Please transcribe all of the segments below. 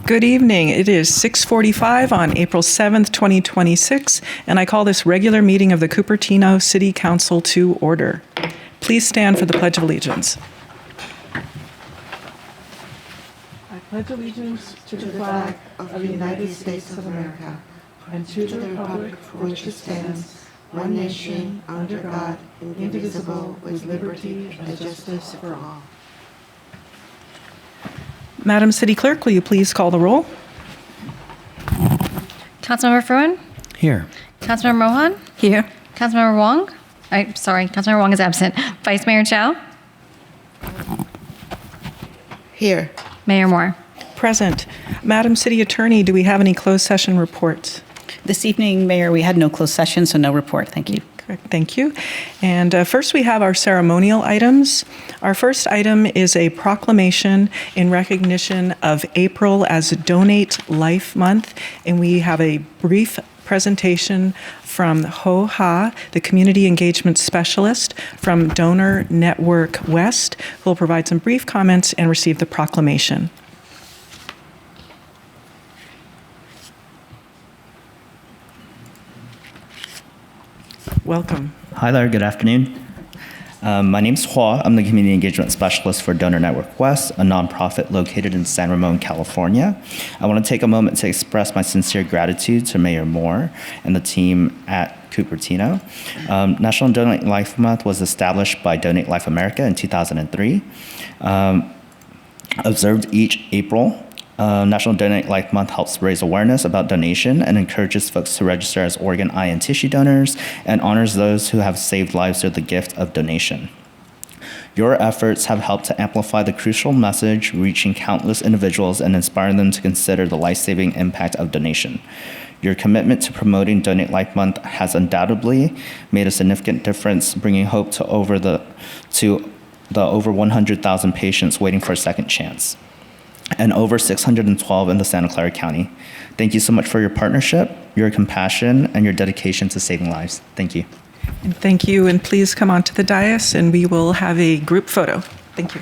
Good evening. It is 6:45 on April 7th, 2026, and I call this regular meeting of the Cupertino City Council to order. Please stand for the Pledge of Allegiance. I pledge allegiance to the flag of the United States of America and to the republic for which it stands, one nation, under God, indivisible, with liberty and justice for all. Madam City Clerk, will you please call the roll? Councilmember Fruin? Here. Councilmember Mohan? Here. Councilmember Wong? Councilmember Wong is absent. Vice Mayor Chow? Here. Mayor Moore? Present. Madam City Attorney, do we have any closed session reports? This evening, Mayor, we had no closed session, so no report. Thank you. Correct. Thank you. And first we have our ceremonial items. Our first item is a proclamation in recognition of April as Donate Life Month, and we have a brief presentation from Ho Ha, the Community Engagement Specialist from Donor Network West, who will provide some brief comments and receive the proclamation. Welcome. Hi there, good afternoon. My name's Hua. I'm the Community Engagement Specialist for Donor Network West, a nonprofit located in San Ramon, California. I want to take a moment to express my sincere gratitude to Mayor Moore and the team at Cupertino. National Donate Life Month was established by Donate Life America in 2003. Observed each April, National Donate Life Month helps raise awareness about donation and encourages folks to register as organ, eye, and tissue donors and honors those who have saved lives through the gift of donation. Your efforts have helped to amplify the crucial message, reaching countless individuals and inspiring them to consider the life-saving impact of donation. Your commitment to promoting Donate Life Month has undoubtedly made a significant difference, bringing hope to the over 100,000 patients waiting for a second chance, and over 612 in the Santa Clara County. Thank you so much for your partnership, your compassion, and your dedication to saving lives. Thank you. And thank you, and please come onto the dais and we will have a group photo. Thank you.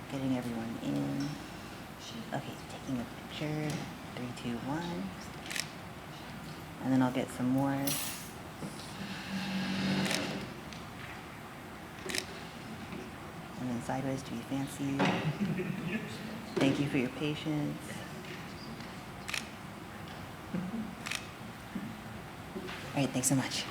Getting everyone in. Okay, taking a picture. 3, 2, 1. And then I'll get some more. And then sideways to be fancy. Thank you for your patience. All right, thanks so much.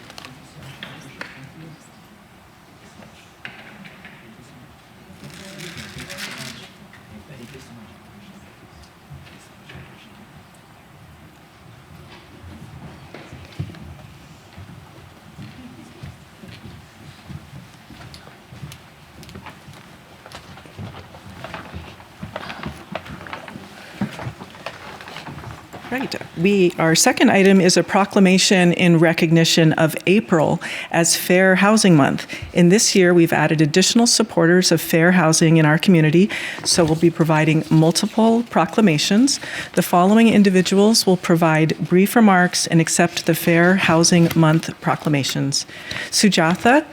Right. Our second item is a proclamation in recognition of April as Fair Housing Month. In this year, we've added additional supporters of fair housing in our community, so we'll be providing multiple proclamations. The following individuals will provide brief remarks and accept the Fair Housing Month proclamations. Sujatha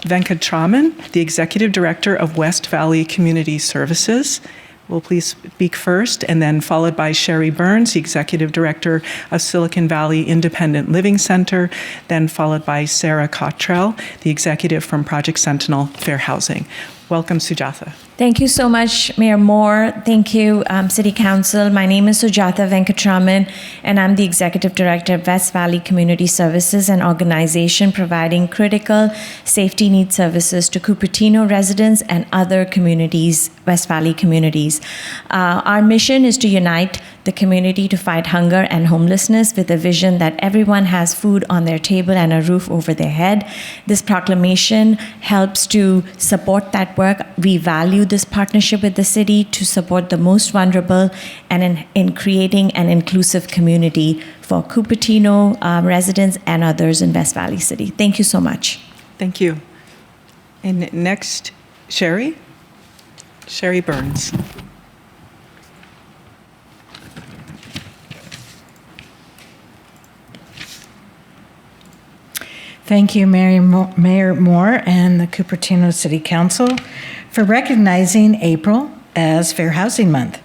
Venkatraman, the Executive Director of West Valley Community Services, will please speak first, and then followed by Sherry Burns, the Executive Director of Silicon Valley Independent Living Center, then followed by Sarah Cottrell, the Executive from Project Sentinel Fair Housing. Welcome, Sujatha. Thank you so much, Mayor Moore. Thank you, City Council. My name is Sujatha Venkatraman, and I'm the Executive Director of West Valley Community Services, an organization providing critical safety needs services to Cupertino residents and other communities, West Valley communities. Our mission is to unite the community to fight hunger and homelessness with a vision that everyone has food on their table and a roof over their head. This proclamation helps to support that work. We value this partnership with the city to support the most vulnerable and in creating an inclusive community for Cupertino residents and others in West Valley City. Thank you so much. Thank you. And next, Sherry Burns. Thank you, Mayor Moore and the Cupertino City Council for recognizing April as Fair Housing Month.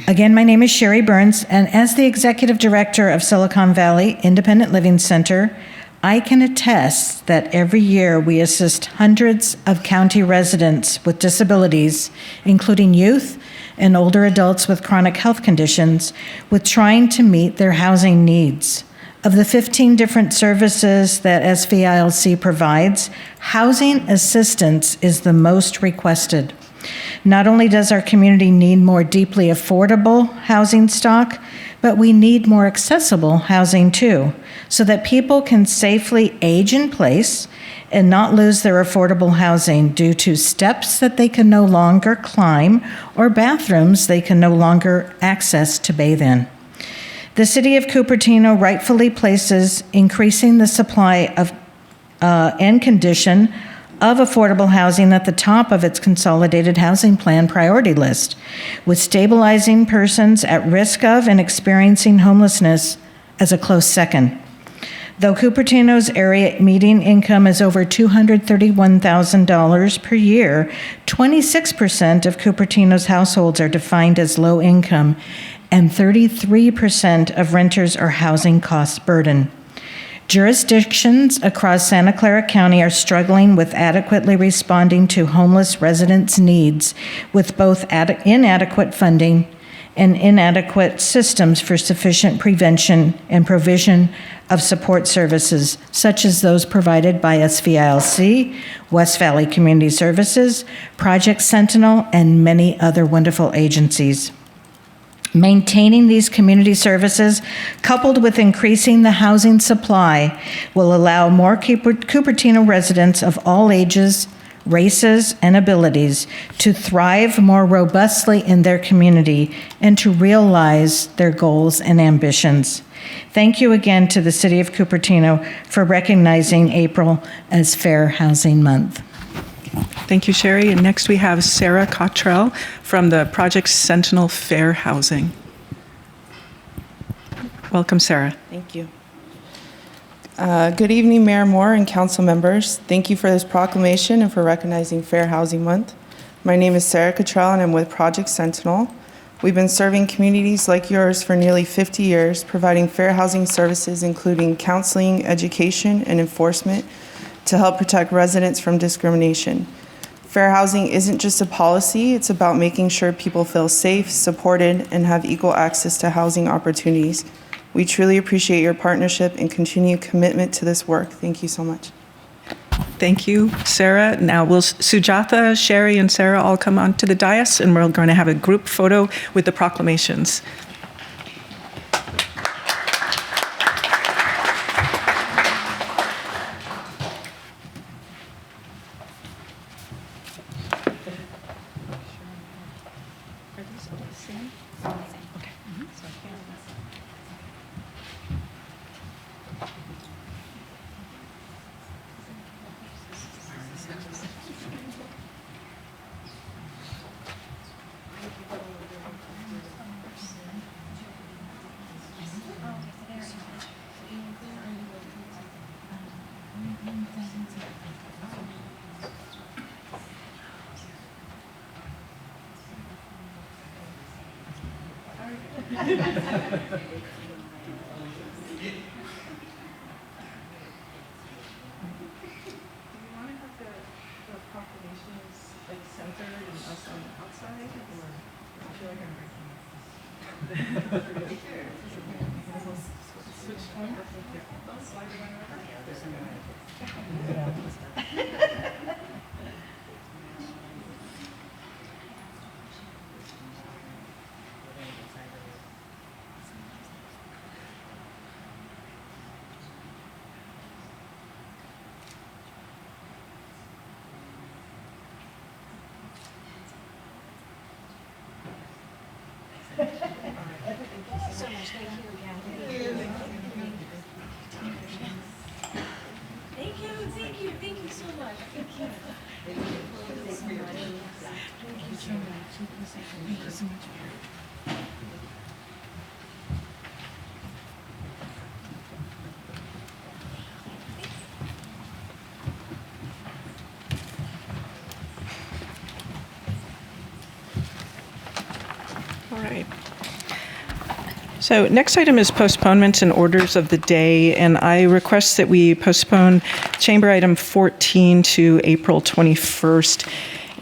Again, my name is Sherry Burns, and as the Executive Director of Silicon Valley Independent Living Center, I can attest that every year we assist hundreds of county residents with disabilities, including youth and older adults with chronic health conditions, with trying to meet their housing needs. Of the 15 different services that SVILC provides, housing assistance is the most requested. Not only does our community need more deeply affordable housing stock, but we need more accessible housing too, so that people can safely age in place and not lose their affordable housing due to steps that they can no longer climb or bathrooms they can no longer access to bathe in. The City of Cupertino rightfully places increasing the supply of and condition of affordable housing at the top of its consolidated housing plan priority list, with stabilizing persons at risk of and experiencing homelessness as a close second. Though Cupertino's area median income is over $231,000 per year, 26% of Cupertino's households are defined as low income, and 33% of renters are housing cost burden. Jurisdictions across Santa Clara County are struggling with adequately responding to homeless residents' needs, with both inadequate funding and inadequate systems for sufficient prevention and provision of support services, such as those provided by SVILC, West Valley Community Services, Project Sentinel, and many other wonderful agencies. Maintaining these community services, coupled with increasing the housing supply, will allow more Cupertino residents of all ages, races, and abilities to thrive more robustly in their community and to realize their goals and ambitions. Thank you again to the City of Cupertino for recognizing April as Fair Housing Month. Thank you, Sherry. And next we have Sarah Cottrell from the Project Sentinel Fair Housing. Welcome, Sarah. Thank you. Good evening, Mayor Moore and council members. Thank you for this proclamation and for recognizing Fair Housing Month. My name is Sarah Cottrell and I'm with Project Sentinel. We've been serving communities like yours for nearly 50 years, providing fair housing services including counseling, education, and enforcement to help protect residents from discrimination. Fair housing isn't just a policy, it's about making sure people feel safe, supported, and have equal access to housing opportunities. We truly appreciate your partnership and continued commitment to this work. Thank you so much. Thank you, Sarah. Now will Sujatha, Sherry, and Sarah all come onto the dais, and we're going to have a group photo with the proclamations. All right. So next item is postponements and orders of the day, and I request that we postpone chamber item 14 to April 21st.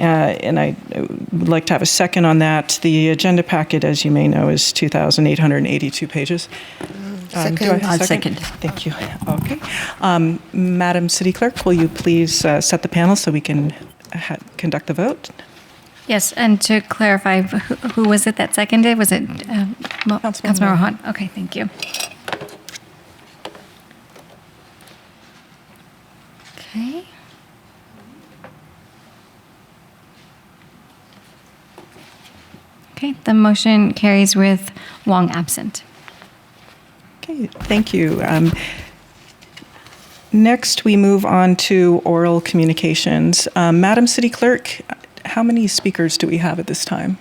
And I would like to have a second on that. The agenda packet, as you may know, is 2,882 pages. Do I have a I'll second. Thank you. Okay. Madam City Clerk, will you please set the panel so we can conduct the vote? Yes, and to clarify, who was it that seconded? Was it Councilmember Hunt? Okay, thank you. Okay. Okay, the motion carries with Wong absent. Okay, thank you. Next, we move on to oral communications. Madam City Clerk, how many speakers do we have at this time?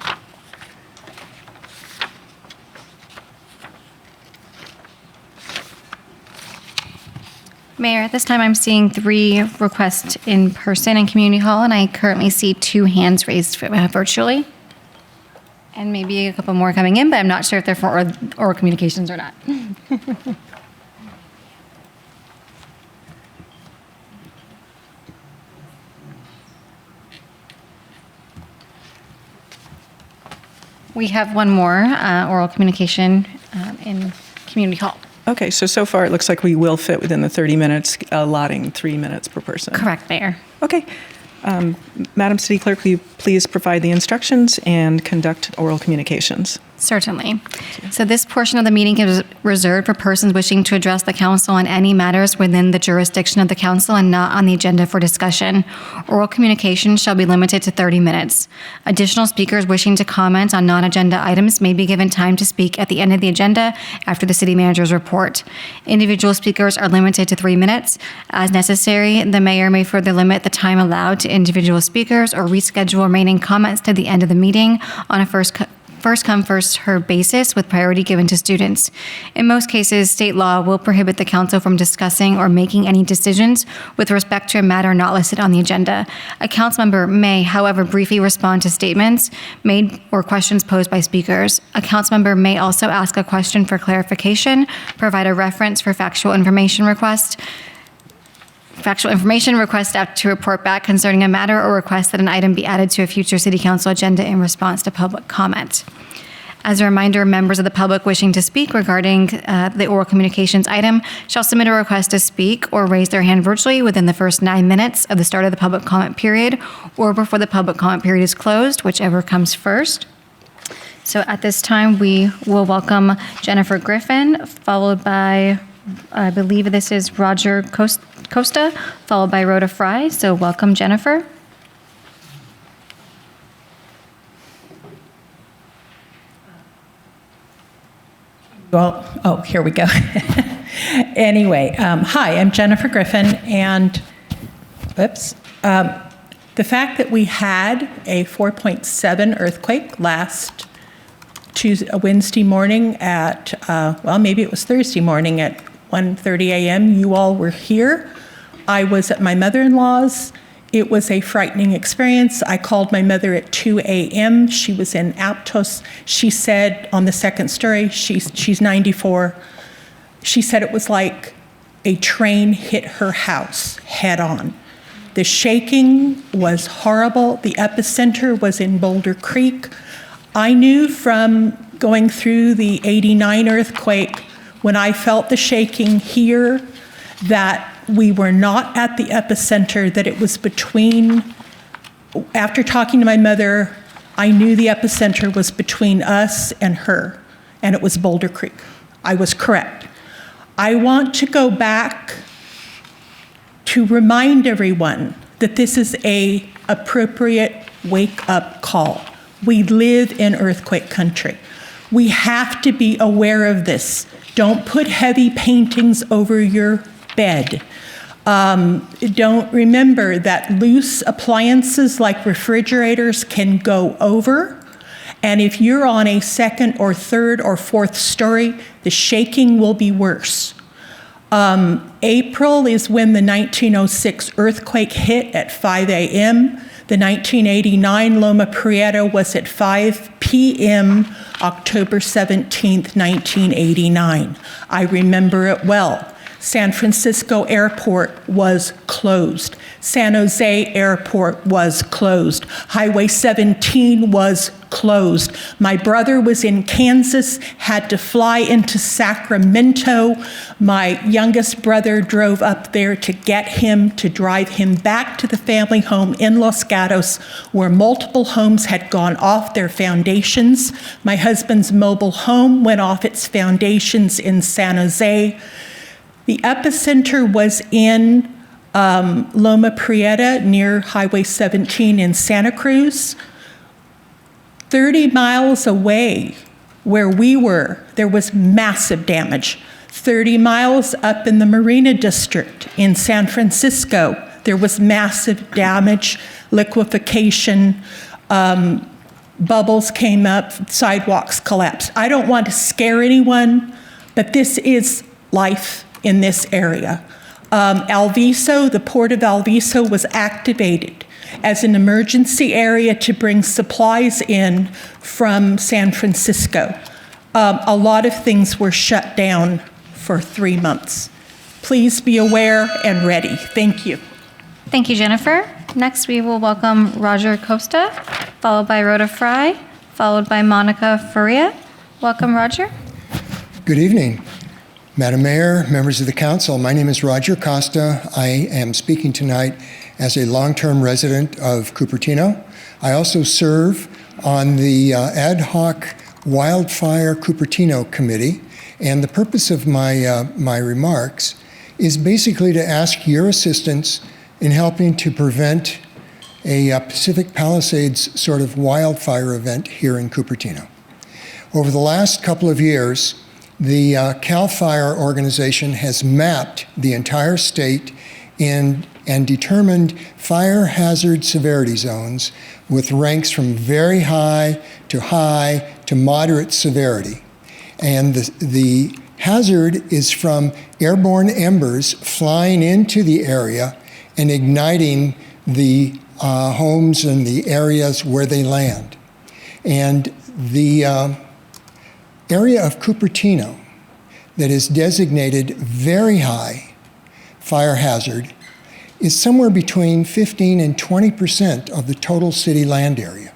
Mayor, at this time I'm seeing 3 requests in person in Community Hall, and I currently see 2 hands raised virtually. And maybe a couple more coming in, but I'm not sure if they're for oral communications or not. We have one more oral communication in Community Hall. Okay, so far it looks like we will fit within the 30 minutes, allotting 3 minutes per person. Correct, Mayor. Okay. Madam City Clerk, will you please provide the instructions and conduct oral communications? Certainly. So this portion of the meeting is reserved for persons wishing to address the council on any matters within the jurisdiction of the council and not on the agenda for discussion. Oral communication shall be limited to 30 minutes. Additional speakers wishing to comment on non-agenda items may be given time to speak at the end of the agenda after the city manager's report. Individual speakers are limited to 3 minutes. As necessary, the mayor may further limit the time allowed to individual speakers or reschedule remaining comments to the end of the meeting on a first come, first heard basis with priority given to students. In most cases, state law will prohibit the council from discussing or making any decisions with respect to a matter not listed on the agenda. A council member may, however, briefly respond to statements made or questions posed by speakers. A council member may also ask a question for clarification, provide a reference for factual information request to report back concerning a matter, or request that an item be added to a future city council agenda in response to public comment. As a reminder, members of the public wishing to speak regarding the oral communications item shall submit a request to speak or raise their hand virtually within the first 9 minutes of the start of the public comment period or before the public comment period is closed, whichever comes first. So at this time, we will welcome Jennifer Griffin, followed by, I believe this is Roger Costa, followed by Rhoda Fry. So welcome, Jennifer. Well, oh, here we go. Anyway, hi, I'm Jennifer Griffin, and the fact that we had a 4.7 earthquake last Wednesday morning at, well, maybe it was Thursday morning at 1:30 a.m. You all were here. I was at my mother-in-law's. It was a frightening experience. I called my mother at 2 a.m. She was in Aptos. She said on the second story, she's 94. She said it was like a train hit her house head on. The shaking was horrible. The epicenter was in Boulder Creek. I knew from going through the '89 earthquake, when I felt the shaking here, that we were not at the epicenter, that it was between, after talking to my mother, I knew the epicenter was between us and her, and it was Boulder Creek. I was correct. I want to go back to remind everyone that this is an appropriate wake-up call. We live in earthquake country. We have to be aware of this. Don't put heavy paintings over your bed. Don't remember that loose appliances like refrigerators can go over. And if you're on a second or third or fourth story, the shaking will be worse. April is when the 1906 earthquake hit at 5 a.m. The 1989 Loma Prieta was at 5 p.m., October 17th, 1989. I remember it well. San Francisco Airport was closed. San Jose Airport was closed. Highway 17 was closed. My brother was in Kansas, had to fly into Sacramento. My youngest brother drove up there to get him, to drive him back to the family home in Los Gatos, where multiple homes had gone off their foundations. My husband's mobile home went off its foundations in San Jose. The epicenter was in Loma Prieta near Highway 17 in Santa Cruz. 30 miles away where we were, there was massive damage. 30 miles up in the Marina District in San Francisco, there was massive damage, liquefaction, bubbles came up, sidewalks collapsed. I don't want to scare anyone, but this is life in this area. Alviso, the port of Alviso was activated as an emergency area to bring supplies in from San Francisco. A lot of things were shut down for 3 months. Please be aware and ready. Thank you. Thank you, Jennifer. Next, we will welcome Roger Costa, followed by Rhoda Fry, followed by Monica Faria. Welcome, Roger. Good evening. Madam Mayor, members of the council, my name is Roger Costa. I am speaking tonight as a long-term resident of Cupertino. I also serve on the ad hoc Wildfire Cupertino Committee, and the purpose of my remarks is basically to ask your assistance in helping to prevent a Pacific Palisades sort of wildfire event here in Cupertino. Over the last couple of years, the CAL FIRE organization has mapped the entire state and determined fire hazard severity zones with ranks from very high to moderate severity. And the hazard is from airborne embers flying into the area and igniting the homes and the areas where they land. And the area of Cupertino that is designated very high fire hazard is somewhere between 15 and 20% of the total city land area.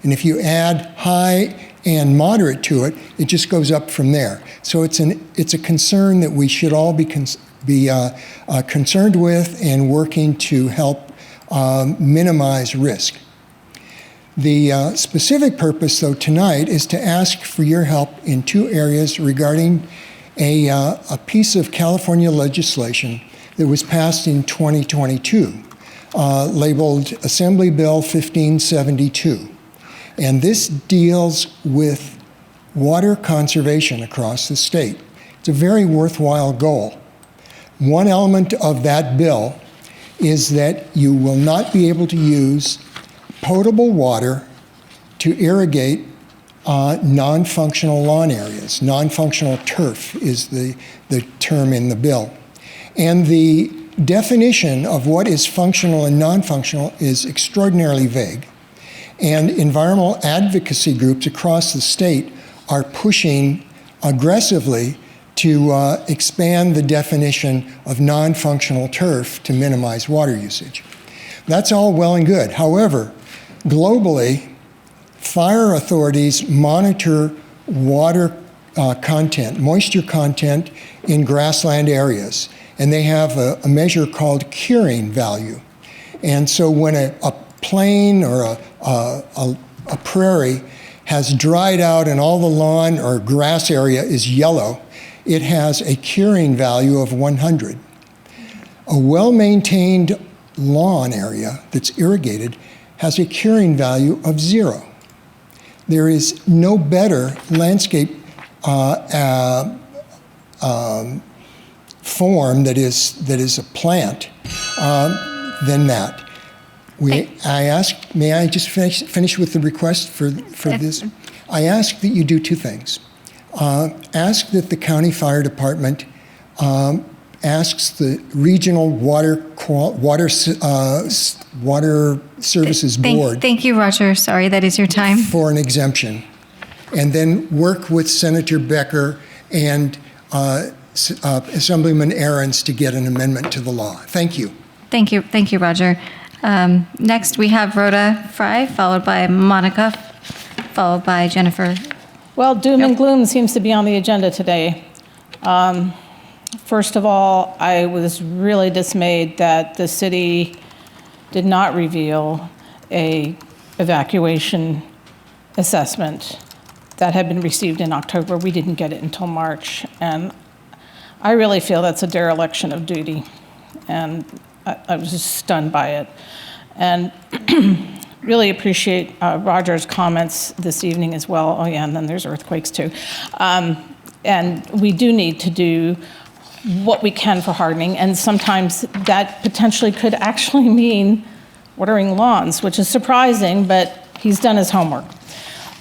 And if you add high and moderate to it, it just goes up from there. So it's a concern that we should all be concerned with and working to help minimize risk. The specific purpose, though, tonight is to ask for your help in 2 areas regarding a piece of California legislation that was passed in 2022, labeled Assembly Bill 1572. And this deals with water conservation across the state. It's a very worthwhile goal. One element of that bill is that you will not be able to use potable water to irrigate non-functional lawn areas. Non-functional turf is the term in the bill. And the definition of what is functional and non-functional is extraordinarily vague. And environmental advocacy groups across the state are pushing aggressively to expand the definition of non-functional turf to minimize water usage. That's all well and good. However, globally, fire authorities monitor water content, moisture content in grassland areas, and they have a measure called curing value. And so when a plain or a prairie has dried out and all the lawn or grass area is yellow, it has a curing value of 100. A well-maintained lawn area that's irrigated has a curing value of 0. There is no better landscape form that is a plant than that. May I just finish with the request for this? I ask that you do two things. Ask that the county fire department asks the regional water services board. Thank you, Roger. Sorry, that is your time. For an exemption, and then work with Senator Becker and Assemblyman Ahrens to get an amendment to the law. Thank you. Thank you, Roger. Next, we have Rhoda Fry, followed by Monica, followed by Jennifer. Well, doom and gloom seems to be on the agenda today. First of all, I was really dismayed that the city did not reveal a evacuation assessment that had been received in October. We didn't get it until March, and I really feel that's a dereliction of duty, and I was just stunned by it. And really appreciate Roger's comments this evening as well. Oh yeah, and then there's earthquakes too. And we do need to do what we can for hardening, and sometimes that potentially could actually mean watering lawns, which is surprising, but he's done his homework.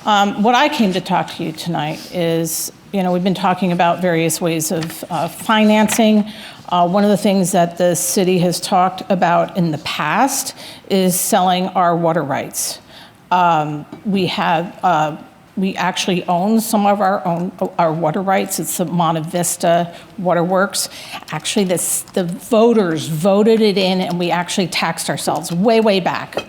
What I came to talk to you tonight is, we've been talking about various ways of financing. One of the things that the city has talked about in the past is selling our water rights. We actually own some of our water rights. It's the Monte Vista Waterworks. Actually, the voters voted it in, and we actually taxed ourselves way back,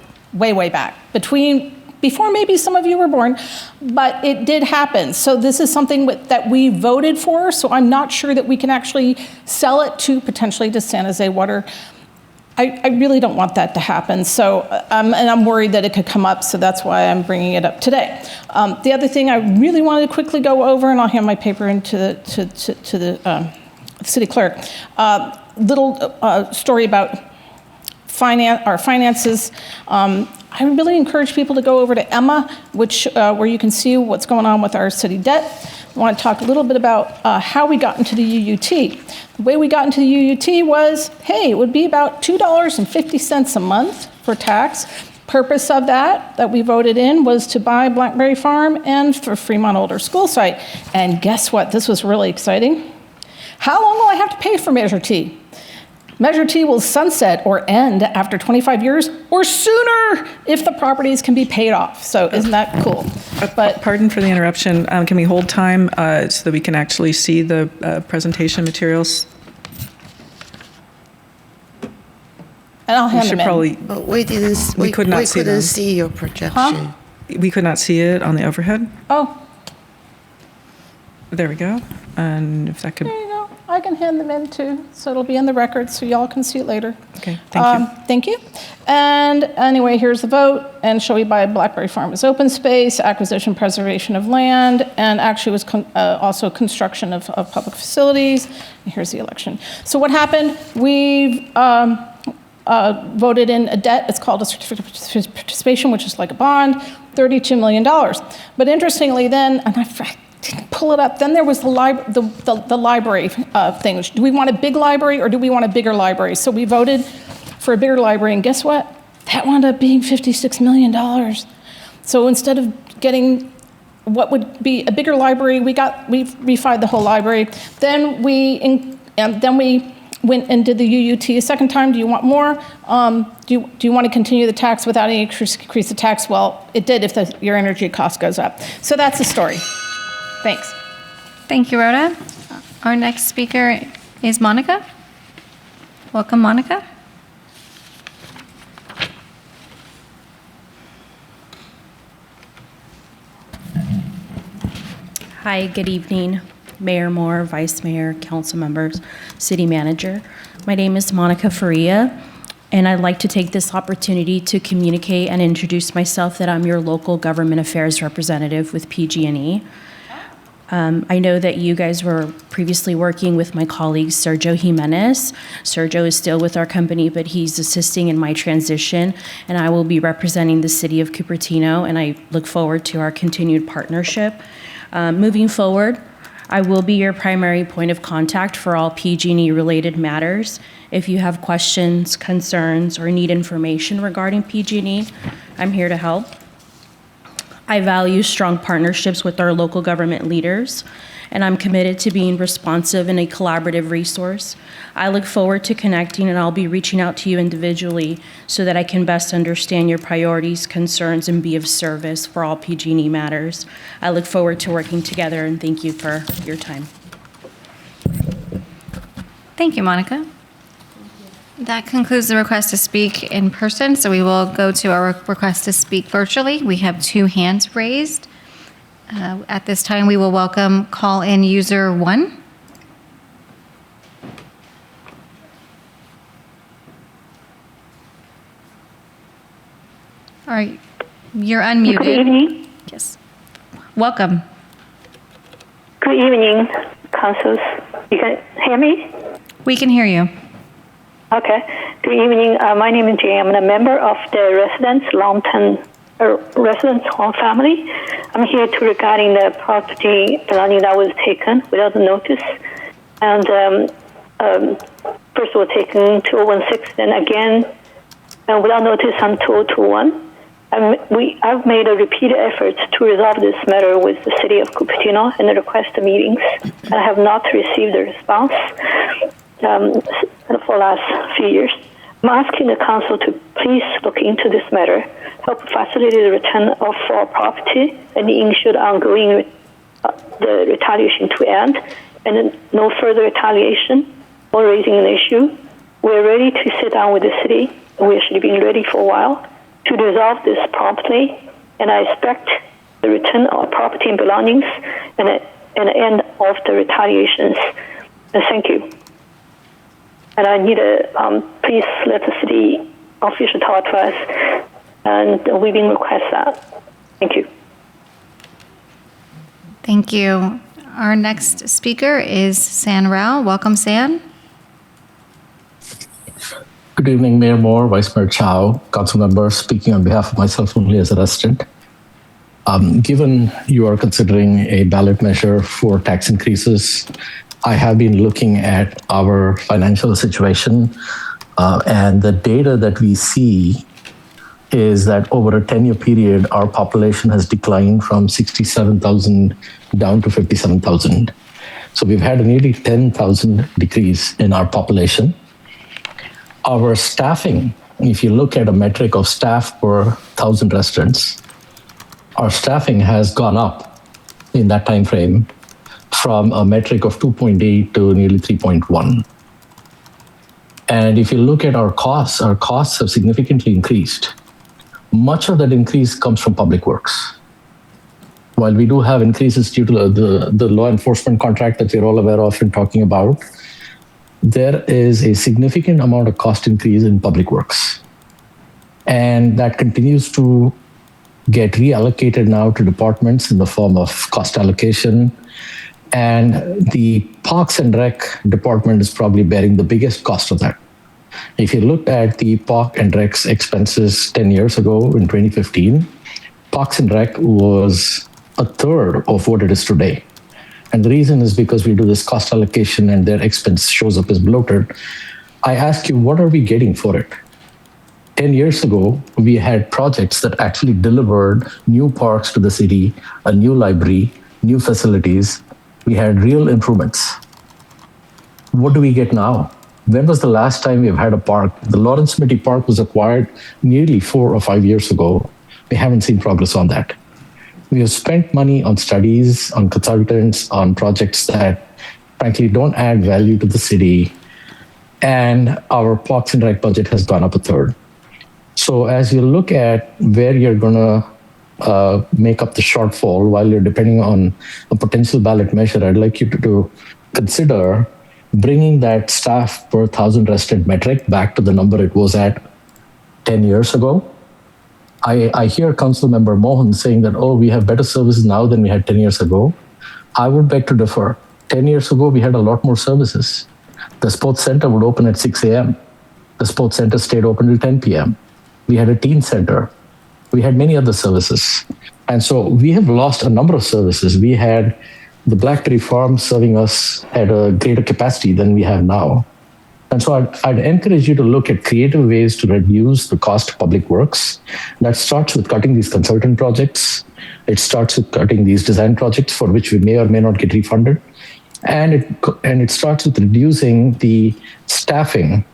before maybe some of you were born, but it did happen. So this is something that we voted for, so I'm not sure that we can actually sell it potentially to San Jose Water. I really don't want that to happen. So, and I'm worried that it could come up, so that's why I'm bringing it up today. The other thing I really wanted to quickly go over, and I'll hand my paper into the city clerk. Little story about our finances. I really encourage people to go over to Emma, where you can see what's going on with our city debt. I want to talk a little bit about how we got into the UUT. The way we got into the UUT was, hey, it would be about $2.50 a month for tax. Purpose of that we voted in was to buy Blackberry Farm and for Fremont Older School Site. And guess what? This was really exciting. How long will I have to pay for Measure T? Measure T will sunset or end after 25 years or sooner if the properties can be paid off. So isn't that cool? But pardon for the interruption. Can we hold time so that we can actually see the presentation materials? And I'll hand We should them in. probably. But we couldn't see your projection. Huh? We could not see it on the overhead. Oh, There we go. And if that could. there you go. I can hand them in too, so it'll be in the record, so y'all can see it later. Okay, thank you. Thank you. And anyway, here's the vote. And shall we buy Blackberry Farm as open space, acquisition, preservation of land, and actually was also construction of public facilities. And here's the election. So what happened? We've voted in a debt. It's called a certificate of participation, which is like a bond, $32 million. But interestingly then, and I didn't pull it up. Then there was the library thing. Do we want a big library or do we want a bigger library? So we voted for a bigger library, and guess what? That wound up being $56 million. So instead of getting what would be a bigger library, we refied the whole library. Then we went and did the UUT a second time. Do you want more? Do you want to continue the tax without any increase the tax? Well, it did if your energy cost goes up. So that's the story. Thanks. Thank you, Rhoda. Our next speaker is Monica. Welcome, Monica. Hi, good evening, Mayor Moore, Vice Mayor, council members, City Manager. My name is Monica Faria, and I'd like to take this opportunity to communicate and introduce myself that I'm your local government affairs representative with PG&E. I know that you guys were previously working with my colleague Sergio Jimenez. Sergio is still with our company, but he's assisting in my transition, and I will be representing the city of Cupertino, and I look forward to our continued partnership. Moving forward, I will be your primary point of contact for all PG&E related matters. If you have questions, concerns, or need information regarding PG&E, I'm here to help. I value strong partnerships with our local government leaders, and I'm committed to being responsive and a collaborative resource. I look forward to connecting, and I'll be reaching out to you individually so that I can best understand your priorities, concerns, and be of service for all PG&E matters. I look forward to working together, and thank you for your time. Thank you, Monica. That concludes the request to speak in person, so we will go to our request to speak virtually. We have 2 hands raised. At this time, we will welcome call-in user 1. All right, you're unmuted. Good evening. Yes. Welcome. Good evening, councils. You can hear me? We can hear you. Okay. Good evening. My name is Jane. I'm a member of the long-term residents home family. I'm here to regarding the property belonging that was taken without notice. And first was taken 2016, then again without notice on 2021. I've made a repeated effort to resolve this matter with the city of Cupertino and request meetings. I have not received a response for the last few years. I'm asking the council to please look into this matter, help facilitate the return of our property, and ensure ongoing the retaliation to end, and no further retaliation or raising an issue. We're ready to sit down with the city. We actually been ready for a while to resolve this promptly, and I expect the return of property and belongings and an end of the retaliations. And thank you. And I need please let the city official talk to us, and we've been request that. Thank you. Thank you. Our next speaker is San Rao. Welcome, San. Good evening, Mayor Moore, Vice Mayor Chow, council members, speaking on behalf of myself only as a resident. Given you are considering a ballot measure for tax increases, I have been looking at our financial situation, and the data that we see is that over a 10-year period, our population has declined from 67,000 down to 57,000. So we've had a nearly 10,000 decrease in our population. Our staffing, if you look at a metric of staff per 1,000 residents, our staffing has gone up in that time frame from a metric of 2.8 to nearly 3.1. And if you look at our costs have significantly increased. Much of that increase comes from public works. While we do have increases due to the law enforcement contract that we're all aware of and talking about, there is a significant amount of cost increase in public works. And that continues to get reallocated now to departments in the form of cost allocation. And the Parks and Rec department is probably bearing the biggest cost of that. If you looked at the Park and Rec's expenses 10 years ago in 2015, Parks and Rec was a third of what it is today. And the reason is because we do this cost allocation and their expense shows up as bloated. I ask you, what are we getting for it? 10 years ago, we had projects that actually delivered new parks to the city, a new library, new facilities. We had real improvements. What do we get now? When was the last time we've had a park? The Lawrence Mitty Park was acquired nearly 4 or 5 years ago. We haven't seen progress on that. We have spent money on studies, on consultants, on projects that frankly don't add value to the city. And our Parks and Rec budget has gone up a third. So as you look at where you're going to make up the shortfall while you're depending on a potential ballot measure, I'd like you to consider bringing that staff per 1,000 resident metric back to the number it was at 10 years ago. I hear Council Member Mohan saying that, oh, we have better services now than we had 10 years ago. I would beg to differ. 10 years ago, we had a lot more services. The sports center would open at 6 a.m. The sports center stayed open till 10 p.m. We had a teen center. We had many other services. And so we have lost a number of services. We had the Blackberry Farm serving us at a greater capacity than we have now. And so I'd encourage you to look at creative ways to reduce the cost of public works. That starts with cutting these consultant projects. It starts with cutting these design projects for which we may or may not get refunded. And it starts with reducing the staffing,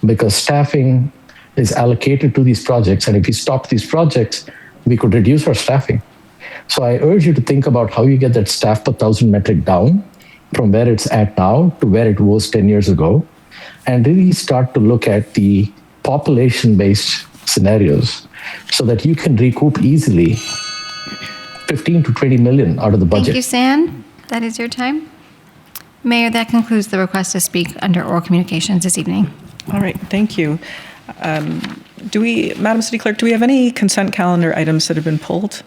because staffing is allocated to these projects. And if we stop these projects, we could reduce our staffing. So I urge you to think about how you get that staff per 1,000 metric down from where it's at now to where it was 10 years ago, and really start to look at the population-based scenarios so that you can recoup easily 15 to 20 million out of the budget. Thank you, San. That is your time. Mayor, that concludes the request to speak under oral communications this evening. All right, thank you. Madam City Clerk, do we have any consent calendar items that have been pulled?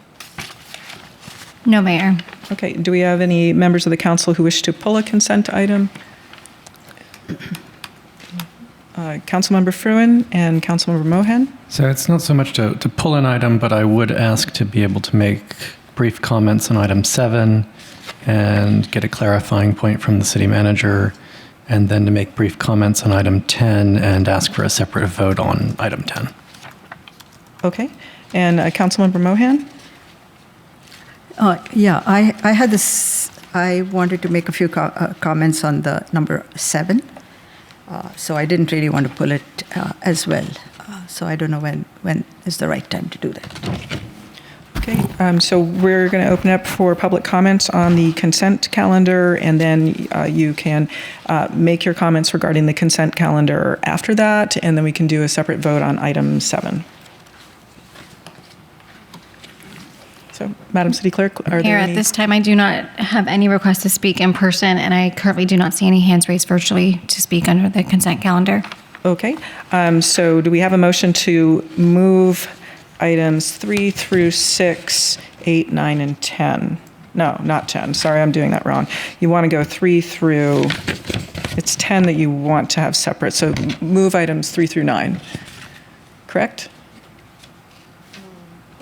No, Mayor. Okay, do we have any members of the council who wish to pull a consent item? Councilmember Fruin and Councilmember Mohan. So it's not so much to pull an item, but I would ask to be able to make brief comments on item 7 and get a clarifying point from the city manager, and then to make brief comments on item 10 and ask for a separate vote on item 10. Okay, and Councilmember Mohan? Yeah, I had this, I wanted to make a few comments on the number 7. So I didn't really want to pull it as well. So I don't know when is the right time to do that. Okay, so we're going to open up for public comments on the consent calendar, and then you can make your comments regarding the consent calendar after that, and then we can do a separate vote on item 7. So, Madam City Clerk, are there Mayor, any? at this time, I do not have any requests to speak in person, and I currently do not see any hands raised virtually to speak under the consent calendar. Okay, so do we have a motion to move items 3 through 6, 8, 9, and 10? No, not 10. Sorry, I'm doing that wrong. You want to go 3 through, it's 10 that you want to have separate. So move items 3 through 9, correct?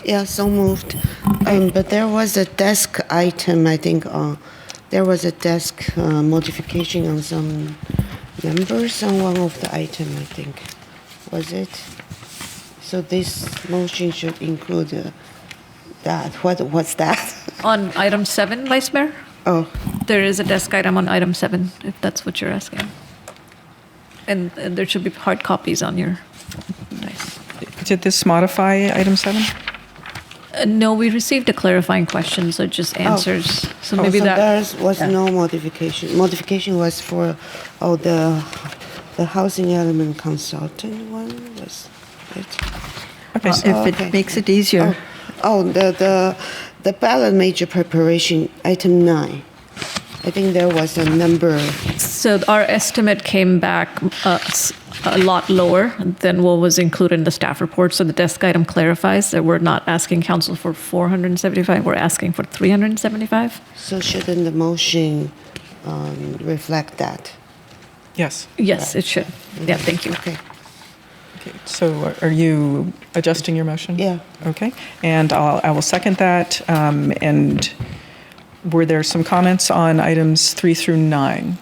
Yeah, so moved. But there was a desk item, I think, there was a desk modification on some numbers on one of the item, I think. Was it? So this motion should include that. What's that? On item 7, Vice Mayor? Oh. There is a desk item on item 7, if that's what you're asking. And there should be hard copies on your desk. Did this modify item 7? No, we received a clarifying question, so it just answers. So maybe so that there was no modification. Modification was for the housing element consultant one was it? Okay. If it makes it easier. The ballot major preparation item 9. I think there was a number. So our estimate came back a lot lower than what was included in the staff report. So the desk item clarifies that we're not asking council for 475, we're asking for 375. So shouldn't the motion reflect that? Yes. Yes, it should. Yeah, thank you. Okay. Okay, so are you adjusting your motion? Yeah. Okay, and I will second that. And were there some comments on items 3 through 9?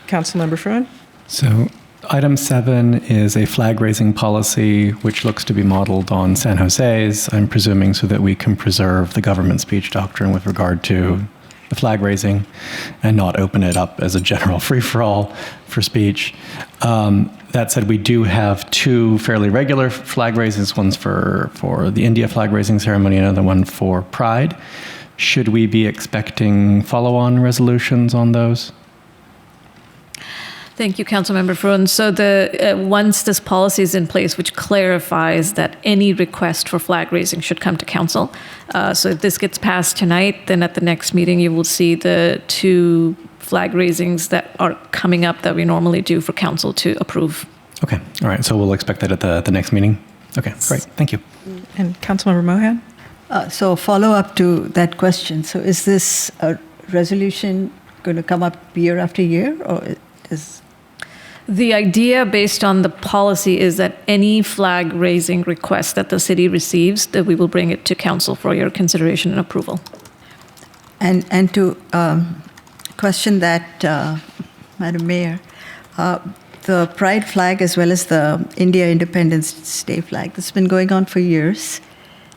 Councilmember Fruin? So item 7 is a flag raising policy which looks to be modeled on San Jose's, I'm presuming, so that we can preserve the government speech doctrine with regard to the flag raising and not open it up as a general free-for-all for speech. That said, we do have 2 fairly regular flag raisings, one's for the India flag raising ceremony, another one for Pride. Should we be expecting follow-on resolutions on those? Thank you, Councilmember Fruin. So once this policy is in place, which clarifies that any request for flag raising should come to council. So if this gets passed tonight, then at the next meeting, you will see the 2 flag raisings that are coming up that we normally do for council to approve. Okay. All right. So we'll expect that at the next meeting. Okay. Great. Thank you. And Councilmember Mohan? So follow up to that question. So is this a resolution going to come up year after year, or is... The idea based on the policy is that any flag raising request that the city receives, that we will bring it to council for your consideration and approval. And to question that, Madam Mayor, the pride flag as well as the India Independence Day flag, this has been going on for years.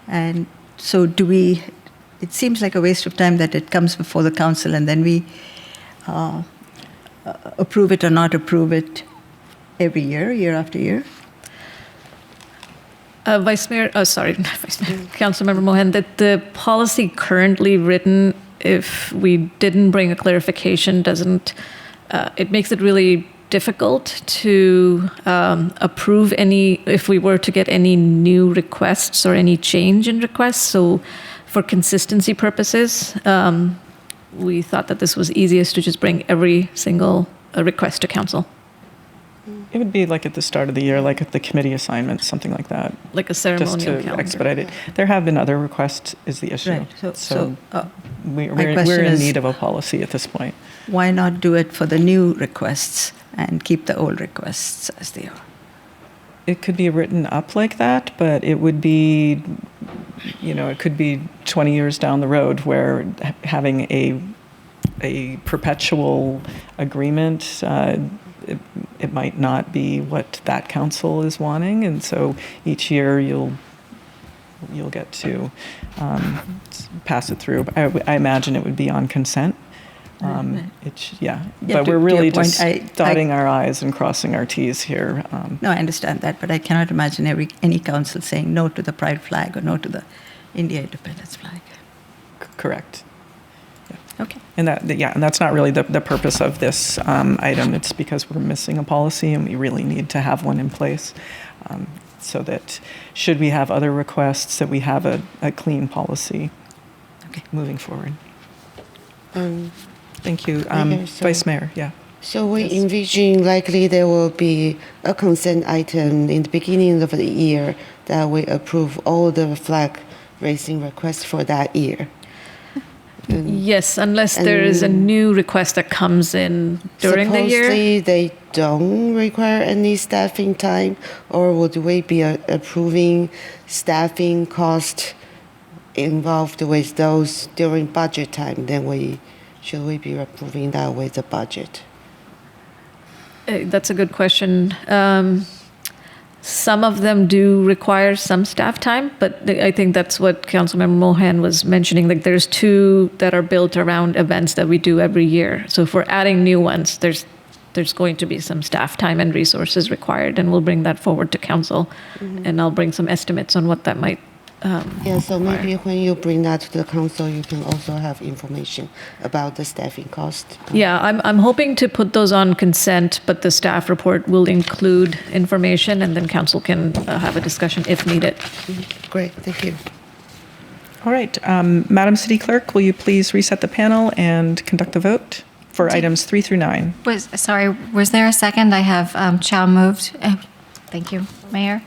And so it seems like a waste of time that it comes before the council and then we approve it or not approve it every year, year after year. Vice Mayor, Councilmember Mohan, that the policy currently written, if we didn't bring a clarification, it makes it really difficult to approve if we were to get any new requests or any change in requests. So for consistency purposes, we thought that this was easiest to just bring every single request to council. It would be like at the start of the year, like at the committee assignments, something like that. Like a ceremonial just to calendar. Expedite it. There have been other requests is the issue. Right. So we're question in is, need of a policy at this point. Why not do it for the new requests and keep the old requests as they are? It could be written up like that, but it would be, it could be 20 years down the road where having a perpetual agreement, it might not be what that council is wanting, and so each year you'll get to pass it through. I imagine it would be on consent. But we're really just dotting our I's and crossing our T's here. No, I understand that, but I cannot imagine any council saying no to the pride flag or no to the India Independence flag. Correct. Okay. And that's not really the purpose of this item. It's because we're missing a policy and we really need to have one in place so that should we have other requests, that we have a clean policy moving forward. Thank you. Vice Mayor, yeah. So we envision likely there will be a consent item in the beginning of the year that we approve all the flag raising requests for that year. Yes, unless there is a new request that comes in during the year. Supposedly they don't require any staffing time, or would we be approving staffing cost involved with those during budget time? Then should we be approving that with the budget? That's a good question. Some of them do require some staff time, but I think that's what Councilmember Mohan was mentioning. Like there's 2 that are built around events that we do every year. So if we're adding new ones, there's going to be some staff time and resources required, and we'll bring that forward to council. And I'll bring some estimates on what that might so maybe when you bring that to the council, you can also have information about the staffing cost. Yeah, I'm hoping to put those on consent, but the staff report will include information, and then council can have a discussion if needed. Great, thank you. All right, Madam City Clerk, will you please reset the panel and conduct the vote for items 3 through 9? Was there a second? I have Chow moved. Thank you, Mayor.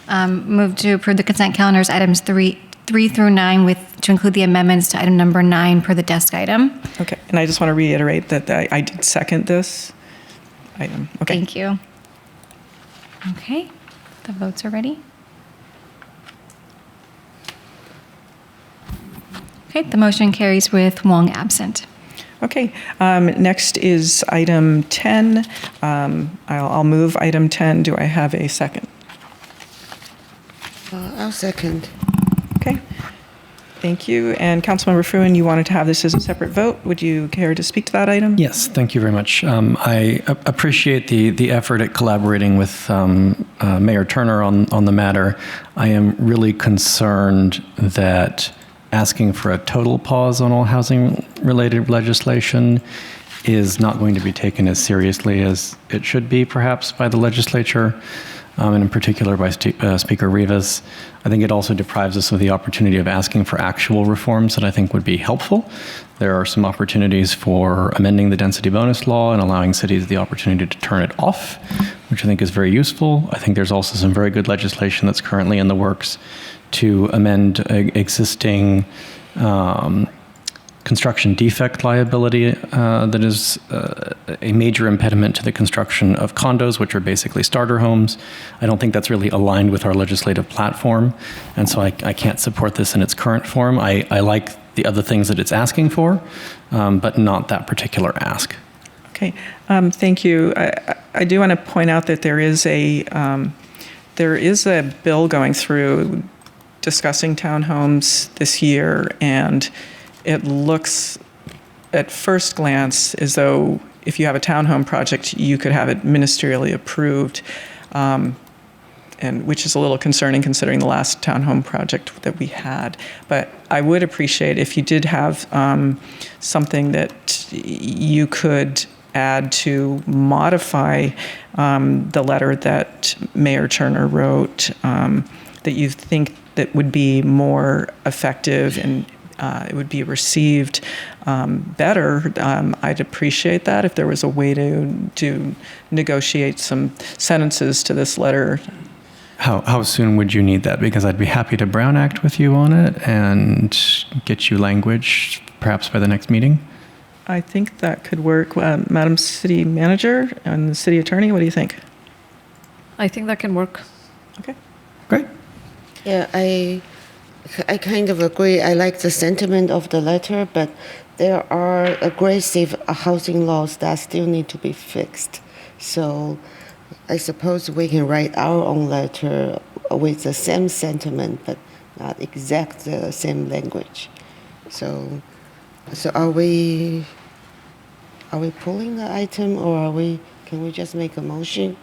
Move to approve the consent calendars, items 3 through 9, to include the amendments to item number 9 per the desk item. Okay, and I just want to reiterate that I did second this item. Okay. Thank you. Okay, the votes are ready. Okay, the motion carries with Wong absent. Okay, next is item 10. I'll move item 10. Do I have a second? I'll second. Okay. Thank you. And Councilmember Fruin, you wanted to have this as a separate vote. Would you care to speak to that item? Yes, thank you very much. I appreciate the effort at collaborating with Mayor Turner on the matter. I am really concerned that asking for a total pause on all housing-related legislation is not going to be taken as seriously as it should be, perhaps, by the legislature, and in particular by Speaker Rivas. I think it also deprives us of the opportunity of asking for actual reforms that I think would be helpful. There are some opportunities for amending the density bonus law and allowing cities the opportunity to turn it off, which I think is very useful. I think there's also some very good legislation that's currently in the works to amend existing construction defect liability that is a major impediment to the construction of condos, which are basically starter homes. I don't think that's really aligned with our legislative platform, and so I can't support this in its current form. I like the other things that it's asking for, but not that particular ask. Okay, thank you. I do want to point out that there is a bill going through discussing townhomes this year, and it looks at first glance as though if you have a townhome project, you could have it ministerially approved, and which is a little concerning considering the last townhome project that we had. But I would appreciate if you did have something that you could add to modify the letter that Mayor Turner wrote, that you think that would be more effective and it would be received better. I'd appreciate that if there was a way to negotiate some sentences to this letter. How soon would you need that? Because I'd be happy to Brown Act with you on it and get you language perhaps by the next meeting. I think that could work. Madam City Manager and the City Attorney, what do you think? I think that can work. Okay. Great. Yeah, I kind of agree. I like the sentiment of the letter, but there are aggressive housing laws that still need to be fixed. So I suppose we can write our own letter with the same sentiment, but not exact the same language. So are we pulling the item, or can we just make a motion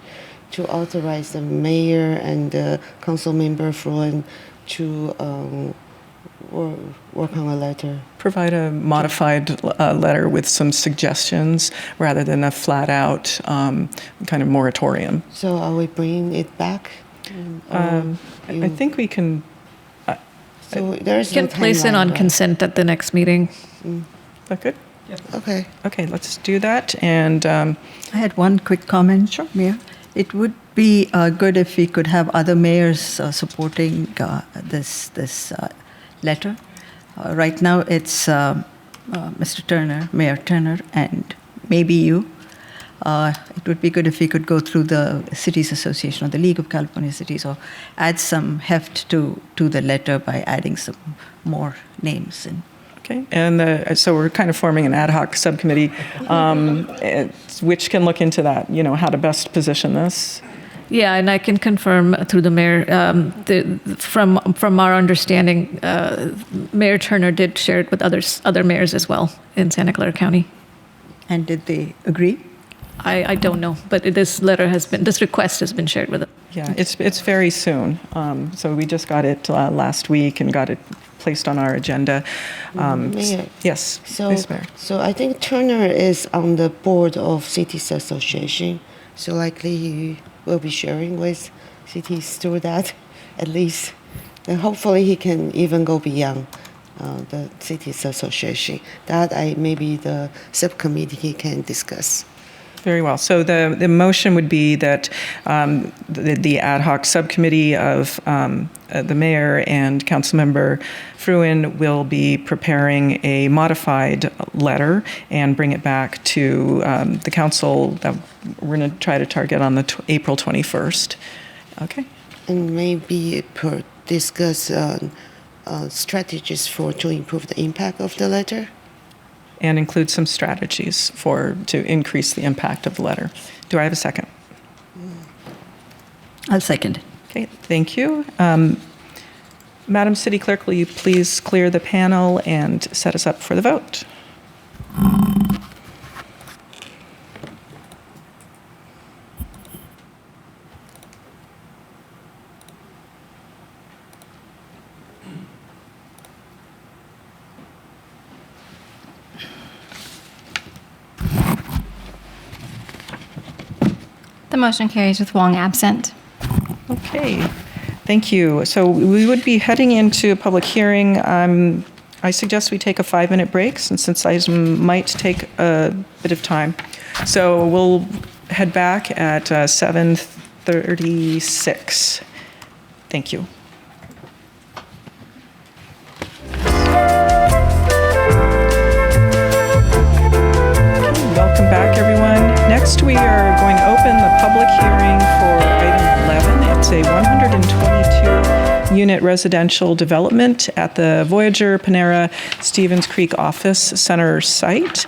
to authorize the mayor and the council member Fruin to work on a letter? Provide a modified letter with some suggestions rather than a flat-out kind of moratorium. So are we bringing it back? I think we can. So there's can no place it timeline, on right? consent at the next meeting. Is that good? Okay. Okay, let's do that. And I had one quick comment, Mayor. It would be good if we could have other mayors supporting this letter. Right now, it's Mr. Turner, Mayor Turner, and maybe you. It would be good if we could go through the Cities Association or the League of California Cities, or add some heft to the letter by adding some more names in. Okay, and so we're kind of forming an ad hoc subcommittee, which can look into that, how to best position this. Yeah, and I can confirm through the mayor, from our understanding, Mayor Turner did share it with other mayors as well in Santa Clara County. And did they agree? I don't know, but this request has been shared with them. Yeah, it's very soon. So we just got it last week and got it placed on our agenda. Mayor. Yes, please, Mayor. So I think Turner is on the board of Cities Association, so likely he will be sharing with cities through that, at least. And hopefully he can even go beyond the Cities Association. That maybe the subcommittee can discuss. Very well. So the motion would be that the ad hoc subcommittee of the mayor and councilmember Fruin will be preparing a modified letter and bring it back to the council. That we're going to try to target on the April 21st. Okay. And maybe discuss strategies to improve the impact of the letter. And include some strategies to increase the impact of the letter. Do I have a second? I'll second it. Okay, thank you. Madam City Clerk, will you please clear the panel and set us up for the vote? motion carries with Wong absent. Okay, thank you. So we would be heading into a public hearing. I suggest we take a 5-minute break since this item might take a bit of time. So we'll head back at 7:36. Thank you. Welcome back, everyone. Next, we are going to open the public hearing for item 11. It's a 122-unit residential development at the Voyager Panera Stevens Creek Office Center site.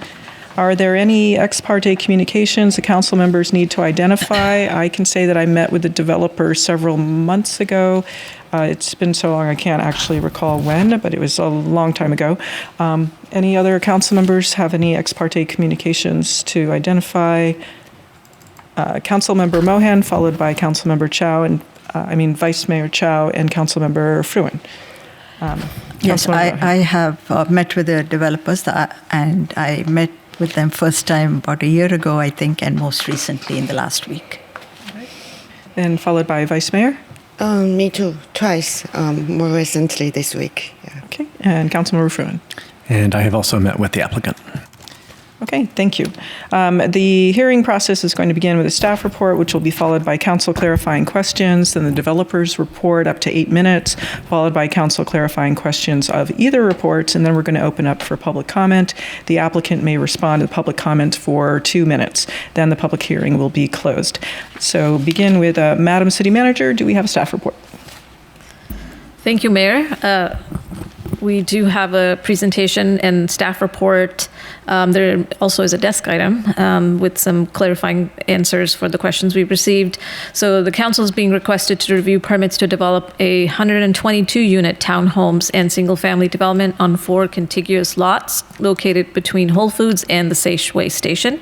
Are there any ex parte communications the council members need to identify? I can say that I met with the developer several months ago. It's been so long I can't actually recall when, but it was a long time ago. Any other council members have any ex parte communications to identify? Councilmember Mohan, followed by Councilmember Chow, and Vice Mayor Chow and Councilmember Fruin. Yes, I have met with the developers, and I met with them first time about a year ago, I think, and most recently in the last week. And followed by Vice Mayor? Me too, twice, more recently this week. Yeah. Okay, and Councilmember Fruin? And I have also met with the applicant. Okay, thank you. The hearing process is going to begin with a staff report, which will be followed by council clarifying questions, then the developer's report up to 8 minutes, followed by council clarifying questions of either report, and then we're going to open up for public comment. The applicant may respond to the public comment for 2 minutes. Then the public hearing will be closed. So begin with Madam City Manager. Do we have a staff report? Thank you, Mayor. We do have a presentation and staff report. There also is a desk item with some clarifying answers for the questions we've received. So the council is being requested to review permits to develop a 122-unit townhomes and single-family development on 4 contiguous lots located between Whole Foods and the Safeway station.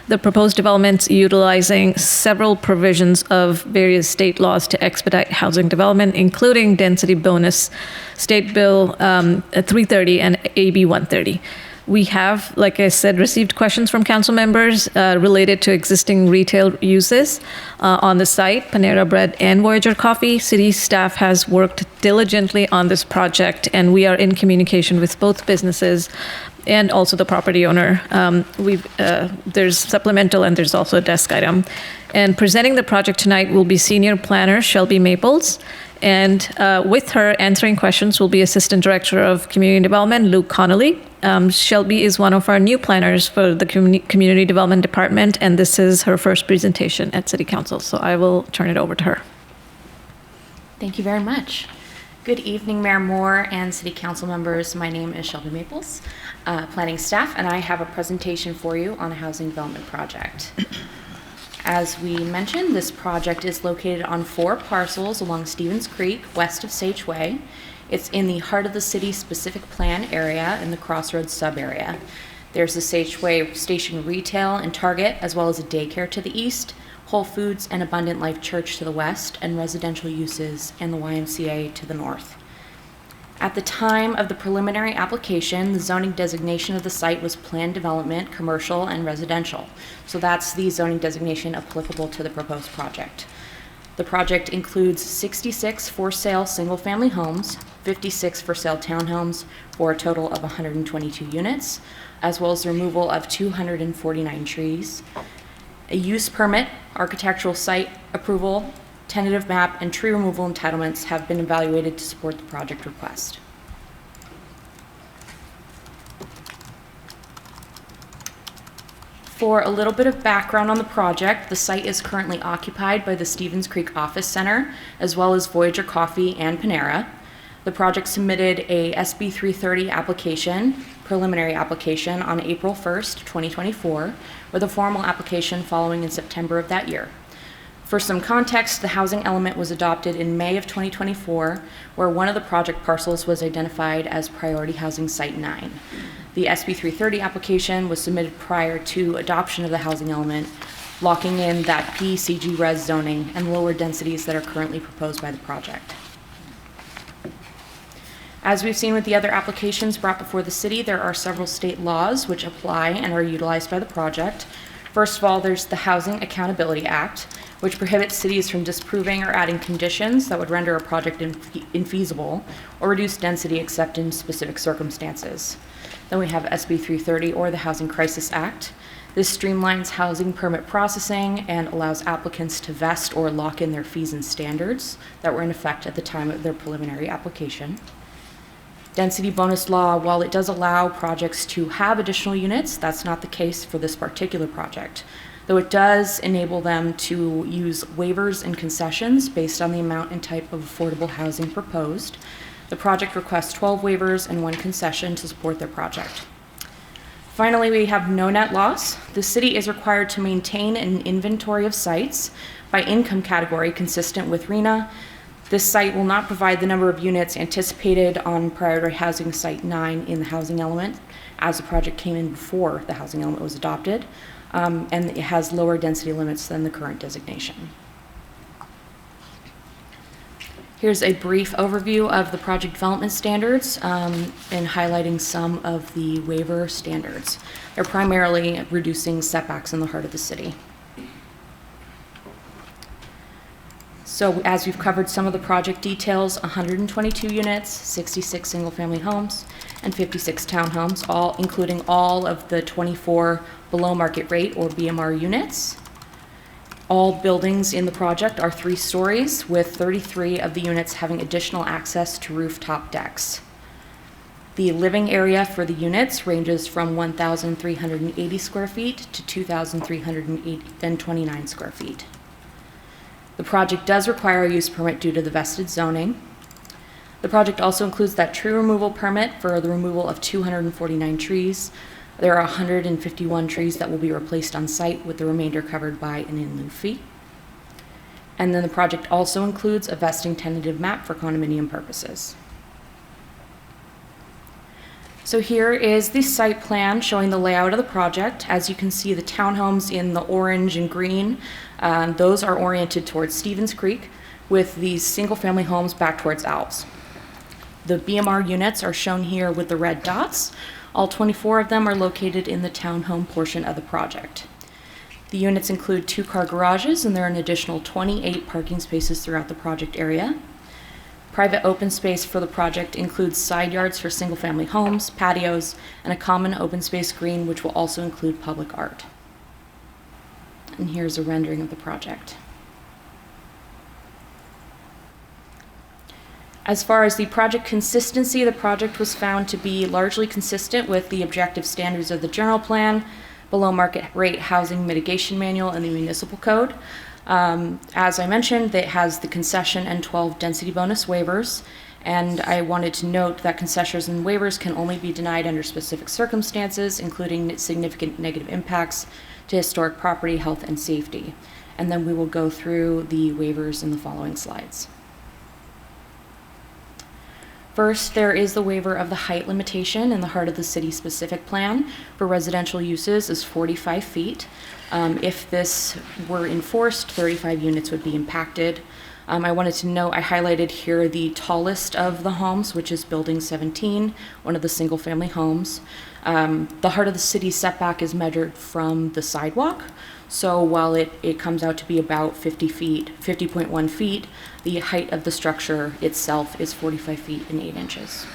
The proposed developments utilizing several provisions of various state laws to expedite housing development, including density bonus, State Bill 330 and AB 130. We have, like I said, received questions from council members related to existing retail uses on the site, Panera Bread and Voyager Coffee. City staff has worked diligently on this project, and we are in communication with both businesses and also the property owner. There's supplemental and there's also a desk item. And presenting the project tonight will be Senior Planner Shelby Maples. And with her answering questions will be Assistant Director of Community Development, Luke Connolly. Shelby is one of our new planners for the Community Development Department, and this is her first presentation at City Council. So I will turn it over to her. Thank you very much. Good evening, Mayor Moore and City Council members. My name is Shelby Maples, planning staff, and I have a presentation for you on a housing development project. As we mentioned, this project is located on 4 parcels along Stevens Creek, west of Safeway. It's in the heart of the city specific plan area in the Crossroads sub-area. There's the Safeway Station Retail and Target, as well as a daycare to the east, Whole Foods and Abundant Life Church to the west, and residential uses and the YMCA to the north. At the time of the preliminary application, the zoning designation of the site was planned development, commercial, and residential. So that's the zoning designation applicable to the proposed project. The project includes 66 for-sale single-family homes, 56 for-sale townhomes, for a total of 122 units, as well as the removal of 249 trees. A use permit, architectural site approval, tentative map, and tree removal entitlements have been evaluated to support the project request. For a little bit of background on the project, the site is currently occupied by the Stevens Creek Office Center, as well as Voyager Coffee and Panera. The project submitted a SB 330 application, preliminary application, on April 1st, 2024, with a formal application following in September of that year. For some context, the housing element was adopted in May of 2024, where one of the project parcels was identified as Priority Housing Site 9. The SB 330 application was submitted prior to adoption of the housing element, locking in that PCG res zoning and lower densities that are currently proposed by the project. As we've seen with the other applications brought before the city, there are several state laws which apply and are utilized by the project. First of all, there's the Housing Accountability Act, which prohibits cities from disproving or adding conditions that would render a project infeasible or reduce density except in specific circumstances. Then we have SB 330, or the Housing Crisis Act. This streamlines housing permit processing and allows applicants to vest or lock in their fees and standards that were in effect at the time of their preliminary application. Density bonus law, while it does allow projects to have additional units, that's not the case for this particular project, though it does enable them to use waivers and concessions based on the amount and type of affordable housing proposed. The project requests 12 waivers and 1 concession to support their project. Finally, we have no net loss. The city is required to maintain an inventory of sites by income category consistent with RHNA. This site will not provide the number of units anticipated on priority housing site 9 in the housing element, as the project came in before the housing element was adopted, and it has lower density limits than the current designation. Here's a brief overview of the project development standards and highlighting some of the waiver standards. They're primarily reducing setbacks in the heart of the city. So as we've covered some of the project details, 122 units, 66 single-family homes, and 56 townhomes, all including all of the 24 below market rate or BMR units. All buildings in the project are 3 stories, with 33 of the units having additional access to rooftop decks. The living area for the units ranges from 1,380 square feet to 2,329 square feet. The project does require a use permit due to the vested zoning. The project also includes that tree removal permit for the removal of 249 trees. There are 151 trees that will be replaced on site, with the remainder covered by an in lieu fee. And then the project also includes a vesting tentative map for condominium purposes. So here is the site plan showing the layout of the project. As you can see, the townhomes in the orange and green, those are oriented towards Stevens Creek, with these single-family homes back towards Alves. The BMR units are shown here with the red dots. All 24 of them are located in the townhome portion of the project. The units include 2-car garages, and there are an additional 28 parking spaces throughout the project area. Private open space for the project includes side yards for single-family homes, patios, and a common open space green, which will also include public art. And here's a rendering of the project. As far as the project consistency, the project was found to be largely consistent with the objective standards of the general plan, below market rate housing mitigation manual, and the municipal code. As I mentioned, it has the concession and 12 density bonus waivers. And I wanted to note that concessions and waivers can only be denied under specific circumstances, including significant negative impacts to historic property, health, and safety. And then we will go through the waivers in the following slides. First, there is the waiver of the height limitation in the heart of the city specific plan for residential uses is 45 feet. If this were enforced, 35 units would be impacted. I wanted to note, I highlighted here the tallest of the homes, which is building 17, one of the single family homes. The heart of the city setback is measured from the sidewalk. So while it comes out to be about 50 feet, 50.1 feet, the height of the structure itself is 45 feet and 8 inches.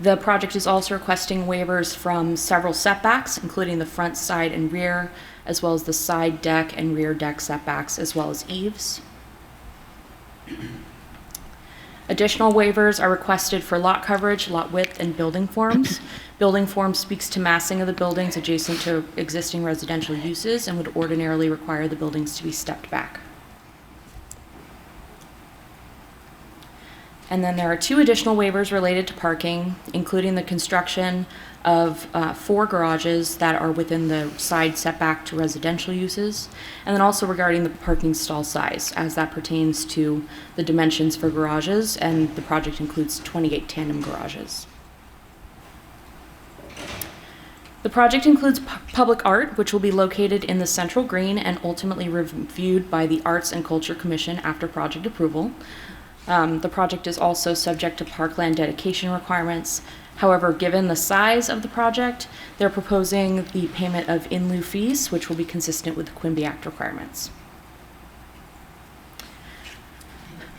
The project is also requesting waivers from several setbacks, including the front, side, and rear, as well as the side deck and rear deck setbacks, as well as eaves. Additional waivers are requested for lot coverage, lot width, and building forms. Building form speaks to massing of the buildings adjacent to existing residential uses and would ordinarily require the buildings to be stepped back. And then there are 2 additional waivers related to parking, including the construction of 4 garages that are within the side setback to residential uses, and then also regarding the parking stall size, as that pertains to the dimensions for garages, and the project includes 28 tandem garages. The project includes public art, which will be located in the central green and ultimately reviewed by the Arts and Culture Commission after project approval. The project is also subject to parkland dedication requirements, However, given the size of the project, they're proposing the payment of in lieu fees, which will be consistent with the Quimby Act requirements.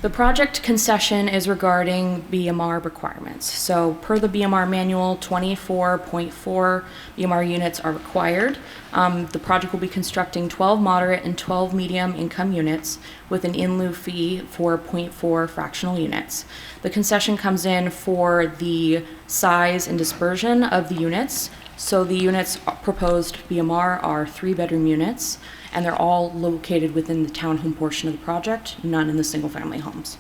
The project concession is regarding BMR requirements. So per the BMR manual, 24.4 BMR units are required. The project will be constructing 12 moderate and 12 medium income units with an in lieu fee for 0.4 fractional units. The concession comes in for the size and dispersion of the units. So the units proposed BMR are 3-bedroom units, and they're all located within the townhome portion of the project, none in the single-family homes.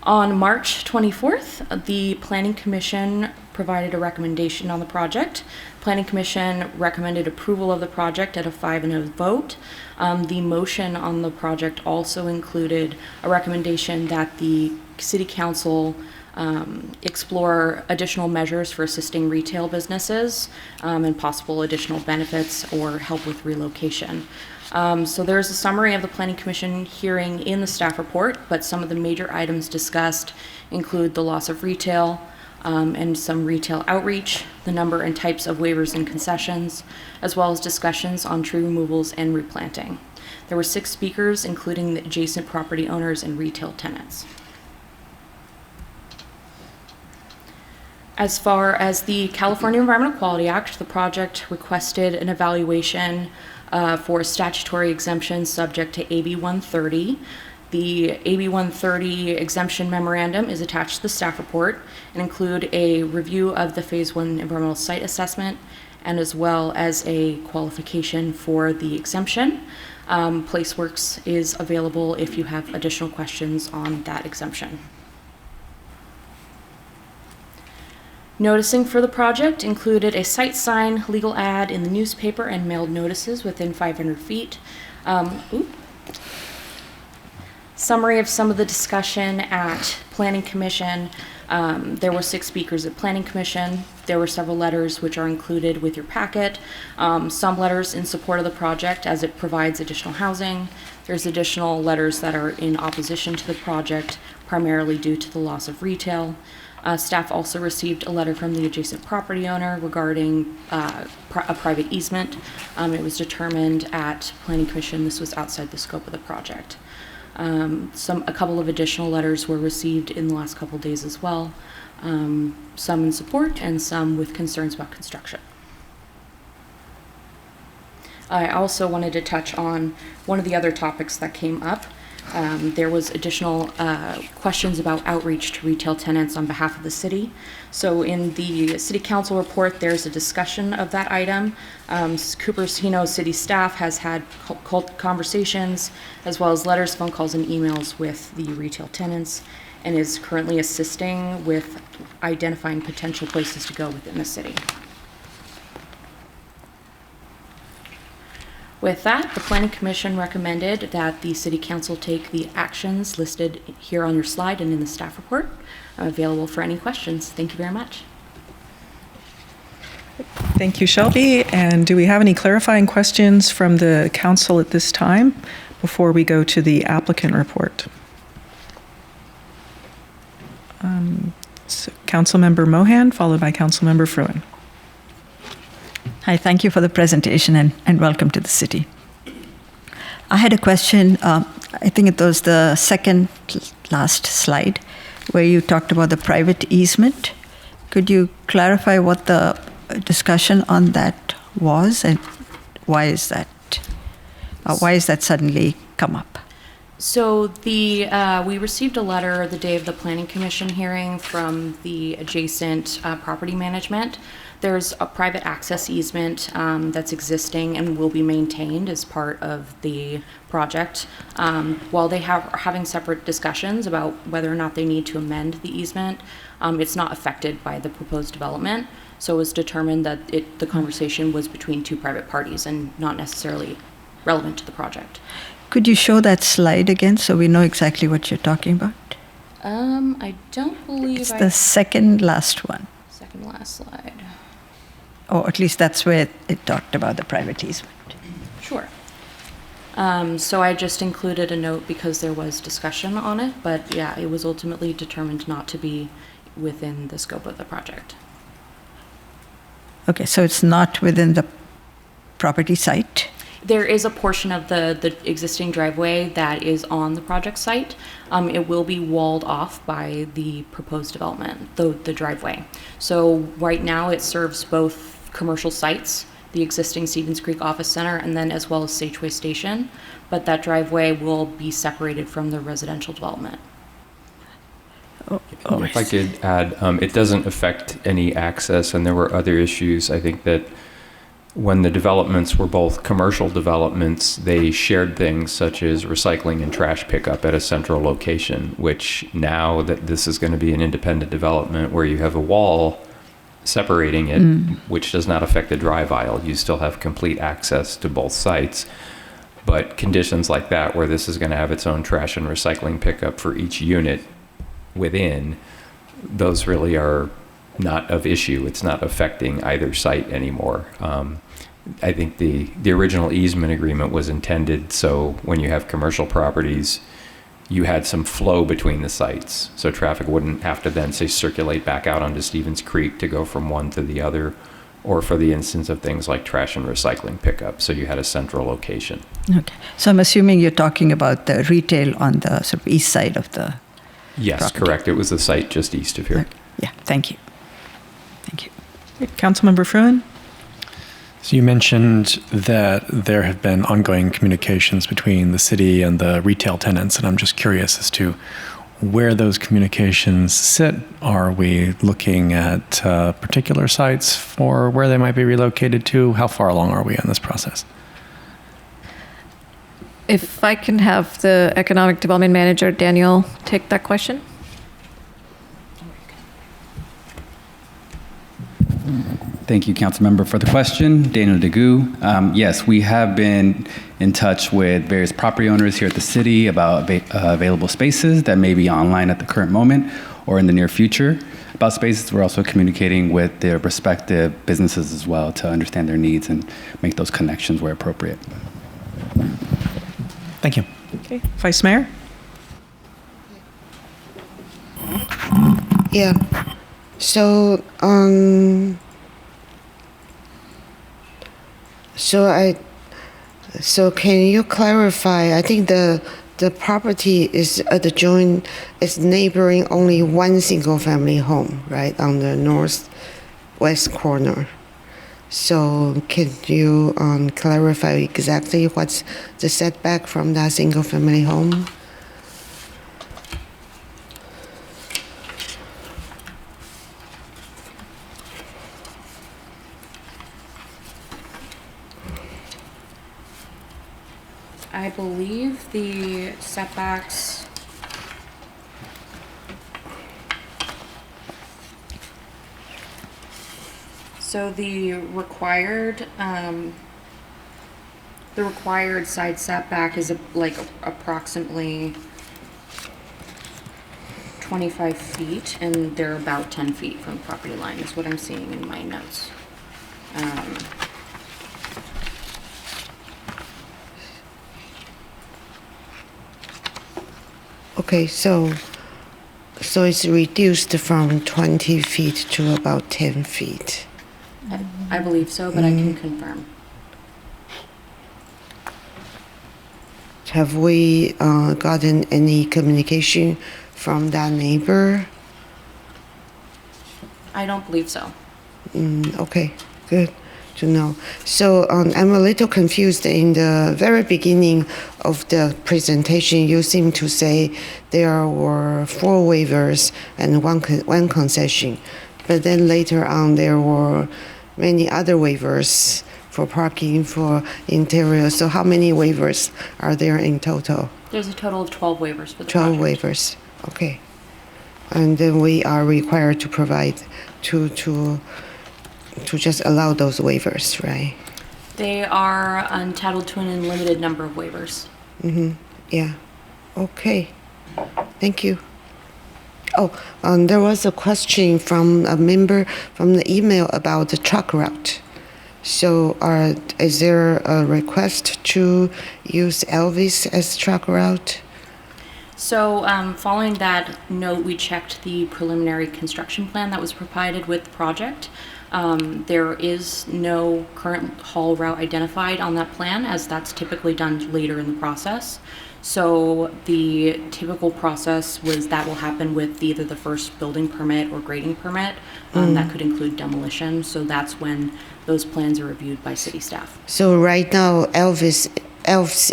On March 24th, the Planning Commission provided a recommendation on the project. Planning Commission recommended approval of the project at a 5-0 vote. The motion on the project also included a recommendation that the City Council explore additional measures for assisting retail businesses and possible additional benefits or help with relocation. So there's a summary of the Planning Commission hearing in the staff report, but some of the major items discussed include the loss of retail and some retail outreach, the number and types of waivers and concessions, as well as discussions on tree removals and replanting. There were 6 speakers, including the adjacent property owners and retail tenants. As far as the California Environmental Quality Act, the project requested an evaluation for statutory exemptions subject to AB 130. The AB 130 exemption memorandum is attached to the staff report and include a review of the Phase 1 environmental site assessment and as well as a qualification for the exemption. PlaceWorks is available if you have additional questions on that exemption. Noticing for the project included a site sign, legal ad in the newspaper, and mailed notices within 500 feet. Summary of some of the discussion at Planning Commission. There were 6 speakers at Planning Commission. There were several letters which are included with your packet. Some letters in support of the project as it provides additional housing. There's additional letters that are in opposition to the project, primarily due to the loss of retail. Staff also received a letter from the adjacent property owner regarding a private easement. It was determined at Planning Commission this was outside the scope of the project. A couple of additional letters were received in the last couple of days as well, some in support and some with concerns about construction. I also wanted to touch on one of the other topics that came up. There was additional questions about outreach to retail tenants on behalf of the city. So in the City Council report, there's a discussion of that item. Cupertino City staff has had conversations as well as letters, phone calls, and emails with the retail tenants and is currently assisting with identifying potential places to go within the city. With that, the Planning Commission recommended that the City Council take the actions listed here on your slide and in the staff report. I'm available for any questions. Thank you very much. Thank you, Shelby. And do we have any clarifying questions from the council at this time before we go to the applicant report? So Councilmember Mohan, followed by Councilmember Fruin. Hi, thank you for the presentation and welcome to the city. I had a question. I think it was the second last slide where you talked about the private easement. Could you clarify what the discussion on that was and why is that suddenly come up? So we received a letter the day of the Planning Commission hearing from the adjacent property management. There's a private access easement that's existing and will be maintained as part of the project. While they are having separate discussions about whether or not they need to amend the easement, it's not affected by the proposed development. So it was determined that the conversation was between 2 private parties and not necessarily relevant to the project. Could you show that slide again so we know exactly what you're talking about? I don't believe it's the second last one. Second last slide. Or at least that's where it talked about the private easement. Sure. So I just included a note because there was discussion on it, but yeah, it was ultimately determined not to be within the scope of the project. Okay, so it's not within the property site? There is a portion of the existing driveway that is on the project site. It will be walled off by the proposed development, the driveway. So right now it serves both commercial sites, the existing Stevens Creek Office Center, and then as well as Sageway Station. But that driveway will be separated from the residential development. If I could add, it doesn't affect any access, and there were other issues. I think that when the developments were both commercial developments, they shared things such as recycling and trash pickup at a central location, which now that this is going to be an independent development where you have a wall separating it, which does not affect the drive aisle, you still have complete access to both sites. But conditions like that, where this is going to have its own trash and recycling pickup for each unit within, those really are not of issue. It's not affecting either site anymore. I think the original easement agreement was intended so when you have commercial properties, you had some flow between the sites. So traffic wouldn't have to then, say, circulate back out onto Stevens Creek to go from one to the other, or for the instance of things like trash and recycling pickup. So you had a central location. Okay. So I'm assuming you're talking about the retail on the sort of east side of the Yes, property. correct. It was the site just east of here. Okay. Yeah, thank you. Thank you. Councilmember Fruin? So you mentioned that there have been ongoing communications between the city and the retail tenants, and I'm just curious as to where those communications sit. Are we looking at particular sites for where they might be relocated to? How far along are we in this process? If I can have the Economic Development Manager, Daniel, take that question. Thank you, Councilmember, for the question. Daniel DeGoo. Yes, we have been in touch with various property owners here at the city about available spaces that may be online at the current moment or in the near future. About spaces, we're also communicating with their respective businesses as well to understand their needs and make those connections where appropriate. Thank you. Okay. Vice Mayor? Yeah. So, so can you clarify? I think the property is adjoined, is neighboring only one single family home, right, on the northwest corner. So can you clarify exactly what's the setback from that single family home? I believe the setbacks. So the required side setback is like approximately 25 feet, and they're about 10 feet from the property line is what I'm seeing in my notes. Okay, so it's reduced from 20 feet to about 10 feet. I believe so, but I can confirm. Have we gotten any communication from that neighbor? I don't believe so. Okay, good to know. So I'm a little confused. In the very beginning of the presentation, you seem to say there were 4 waivers and one concession, but then later on there were many other waivers for parking, for interior. So how many waivers are there in total? There's a total of 12 waivers for the 12 project. waivers, okay. And then we are required to provide, to just allow those waivers, right? They are entitled to an unlimited number of waivers. Yeah, okay, thank you. Oh, there was a question from a member from the email about the truck route. So is there a request to use Elvis as truck route? So following that note, we checked the preliminary construction plan that was provided with the project. There is no current haul route identified on that plan, as that's typically done later in the process. So the typical process was that will happen with either the first building permit or grading permit. That could include demolition. So that's when those plans are reviewed by city staff. So right now, Elvis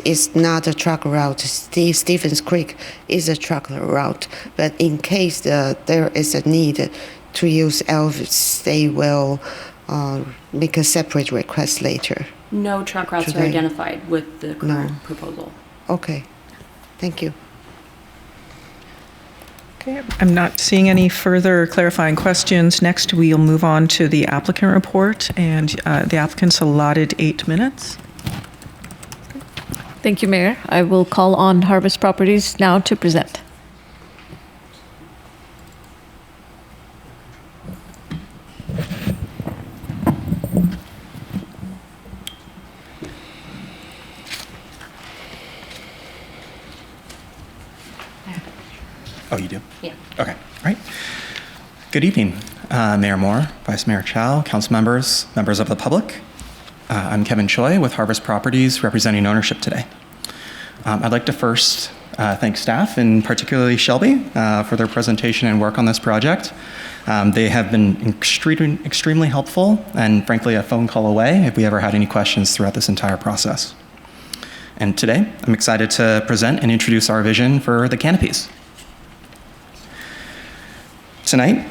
is not a truck route. Stevens Creek is a truck route. But in case there is a need to use Elvis, they will make a separate request later. No truck routes are identified with the current proposal. Okay. Thank you. Okay, I'm not seeing any further clarifying questions. Next, we'll move on to the applicant report, and the applicant's allotted 8 minutes. Thank you, Mayor. I will call on Harvest Properties now to present. Oh, you do? Yeah. Okay, all right. Good evening, Mayor Moore, Vice Mayor Chow, council members, members of the public. I'm Kevin Choi with Harvest Properties, representing ownership today. I'd like to first thank staff, and particularly Shelby, for their presentation and work on this project. They have been extremely helpful, and frankly, a phone call away if we ever had any questions throughout this entire process. And today, I'm excited to present and introduce our vision for the canopies. Tonight,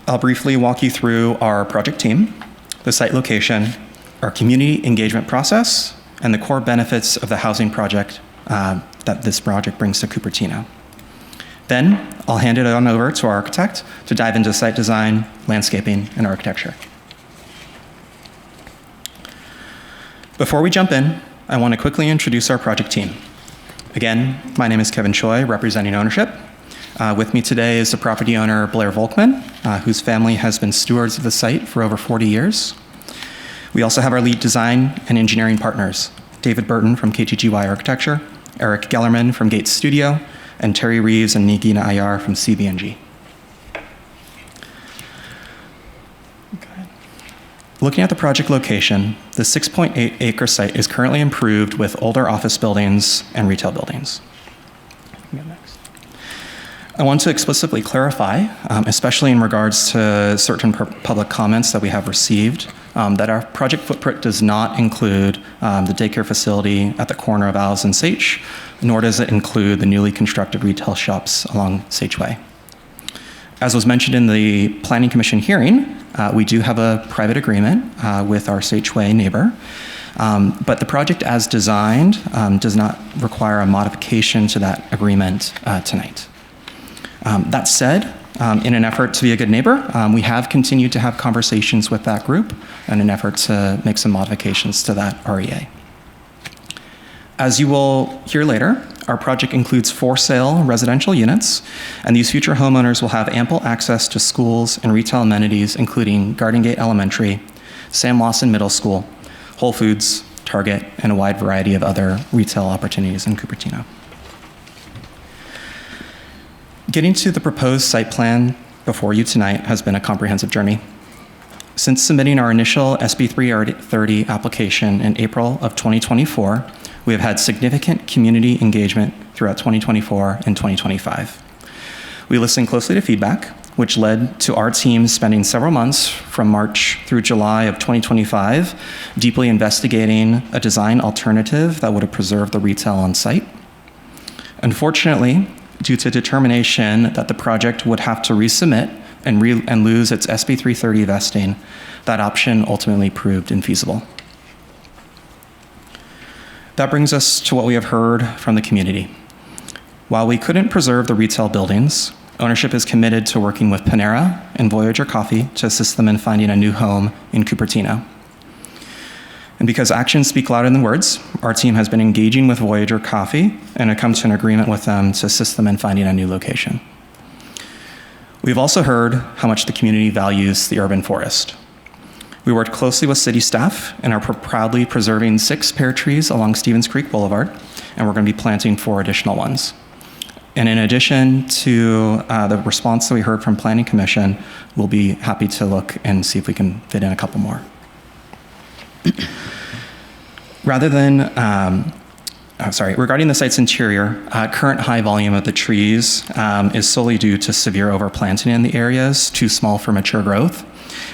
I'll briefly walk you through our project team, the site location, our community engagement process, and the core benefits of the housing project that this project brings to Cupertino. Then, I'll hand it on over to our architect to dive into site design, landscaping, and architecture. Before we jump in, I want to quickly introduce our project team. Again, my name is Kevin Choi, representing ownership. With me today is the property owner, Blair Volkman, whose family has been stewards of the site for over 40 years. We also have our lead design and engineering partners, David Burton from KTGY Architecture, Eric Gellerman from Gates Studio, and Terry Reeves and Nigina Ayar from CBNG. Looking at the project location, the 6.8-acre site is currently improved with older office buildings and retail buildings. I want to explicitly clarify, especially in regards to certain public comments that we have received, that our project footprint does not include the daycare facility at the corner of Al's and Sage, nor does it include the newly constructed retail shops along Sage Way. As was mentioned in the Planning Commission hearing, we do have a private agreement with our Sage Way neighbor, but the project as designed does not require a modification to that agreement tonight. That said, in an effort to be a good neighbor, we have continued to have conversations with that group in an effort to make some modifications to that REA. As you will hear later, our project includes for-sale residential units, and these future homeowners will have ample access to schools and retail amenities, including Garden Gate Elementary, Sam Lawson Middle School, Whole Foods, Target, and a wide variety of other retail opportunities in Cupertino. Getting to the proposed site plan before you tonight has been a comprehensive journey. Since submitting our initial SB 330 application in April of 2024, we have had significant community engagement throughout 2024 and 2025. We listened closely to feedback, which led to our team spending several months from March through July of 2025 deeply investigating a design alternative that would have preserved the retail on site. Unfortunately, due to determination that the project would have to resubmit and lose its SB 330 vesting, that option ultimately proved infeasible. That brings us to what we have heard from the community. While we couldn't preserve the retail buildings, ownership is committed to working with Panera and Voyager Coffee to assist them in finding a new home in Cupertino. And because actions speak louder than words, our team has been engaging with Voyager Coffee and have come to an agreement with them to assist them in finding a new location. We've also heard how much the community values the urban forest. We worked closely with city staff and are proudly preserving 6 pear trees along Stevens Creek Boulevard, and we're going to be planting 4 additional ones. And in addition to the response that we heard from Planning Commission, we'll be happy to look and see if we can fit in a couple more. Regarding the site's interior, current high volume of the trees is solely due to severe overplanting in the areas, too small for mature growth.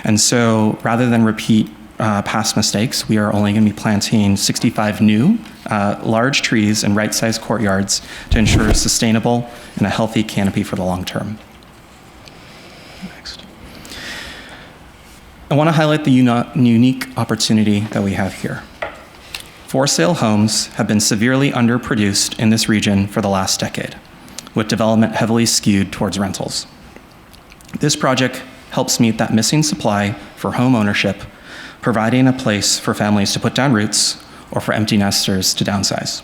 And so rather than repeat past mistakes, we are only going to be planting 65 new large trees in right-sized courtyards to ensure sustainable and a healthy canopy for the long term. Next. I want to highlight the unique opportunity that we have here. For-sale homes have been severely underproduced in this region for the last decade, with development heavily skewed towards rentals. This project helps meet that missing supply for home ownership, providing a place for families to put down roots or for empty nesters to downsize.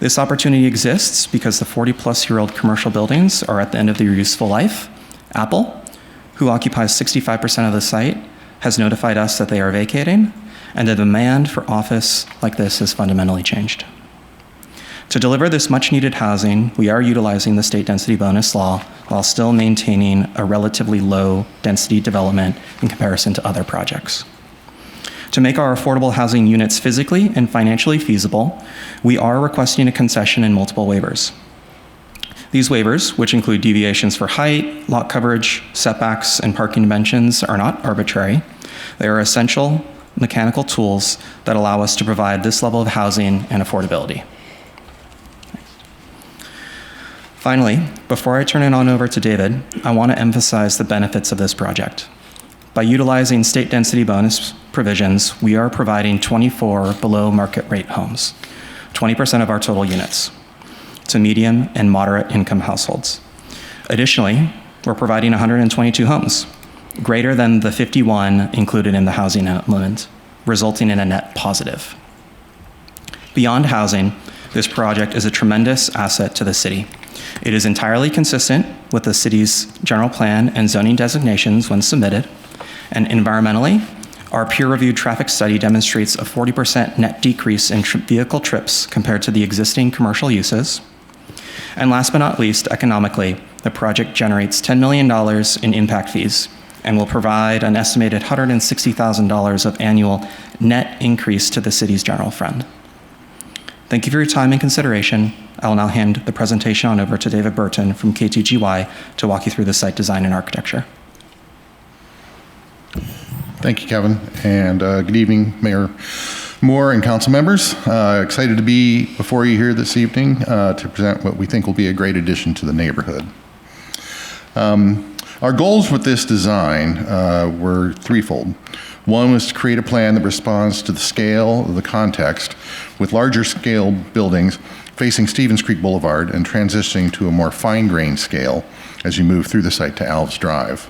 This opportunity exists because the 40-plus-year-old commercial buildings are at the end of their useful life. Apple, who occupies 65% of the site, has notified us that they are vacating, and the demand for office like this has fundamentally changed. To deliver this much-needed housing, we are utilizing the state density bonus law while still maintaining a relatively low density development in comparison to other projects. To make our affordable housing units physically and financially feasible, we are requesting a concession in multiple waivers. These waivers, which include deviations for height, lot coverage, setbacks, and parking dimensions, are not arbitrary. They are essential mechanical tools that allow us to provide this level of housing and affordability. Finally, before I turn it on over to David, I want to emphasize the benefits of this project. By utilizing state density bonus provisions, we are providing 24 below market rate homes, 20% of our total units, to medium and moderate income households. Additionally, we're providing 122 homes, greater than the 51 included in the housing element, resulting in a net positive. Beyond housing, this project is a tremendous asset to the city. It is entirely consistent with the city's general plan and zoning designations when submitted, and environmentally, our peer-reviewed traffic study demonstrates a 40% net decrease in vehicle trips compared to the existing commercial uses. And last but not least, economically, the project generates $10 million in impact fees and will provide an estimated $160,000 of annual net increase to the city's general fund. Thank you for your time and consideration. I will now hand the presentation on over to David Burton from KTGY to walk you through the site design and architecture. Thank you, Kevin, and good evening, Mayor Moore and council members. Excited to be before you here this evening to present what we think will be a great addition to the neighborhood. Our goals with this design were threefold. One was to create a plan that responds to the scale of the context with larger scale buildings facing Stevens Creek Boulevard and transitioning to a more fine-grained scale as you move through the site to Alves Drive.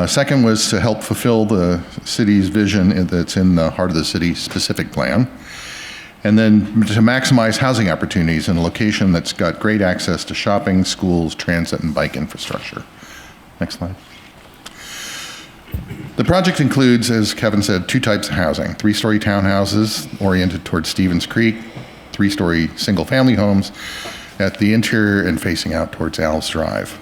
Second was to help fulfill the city's vision that's in the heart of the city specific plan. And then to maximize housing opportunities in a location that's got great access to shopping, schools, transit, and bike infrastructure. Next slide. The project includes, as Kevin said, 2 types of housing: 3-story townhouses oriented towards Stevens Creek, 3-story single-family homes at the interior and facing out towards Alves Drive.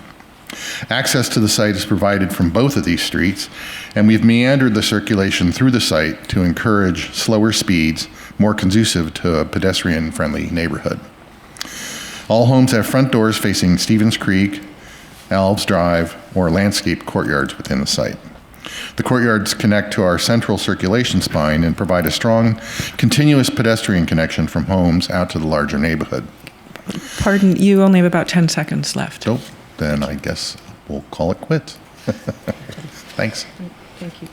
Access to the site is provided from both of these streets, and we've meandered the circulation through the site to encourage slower speeds, more conducive to a pedestrian-friendly neighborhood. All homes have front doors facing Stevens Creek, Alves Drive, or landscaped courtyards within the site. The courtyards connect to our central circulation spine and provide a strong, continuous pedestrian connection from homes out to the larger neighborhood. Pardon, you only have about 10 seconds left. So then I guess we'll call it quits. Thanks. Thank you.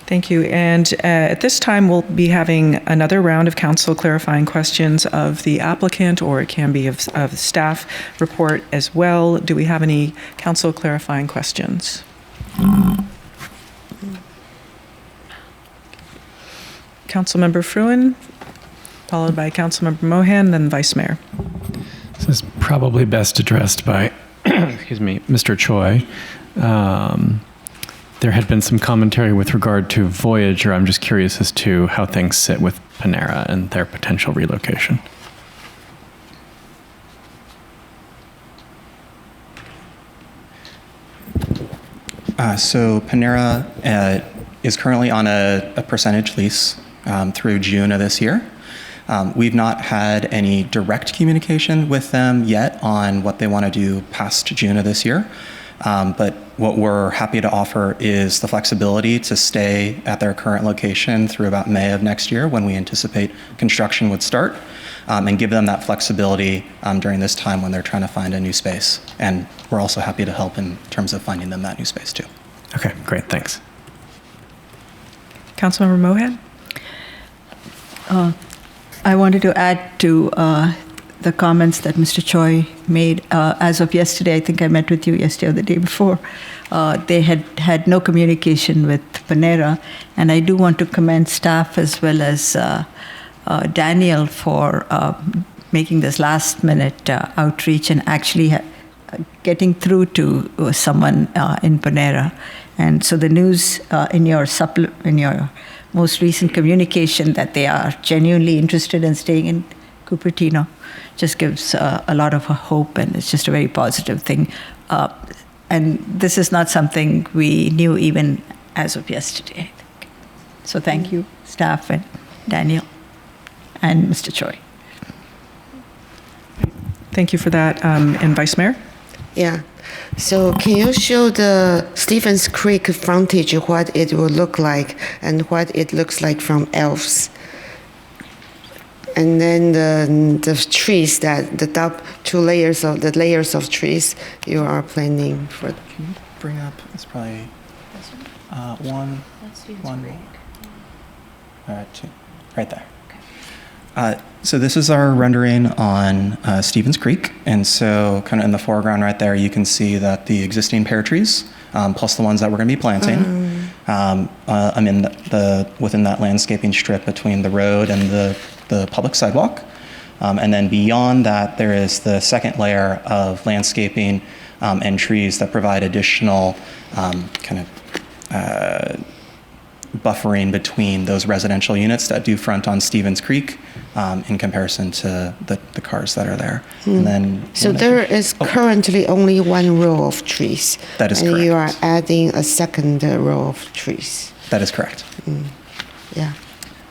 Thank you. And at this time, we'll be having another round of council clarifying questions of the applicant, or it can be of staff report as well. Do we have any council clarifying questions? Councilmember Fruin, followed by Councilmember Mohan, then Vice Mayor. This is probably best addressed by, excuse me, Mr. Choi. There had been some commentary with regard to Voyager. I'm just curious as to how things sit with Panera and their potential relocation. So Panera is currently on a percentage lease through June of this year. We've not had any direct communication with them yet on what they want to do past June of this year. But what we're happy to offer is the flexibility to stay at their current location through about May of next year when we anticipate construction would start, and give them that flexibility during this time when they're trying to find a new space. And we're also happy to help in terms of finding them that new space too. Okay, great, thanks. Councilmember Mohan? I wanted to add to the comments that Mr. Choi made. As of yesterday, I think I met with you yesterday or the day before, they had no communication with Panera, and I do want to commend staff as well as Daniel for making this last-minute outreach and actually getting through to someone in Panera. And so the news in your most recent communication that they are genuinely interested in staying in Cupertino just gives a lot of hope, and it's just a very positive thing. And this is not something we knew even as of yesterday, I think. So thank you, staff and Daniel and Mr. Choi. Thank you for that. And Vice Mayor? Yeah. So can you show the Stevens Creek frontage, what it will look like and what it looks like from Elves? And then the trees, that the top layers of trees you are planning for. Can you bring up, it's probably one, two, right there. So this is our rendering on Stevens Creek, and so kind of in the foreground right there, you can see that the existing pear trees, plus the ones that we're going to be planting, within that landscaping strip between the road and the public sidewalk. And then beyond that, there is the second layer of landscaping and trees that provide additional buffering between those residential units that do front on Stevens Creek in comparison to the cars that are there. And then, so there is currently only one row of trees. That is correct. And you are correct. adding a second row of trees. That is correct. Yeah.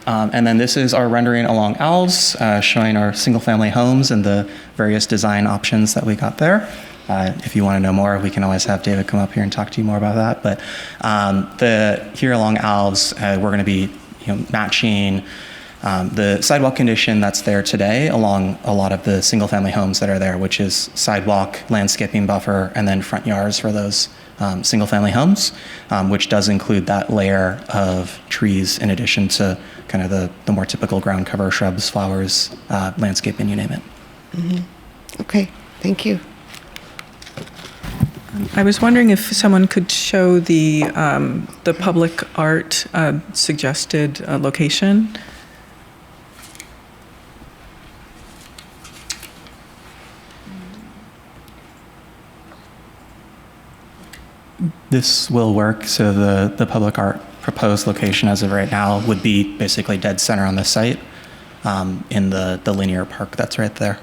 And then this is our rendering along Alves, showing our single-family homes and the various design options that we got there. If you want to know more, we can always have David come up here and talk to you more about that. But here along Alves, we're going to be matching the sidewalk condition that's there today along a lot of the single-family homes that are there, which is sidewalk, landscaping buffer, and then front yards for those single-family homes, which does include that layer of trees in addition to kind of the more typical ground cover, shrubs, flowers, landscaping, you name it. Okay, thank you. I was wondering if someone could show the public art suggested location. This will work. So the public art proposed location as of right now would be basically dead center on the site in the linear park that's right there.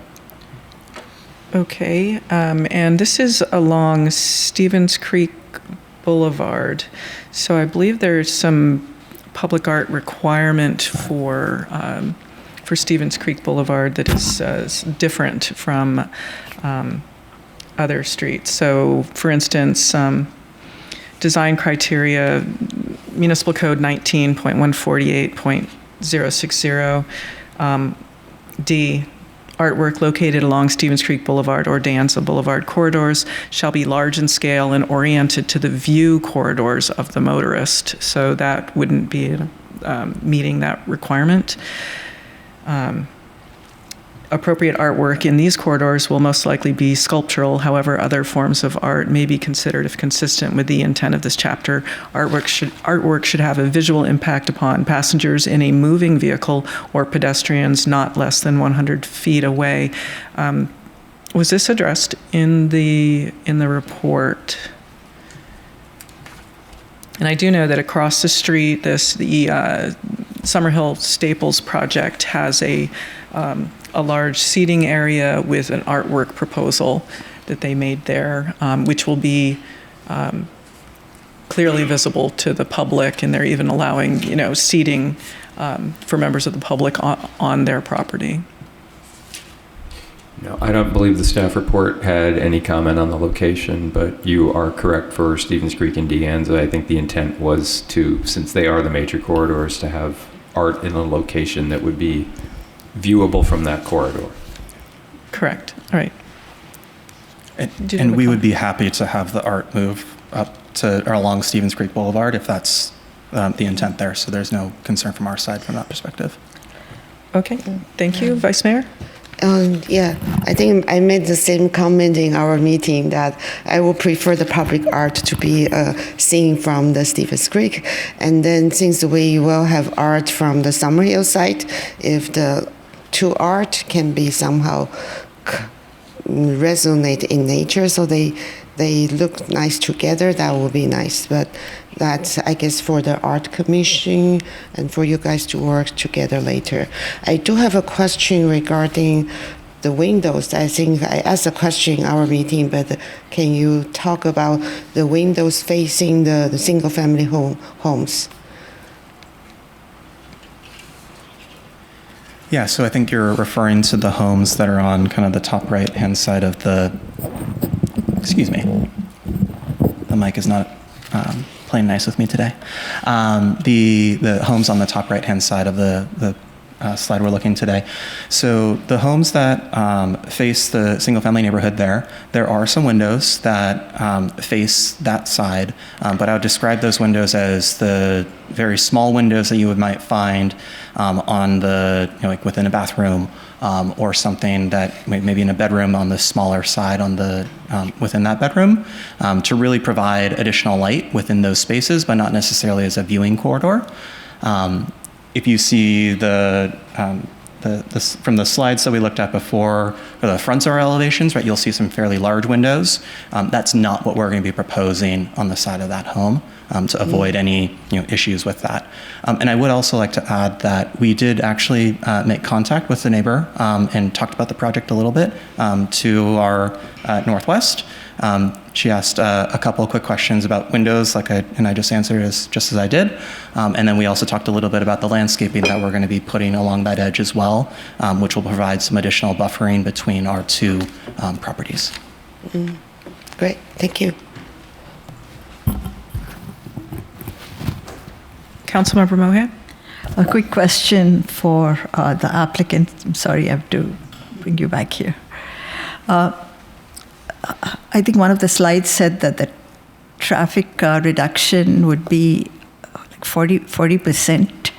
Okay, and this is along Stevens Creek Boulevard. So I believe there's some public art requirement for Stevens Creek Boulevard that is different from other streets. So, for instance, design criteria, Municipal Code 19.148.060, D. Artwork located along Stevens Creek Boulevard or Danza Boulevard corridors shall be large in scale and oriented to the view corridors of the motorist. So that wouldn't be meeting that requirement. Appropriate artwork in these corridors will most likely be sculptural. However, other forms of art may be considered if consistent with the intent of this chapter. Artwork should have a visual impact upon passengers in a moving vehicle or pedestrians not less than 100 feet away. Was this addressed in the report? And I do know that across the street, the Summerhill Staples project has a large seating area with an artwork proposal that they made there, which will be clearly visible to the public, and they're even allowing, seating for members of the public on their property. No, I don't believe the staff report had any comment on the location, but you are correct for Stevens Creek and De Anza. I think the intent was to, since they are the major corridors, to have art in a location that would be viewable from that corridor. Correct. All right. And we would be happy to have the art move up to or along Stevens Creek Boulevard if that's the intent there. So there's no concern from our side from that perspective. Okay. Thank you, Vice Mayor. Yeah, I think I made the same comment in our meeting that I would prefer the public art to be seen from the Stevens Creek. And then since we will have art from the Summerhill site, if the two art can be somehow resonate in nature, so they look nice together, that would be nice. But that's, I guess, for the art commission and for you guys to work together later. I do have a question regarding the windows. I think I asked a question in our meeting, but can you talk about the windows facing the single-family homes? Yeah, so I think you're referring to the homes that are on kind of the top right-hand side of the, excuse me, the mic is not playing nice with me today. The homes on the top right-hand side of the slide we're looking today. So the homes that face the single-family neighborhood there are some windows that face that side, but I would describe those windows as the very small windows that you might find on the, like within a bathroom or something that maybe in a bedroom on the smaller side on the within that bedroom to really provide additional light within those spaces, but not necessarily as a viewing corridor. If you see from the slides that we looked at before, or the front door elevations, right, you'll see some fairly large windows. That's not what we're going to be proposing on the side of that home to avoid any issues with that. And I would also like to add that we did actually make contact with the neighbor and talked about the project a little bit to our northwest. She asked a couple of quick questions about windows, and I just answered just as I did. And then we also talked a little bit about the landscaping that we're going to be putting along that edge as well, which will provide some additional buffering between our two properties. Great, thank you. Councilmember Mohan? A quick question for the applicant. I'm sorry, I have to bring you back here. I think one of the slides said that the traffic reduction would be like 40%,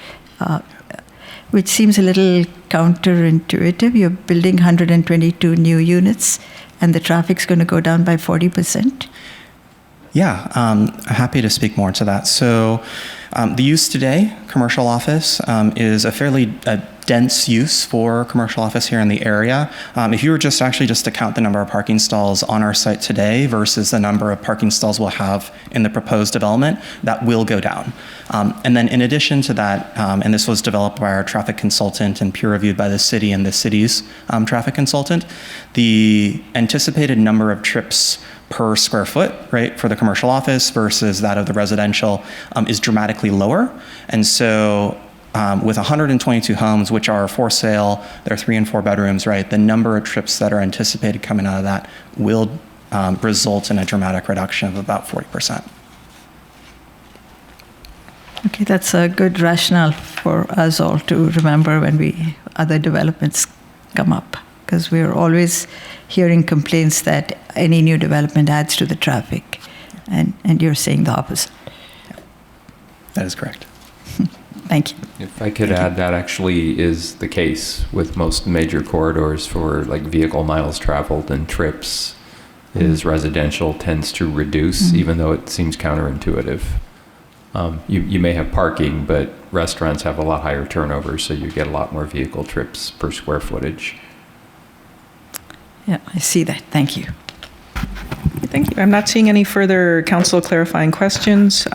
which seems a little counterintuitive. You're building 122 new units, and the traffic's going to go down by 40%? Yeah, happy to speak more to that. So the use today, commercial office, is a fairly dense use for commercial office here in the area. If you were just to count the number of parking stalls on our site today versus the number of parking stalls we'll have in the proposed development, that will go down. And then in addition to that, and this was developed by our traffic consultant and peer reviewed by the city and the city's traffic consultant, the anticipated number of trips per square foot, right, for the commercial office versus that of the residential is dramatically lower. And so with 122 homes, which are for sale, they're 3 and 4 bedrooms, right, the number of trips that are anticipated coming out of that will result in a dramatic reduction of about 40%. Okay, that's a good rationale for us all to remember when other developments come up, because we're always hearing complaints that any new development adds to the traffic, and you're saying the opposite. That is correct. Thank you. If I could add, that actually is the case with most major corridors for like vehicle miles traveled and trips is residential tends to reduce, even though it seems counterintuitive. You may have parking, but restaurants have a lot higher turnover, so you get a lot more vehicle trips per square footage. Yeah, I see that. Thank you. Thank you. I'm not seeing any further council clarifying questions.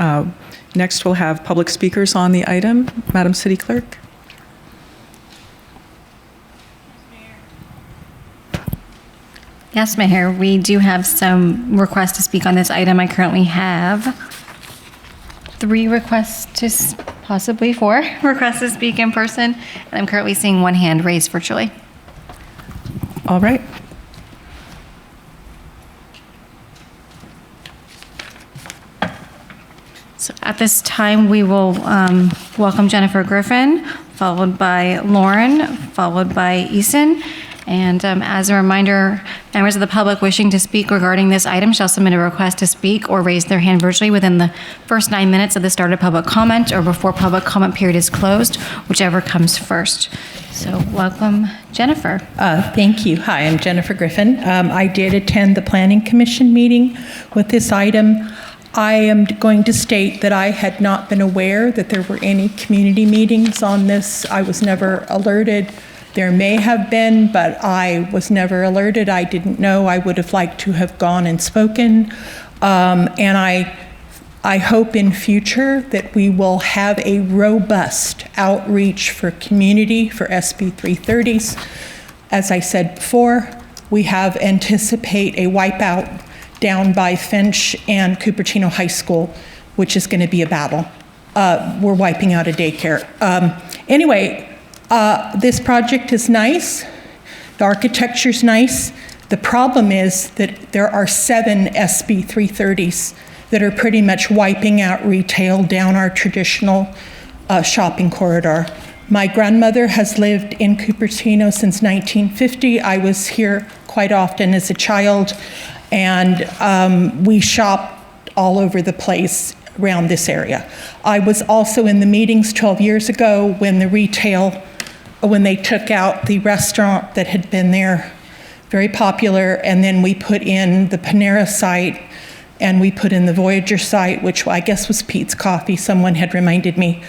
Next, we'll have public speakers on the item. Madam City Clerk. Yes, Mayor, we do have some requests to speak on this item. I currently have 3 requests to, possibly 4 requests to speak in person, and I'm currently seeing 1 hand raised virtually. All right. So at this time, we will welcome Jennifer Griffin, followed by Lauren, followed by Eason. And as a reminder, members of the public wishing to speak regarding this item shall submit a request to speak or raise their hand virtually within the first 9 minutes of the start of public comment or before public comment period is closed, whichever comes first. So welcome, Jennifer. Thank you. Hi, I'm Jennifer Griffin. I did attend the Planning Commission meeting with this item. I am going to state that I had not been aware that there were any community meetings on this. I was never alerted. There may have been, but I was never alerted. I didn't know. I would have liked to have gone and spoken. And I hope in future that we will have a robust outreach for community for SB 330s. As I said before, we anticipate a wipeout down by Finch and Cupertino High School, which is going to be a battle. We're wiping out a daycare. Anyway, this project is nice. The architecture's nice. The problem is that there are 7 SB 330s that are pretty much wiping out retail down our traditional shopping corridor. My grandmother has lived in Cupertino since 1950. I was here quite often as a child, and we shopped all over the place around this area. I was also in the meetings 12 years ago when they took out the restaurant that had been there, very popular, and then we put in the Panera site, and we put in the Voyager site, which I guess was Pete's Coffee, someone had reminded me.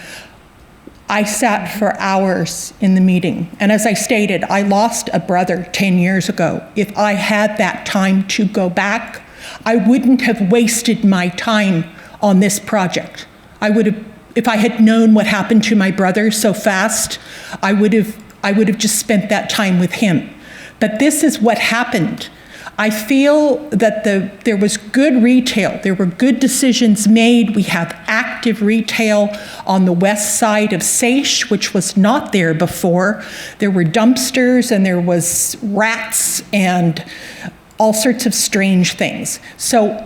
I sat for hours in the meeting, and as I stated, I lost a brother 10 years ago. If I had that time to go back, I wouldn't have wasted my time on this project. If I had known what happened to my brother so fast, I would have just spent that time with him. But this is what happened. I feel that there was good retail. There were good decisions made. We have active retail on the west side of Seiche, which was not there before. There were dumpsters and there was rats and all sorts of strange things. So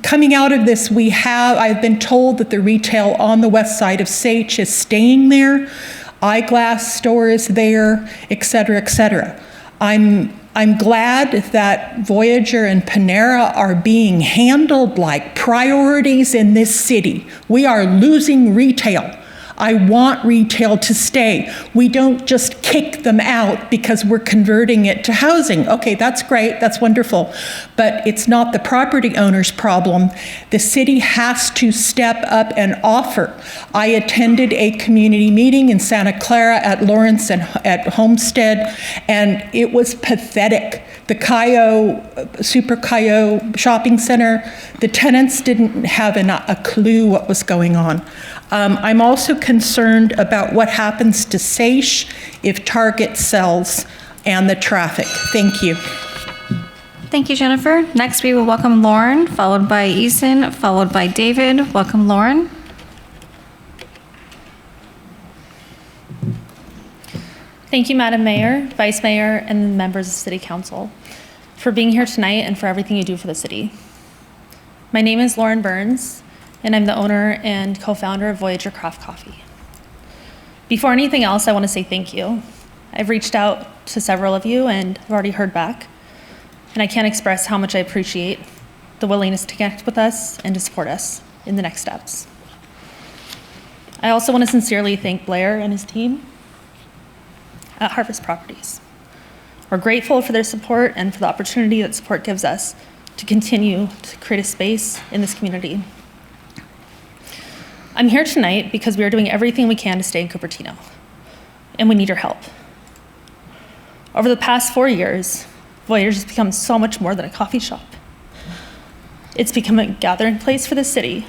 coming out of this, I've been told that the retail on the west side of Seiche is staying there. Eyeglass store is there, et cetera, et cetera. I'm glad that Voyager and Panera are being handled like priorities in this city. We are losing retail. I want retail to stay. We don't just kick them out because we're converting it to housing. Okay, that's great, that's wonderful, but it's not the property owner's problem. The city has to step up and offer. I attended a community meeting in Santa Clara at Lawrence and at Homestead, and it was pathetic. The Super Cayo shopping center, the tenants didn't have a clue what was going on. I'm also concerned about what happens to Seiche if Target sells and the traffic. Thank you. Thank you, Jennifer. Next, we will welcome Lauren, followed by Eason, followed by David. Welcome, Lauren. Thank you, Madam Mayor, Vice Mayor, and members of City Council for being here tonight and for everything you do for the city. My name is Lauren Burns, and I'm the owner and co-founder of Voyager Craft Coffee. Before anything else, I want to say thank you. I've reached out to several of you and I've already heard back, and I can't express how much I appreciate the willingness to connect with us and to support us in the next steps. I also want to sincerely thank Blair and his team at Harvest Properties. We're grateful for their support and for the opportunity that support gives us to continue to create a space in this community. I'm here tonight because we are doing everything we can to stay in Cupertino, and we need your help. Over the past 4 years, Voyager has become so much more than a coffee shop. It's become a gathering place for the city,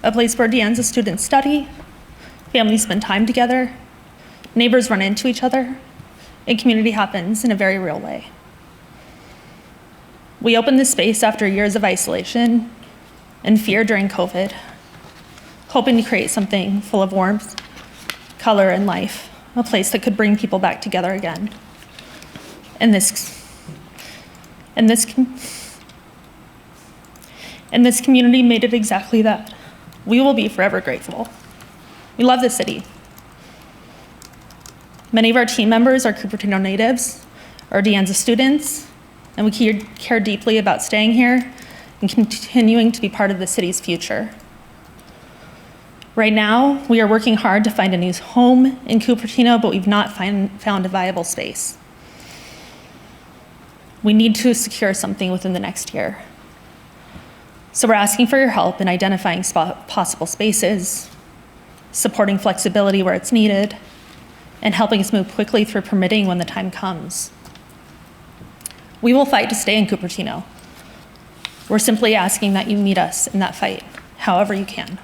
a place where De Anza students study, families spend time together, neighbors run into each other, and community happens in a very real way. We opened this space after years of isolation and fear during COVID, hoping to create something full of warmth, color, and life, a place that could bring people back together again. And this community made it exactly that. We will be forever grateful. We love this city. Many of our team members are Cupertino natives or De Anza students, and we care deeply about staying here and continuing to be part of the city's future. Right now, we are working hard to find a new home in Cupertino, but we've not found a viable space. We need to secure something within the next year. So we're asking for your help in identifying possible spaces, supporting flexibility where it's needed, and helping us move quickly through permitting when the time comes. We will fight to stay in Cupertino. We're simply asking that you meet us in that fight, however you can.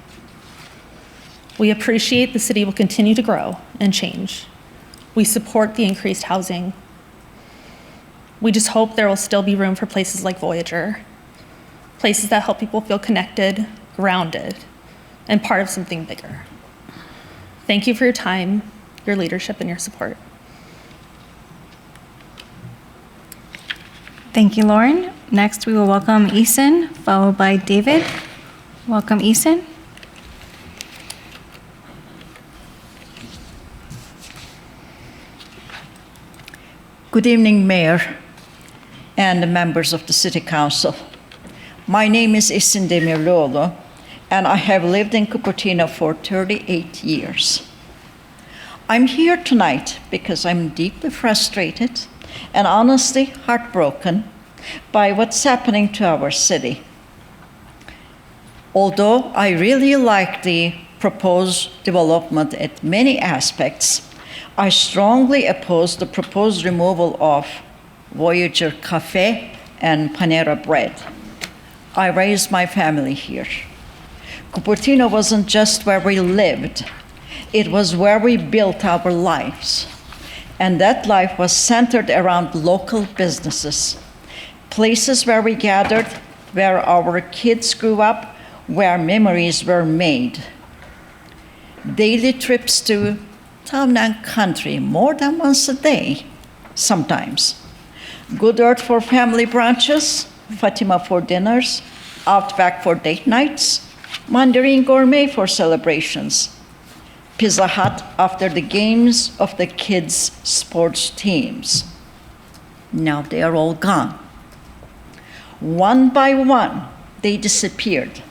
We appreciate the city will continue to grow and change. We support the increased housing. We just hope there will still be room for places like Voyager, places that help people feel connected, grounded, and part of something bigger. Thank you for your time, your leadership, and your support. Thank you, Lauren. Next, we will welcome Eason, followed by David. Welcome, Eason. Good evening, Mayor and the members of the City Council. My name is Eason Demirlioğlu, and I have lived in Cupertino for 38 years. I'm here tonight because I'm deeply frustrated and honestly heartbroken by what's happening to our city. Although I really like the proposed development at many aspects, I strongly oppose the proposed removal of Voyager Cafe and Panera Bread. I raised my family here. Cupertino wasn't just where we lived, it was where we built our lives. And that life was centered around local businesses, places where we gathered, where our kids grew up, where memories were made. Daily trips to town and country, more than once a day, sometimes. Good Earth for family brunches, Fatima for dinners, Outback for date nights, Mandarin Gourmet for celebrations, Pizza Hut after the games of the kids' sports teams. Now they are all gone. One by one, they disappeared.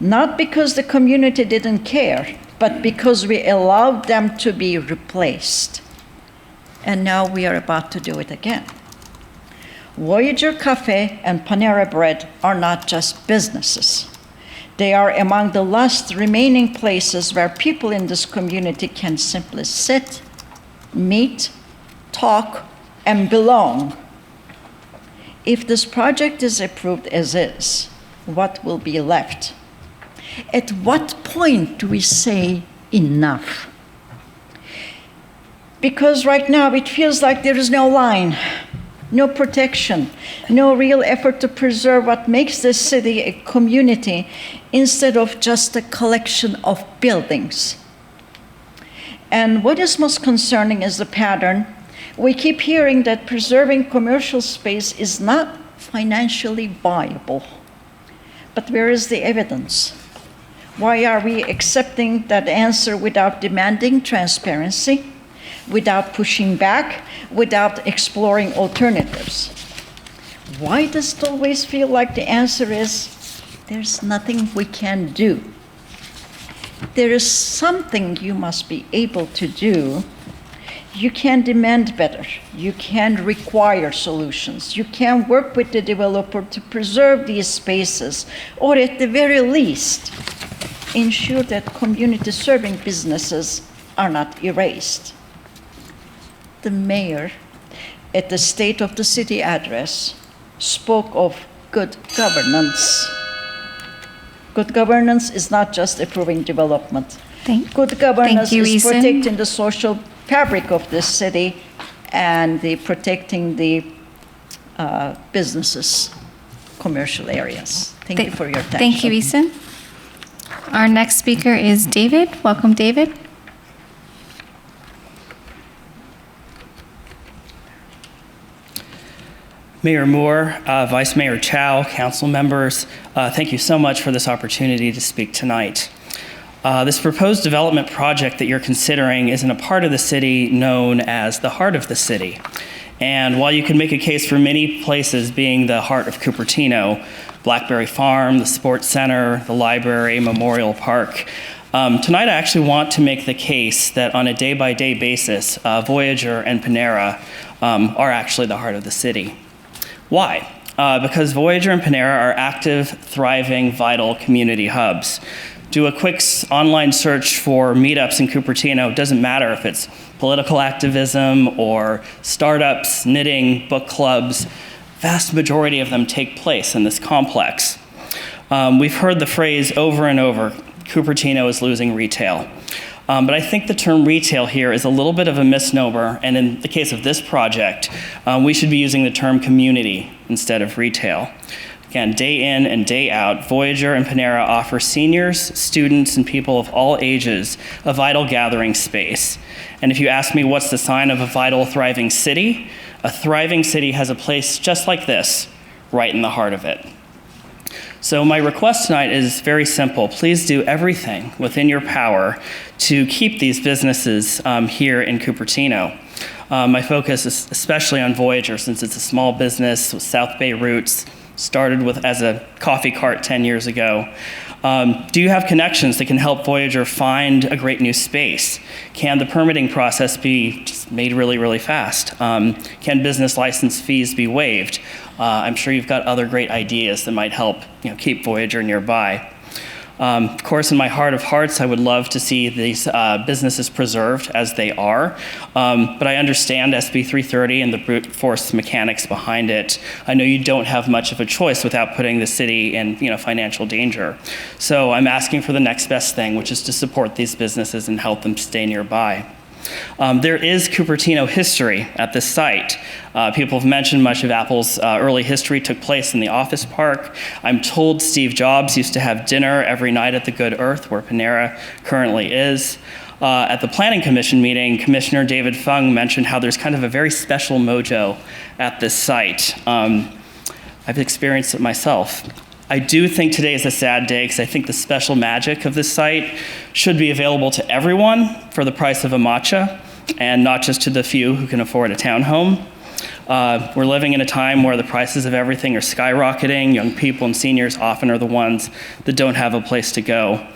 Not because the community didn't care, but because we allowed them to be replaced. And now we are about to do it again. Voyager Cafe and Panera Bread are not just businesses. They are among the last remaining places where people in this community can simply sit, meet, talk, and belong. If this project is approved as is, what will be left? At what point do we say enough? Because right now it feels like there is no line, no protection, no real effort to preserve what makes this city a community instead of just a collection of buildings. And what is most concerning is the pattern. We keep hearing that preserving commercial space is not financially viable. But where is the evidence? Why are we accepting that answer without demanding transparency, without pushing back, without exploring alternatives? Why does it always feel like the answer is, there's nothing we can do? There is something you must be able to do. You can demand better. You can require solutions. You can work with the developer to preserve these spaces, or at the very least, ensure that community-serving businesses are not erased. The mayor, at the State of the City address, spoke of good governance. Good governance is not just approving development. Good thank governance you, is Eason. protecting the social fabric of this city and protecting the businesses, commercial areas. Thank you for your attention. Thank you, Eason. Our next speaker is David. Welcome, David. Mayor Moore, Vice Mayor Chow, council members, thank you so much for this opportunity to speak tonight. This proposed development project that you're considering is in a part of the city known as the heart of the city. And while you can make a case for many places being the heart of Cupertino, Blackberry Farm, the Sports Center, the library, Memorial Park, tonight I actually want to make the case that on a day-by-day basis, Voyager and Panera are actually the heart of the city. Why? Because Voyager and Panera are active, thriving, vital community hubs. Do a quick online search for meetups in Cupertino. It doesn't matter if it's political activism or startups, knitting, book clubs. Vast majority of them take place in this complex. We've heard the phrase over and over, Cupertino is losing retail. But I think the term retail here is a little bit of a misnomer, and in the case of this project, we should be using the term community instead of retail. Again, day in and day out, Voyager and Panera offer seniors, students, and people of all ages a vital gathering space. And if you ask me what's the sign of a vital, thriving city, a thriving city has a place just like this, right in the heart of it. So my request tonight is very simple. Please do everything within your power to keep these businesses here in Cupertino. My focus is especially on Voyager, since it's a small business with South Bay roots, started as a coffee cart 10 years ago. Do you have connections that can help Voyager find a great new space? Can the permitting process be just made really, really fast? Can business license fees be waived? I'm sure you've got other great ideas that might help keep Voyager nearby. Of course, in my heart of hearts, I would love to see these businesses preserved as they are, but I understand SB 330 and the brute force mechanics behind it. I know you don't have much of a choice without putting the city in financial danger. So I'm asking for the next best thing, which is to support these businesses and help them stay nearby. There is Cupertino history at this site. People have mentioned much of Apple's early history took place in the office park. I'm told Steve Jobs used to have dinner every night at the Good Earth, where Panera currently is. At the Planning Commission meeting, Commissioner David Fung mentioned how there's kind of a very special mojo at this site. I've experienced it myself. I do think today is a sad day because I think the special magic of this site should be available to everyone for the price of a matcha, and not just to the few who can afford a townhome. We're living in a time where the prices of everything are skyrocketing. Young people and seniors often are the ones that don't have a place to go.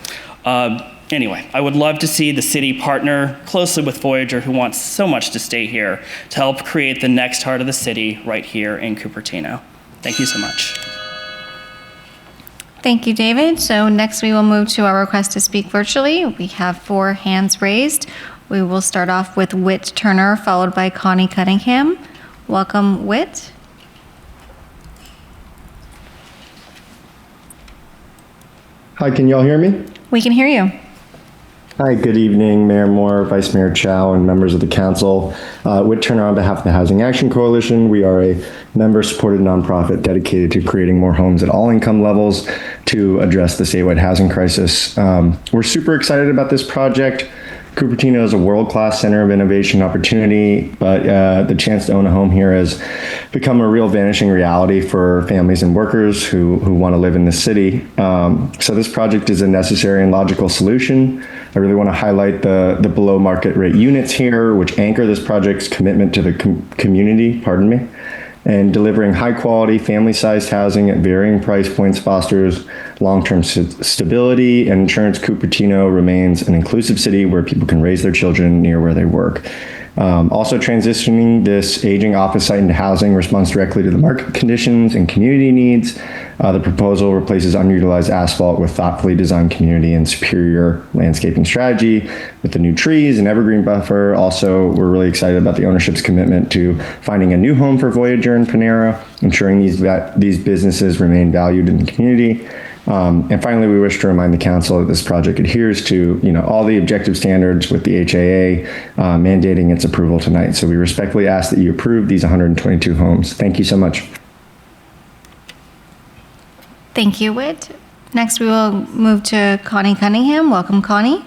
Anyway, I would love to see the city partner closely with Voyager, who wants so much to stay here, to help create the next heart of the city right here in Cupertino. Thank you so much. Thank you, David. So next we will move to our request to speak virtually. We have 4 hands raised. We will start off with Whit Turner, followed by Connie Cunningham. Welcome, Whit. Hi, can y'all hear me? We can hear you. Hi, good evening, Mayor Moore, Vice Mayor Chow, and members of the council. Whit Turner on behalf of the Housing Action Coalition. We are a member-supported nonprofit dedicated to creating more homes at all income levels to address the statewide housing crisis. We're super excited about this project. Cupertino is a world-class center of innovation opportunity, but the chance to own a home here has become a real vanishing reality for families and workers who want to live in the city. So this project is a necessary and logical solution. I really want to highlight the below market rate units here, which anchor this project's commitment to the community, and delivering high quality, family-sized housing at varying price points fosters long-term stability and ensures Cupertino remains an inclusive city where people can raise their children near where they work. Also transitioning this aging office site into housing responds directly to the market conditions and community needs. The proposal replaces underutilized asphalt with thoughtfully designed community and superior landscaping strategy with the new trees and evergreen buffer. Also, we're really excited about the ownership's commitment to finding a new home for Voyager and Panera, ensuring these businesses remain valued in the community. And finally, we wish to remind the council that this project adheres to, all the objective standards with the HAA mandating its approval tonight. So we respectfully ask that you approve these 122 homes. Thank you so much. Thank you, Whit. Next, we will move to Connie Cunningham. Welcome, Connie.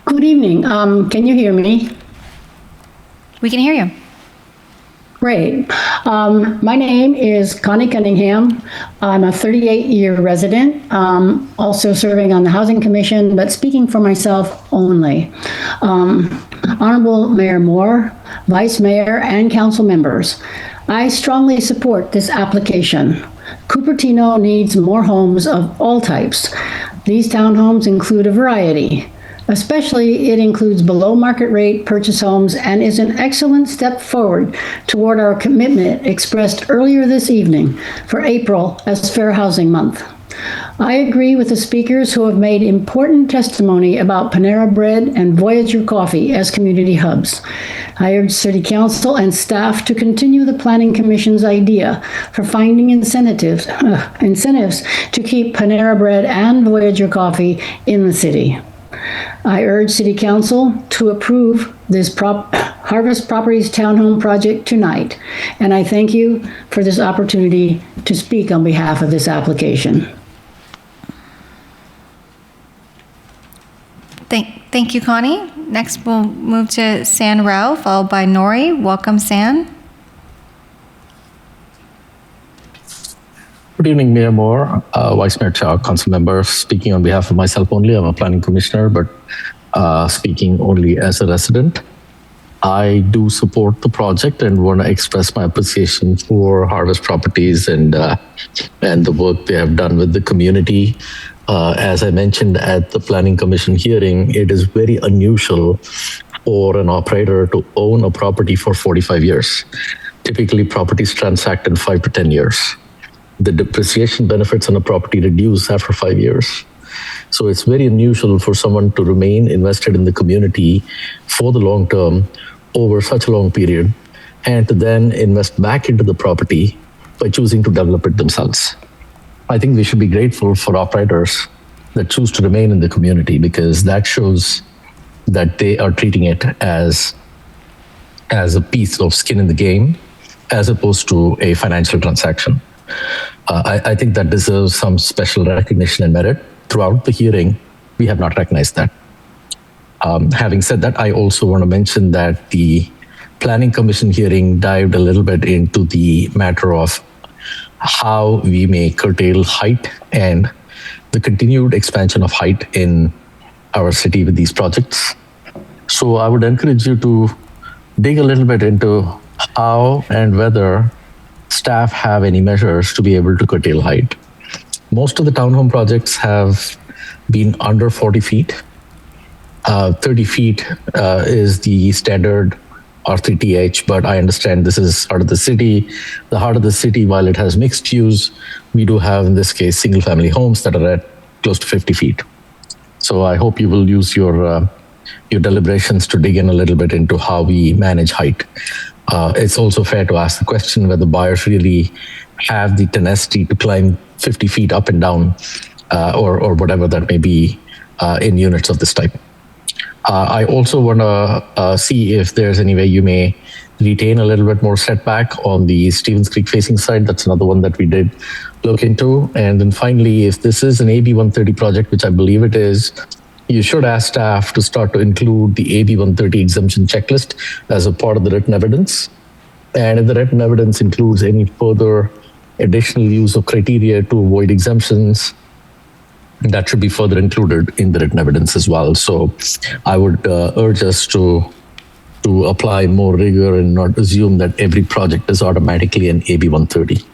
Good evening. Can you hear me? We can hear you. Great. My name is Connie Cunningham. I'm a 38-year resident, also serving on the Housing Commission, but speaking for myself only. Honorable Mayor Moore, Vice Mayor, and council members, I strongly support this application. Cupertino needs more homes of all types. These townhomes include a variety. Especially, it includes below market rate purchase homes and is an excellent step forward toward our commitment expressed earlier this evening for April as Fair Housing Month. I agree with the speakers who have made important testimony about Panera Bread and Voyager Coffee as community hubs. I urge City Council and staff to continue the Planning Commission's idea for finding incentives to keep Panera Bread and Voyager Coffee in the city. I urge City Council to approve this Harvest Properties Townhome project tonight, and I thank you for this opportunity to speak on behalf of this application. Thank you, Connie. Next, we'll move to San Rao, followed by Nori. Welcome, San. Good evening, Mayor Moore, Vice Mayor Chow, council members. Speaking on behalf of myself only, I'm a planning commissioner, but speaking only as a resident. I do support the project and want to express my appreciation for Harvest Properties and the work they have done with the community. As I mentioned at the Planning Commission hearing, it is very unusual for an operator to own a property for 45 years. Typically, properties transact in 5 to 10 years. The depreciation benefits on a property reduce after 5 years. So it's very unusual for someone to remain invested in the community for the long term over such a long period and to then invest back into the property by choosing to develop it themselves. I think we should be grateful for operators that choose to remain in the community because that shows that they are treating it as a piece of skin in the game as opposed to a financial transaction. I think that deserves some special recognition and merit. Throughout the hearing, we have not recognized that. Having said that, I also want to mention that the Planning Commission hearing dived a little bit into the matter of how we may curtail height and the continued expansion of height in our city with these projects. So I would encourage you to dig a little bit into how and whether staff have any measures to be able to curtail height. Most of the townhome projects have been under 40 feet. 30 feet is the standard R3TH, but I understand this is heart of the city. The heart of the city, while it has mixed use, we do have, in this case, single family homes that are at close to 50 feet. So I hope you will use your deliberations to dig in a little bit into how we manage height. It's also fair to ask the question whether buyers really have the tenacity to climb 50 feet up and down or whatever that may be in units of this type. I also want to see if there's any way you may retain a little bit more setback on the Stevens Creek facing side. That's another one that we did look into. And then finally, if this is an AB 130 project, which I believe it is, you should ask staff to start to include the AB 130 exemption checklist as a part of the written evidence. And if the written evidence includes any further additional use of criteria to avoid exemptions, that should be further included in the written evidence as well. So I would urge us to apply more rigor and not assume that every project is automatically an AB 130.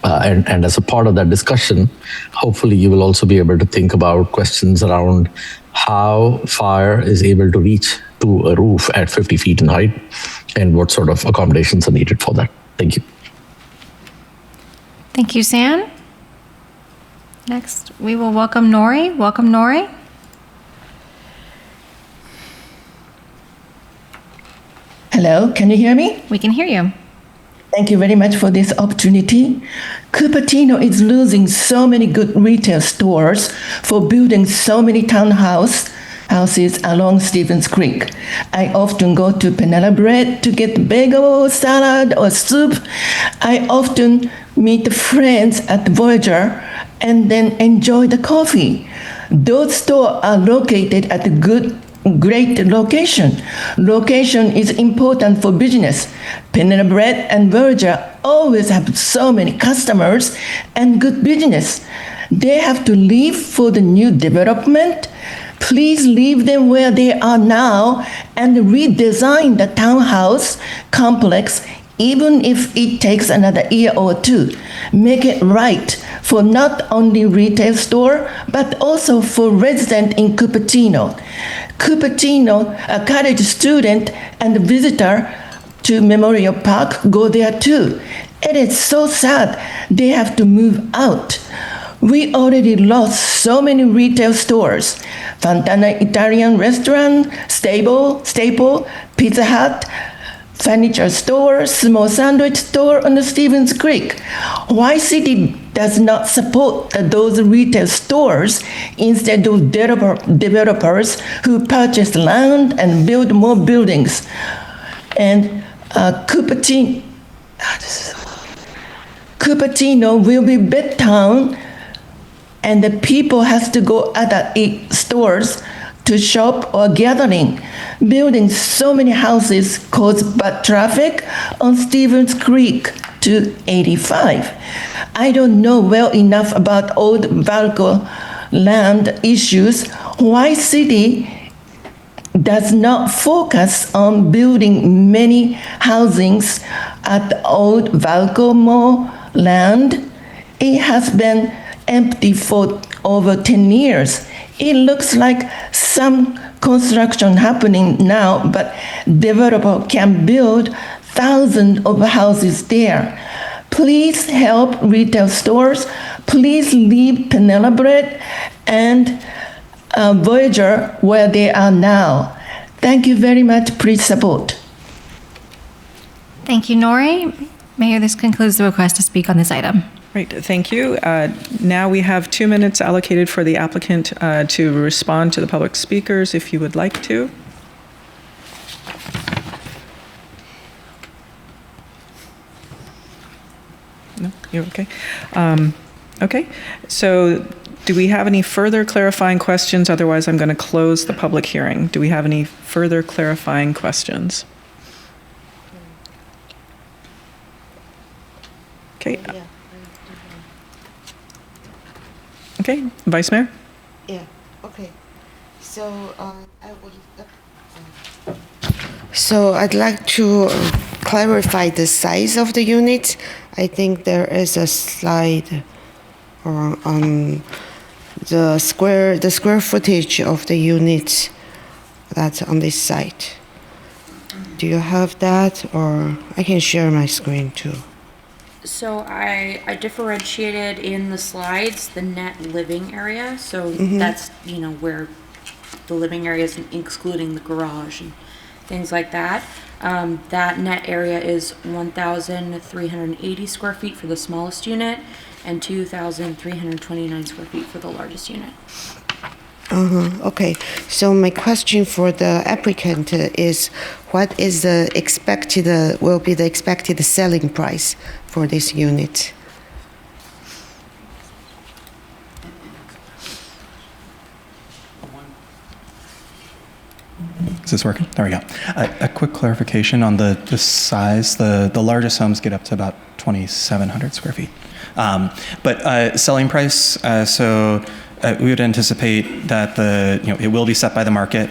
And as a part of that discussion, hopefully you will also be able to think about questions around how fire is able to reach to a roof at 50 feet in height and what sort of accommodations are needed for that. Thank you. Thank you, San. Next, we will welcome Nori. Welcome, Nori. Hello, can you hear me? We can hear you. Thank you very much for this opportunity. Cupertino is losing so many good retail stores for building so many houses along Stevens Creek. I often go to Panera Bread to get bagel, salad, or soup. I often meet friends at Voyager and then enjoy the coffee. Those stores are located at a great location. Location is important for business. Panera Bread and Voyager always have so many customers and good business. They have to leave for the new development. Please leave them where they are now and redesign the townhouse complex, even if it takes another year or two. Make it right for not only retail store, but also for resident in Cupertino. Cupertino, a college student and visitor to Memorial Park, go there too. It is so sad they have to move out. We already lost so many retail stores. Fontana Italian Restaurant, Staple, Pizza Hut, furniture store, small sandwich store on the Stevens Creek. Why city does not support those retail stores instead of developers who purchase land and build more buildings? And Cupertino will be bed town, and the people has to go other stores to shop or gathering. Building so many houses cause bad traffic on Stevens Creek to 85. I don't know well enough about old Valco land issues. Why city does not focus on building many housings at the old Valco Mall land? It has been empty for over 10 years. It looks like some construction happening now, but developer can build thousands of houses there. Please help retail stores. Please leave Panera Bread and Voyager where they are now. Thank you very much. Please support. Thank you, Nori. Mayor, this concludes the request to speak on this item. Great, thank you. Now we have 2 minutes allocated for the applicant to respond to the public speakers, if you would like to. No, you're okay. Okay, so do we have any further clarifying questions? Otherwise, I'm going to close the public hearing. Do we have any further clarifying questions? Okay. Okay, Vice Mayor? Yeah, okay. So I'd like to clarify the size of the unit. I think there is a slide on the square footage of the unit that's on this site. Do you have that, or I can share my screen too? So I differentiated in the slides the net living area. So Mhm. that's, where the living area is excluding the garage and things like that. That net area is 1,380 square feet for the smallest unit and 2,329 square feet for the largest unit. Okay. So my question for the applicant is, what is the expected selling price for this unit? Is this working? There we go. A quick clarification on the size. The largest homes get up to about 2,700 square feet. But selling price, we would anticipate that it will be set by the market.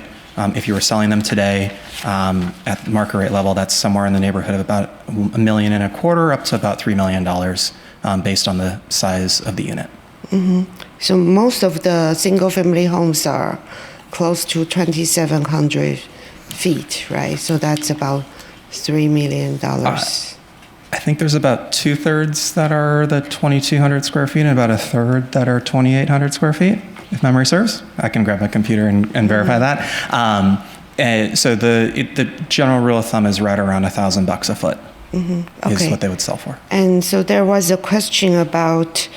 If you were selling them today at the market rate level, that's somewhere in the neighborhood of about $1.25 million up to about $3 million based on the size of the unit. Mm-hmm. So most of the single-family homes are close to 2,700 feet, right? So that's about $3 million. I think there's about 2/3 that are the 2,200 square feet and about 1/3 that are 2,800 square feet, if memory serves. I can grab my computer and verify that. So the general rule of thumb is right around $1,000 a foot is Okay. what they would sell for. And so there was a question about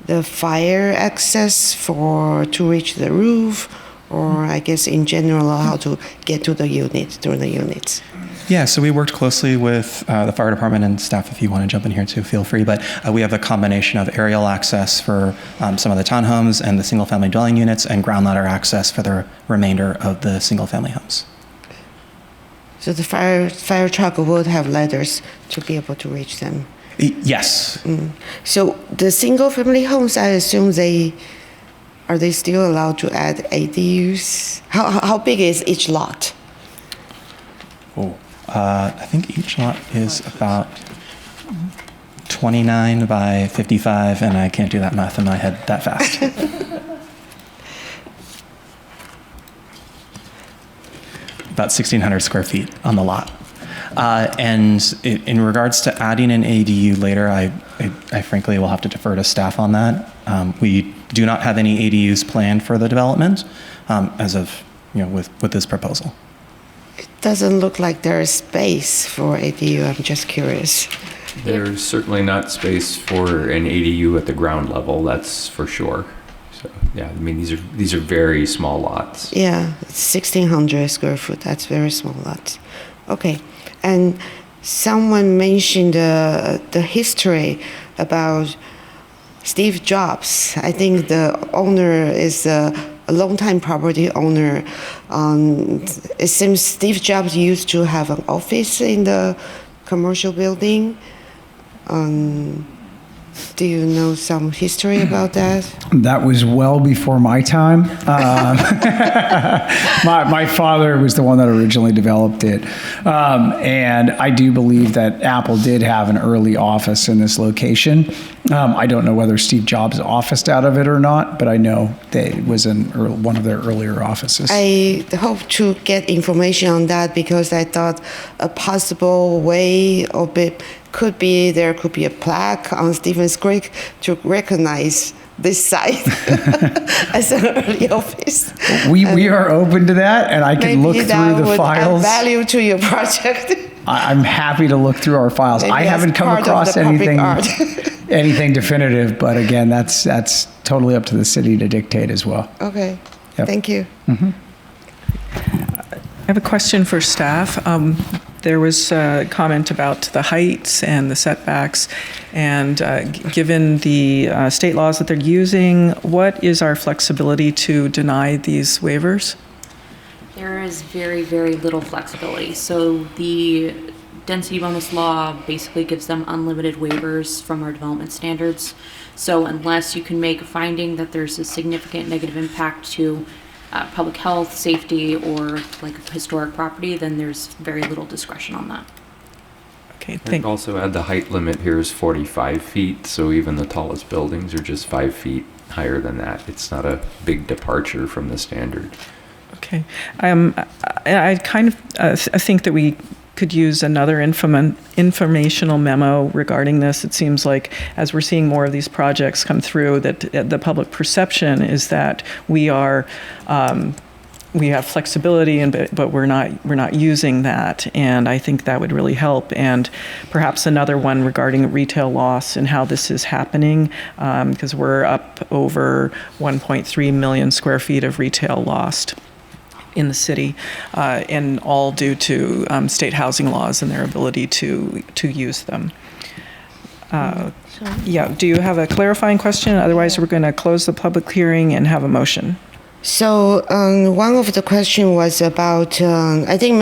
the fire access to reach the roof, or I guess in general how to get to the units. Yeah, so we worked closely with the fire department and staff. If you want to jump in here too, feel free. But we have a combination of aerial access for some of the townhomes and the single-family dwelling units, and ground ladder access for the remainder of the single-family homes. So the fire truck would have ladders to be able to reach them. Yes. So the single-family homes, I assume are they still allowed to add ADUs? How big is each lot? I think each lot is about 29 by 55, and I can't do that math in my head that fast. About 1,600 square feet on the lot. In regards to adding an ADU later, I frankly will have to defer to staff on that. We do not have any ADUs planned for the development as of, with this proposal. It doesn't look like there is space for ADU. I'm just curious. There's certainly not space for an ADU at the ground level, that's for sure. So yeah, I mean these are very small lots. Yeah, it's 1,600 square foot. That's very small lots. Okay, and someone mentioned the history about Steve Jobs. I think the owner is a longtime property owner. It seems Steve Jobs used to have an office in the commercial building. Do you know some history about that? That was well before my time. My father was the one that originally developed it. And I do believe that Apple did have an early office in this location. I don't know whether Steve Jobs officed out of it or not, but I know that it was in one of their earlier offices. I hope to get information on that because I thought a possible way of it could be there could be a plaque on Stevens Creek to recognize this site as an early office. We are open to that, and I can look through the files. Add value to your project. I'm happy to look through our files. Maybe I haven't come part of across the public anything art. anything definitive, but again, that's totally up to the city to dictate as well. Okay, Yep. thank you. Mm-hmm. I have a question for staff. There was a comment about the heights and the setbacks, and given the state laws that they're using, what is our flexibility to deny these waivers? There is very, very little flexibility. So the density bonus law basically gives them unlimited waivers from our development standards. So unless you can make a finding that there's a significant negative impact to public health, safety, or like a historic property, then there's very little discretion on that. Okay, I'd also add the height limit here is 45 feet, so even the tallest buildings are just 5 feet higher than that. It's not a big departure from the standard. Okay. I kind of I think that we could use another informational memo regarding this. It seems like as we're seeing more of these projects come through, that the public perception is that we are we have flexibility, but we're not using that, and I think that would really help. And perhaps another one regarding retail loss and how this is happening, because we're up over 1.3 million square feet of retail lost in the city, and all due to state housing laws and their ability to use them. Yeah, do you have a clarifying question? Otherwise, we're going to close the public hearing and have a motion. So one of the question was about, I think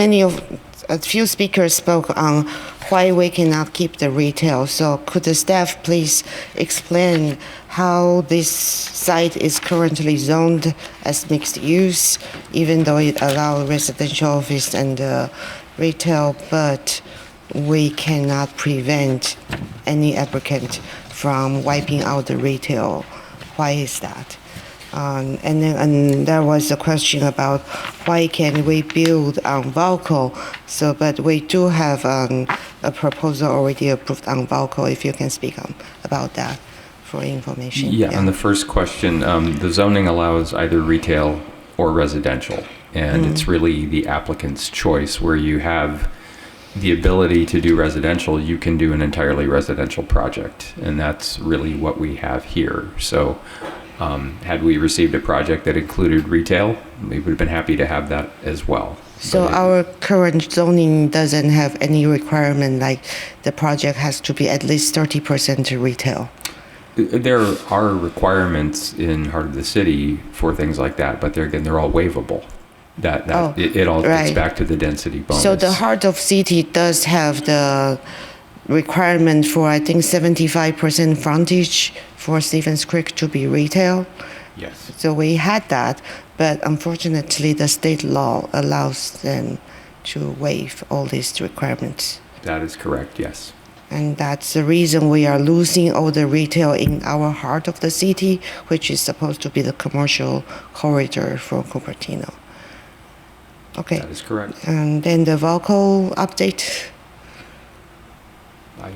a few speakers spoke on why we cannot keep the retail. So could the staff please explain how this site is currently zoned as mixed use, even though it allows residential office and retail, but we cannot prevent any applicant from wiping out the retail? Why is that? And there was a question about why can we build on Valco? So, but we do have a proposal already approved on Valco. If you can speak about that for information. Yeah, on the first question, the zoning allows either retail or residential, and it's really the applicant's choice where you have the ability to do residential, you can do an entirely residential project. And that's really what we have here. So had we received a project that included retail, we would have been happy to have that as well. So our current zoning doesn't have any requirement like the project has to be at least 30% retail. There are requirements in heart of the city for things like that, but they're all waivable. It all gets back to the density bonus. So the heart of city does have the requirement for, I think, 75% frontage for Stevens Creek to be retail. Yes. So we had that, but unfortunately the state law allows them to waive all these requirements. That is correct, yes. And that's the reason we are losing all the retail in our heart of the city, which is supposed to be the commercial corridor for Cupertino. Okay. That is correct. And then the Valco update. I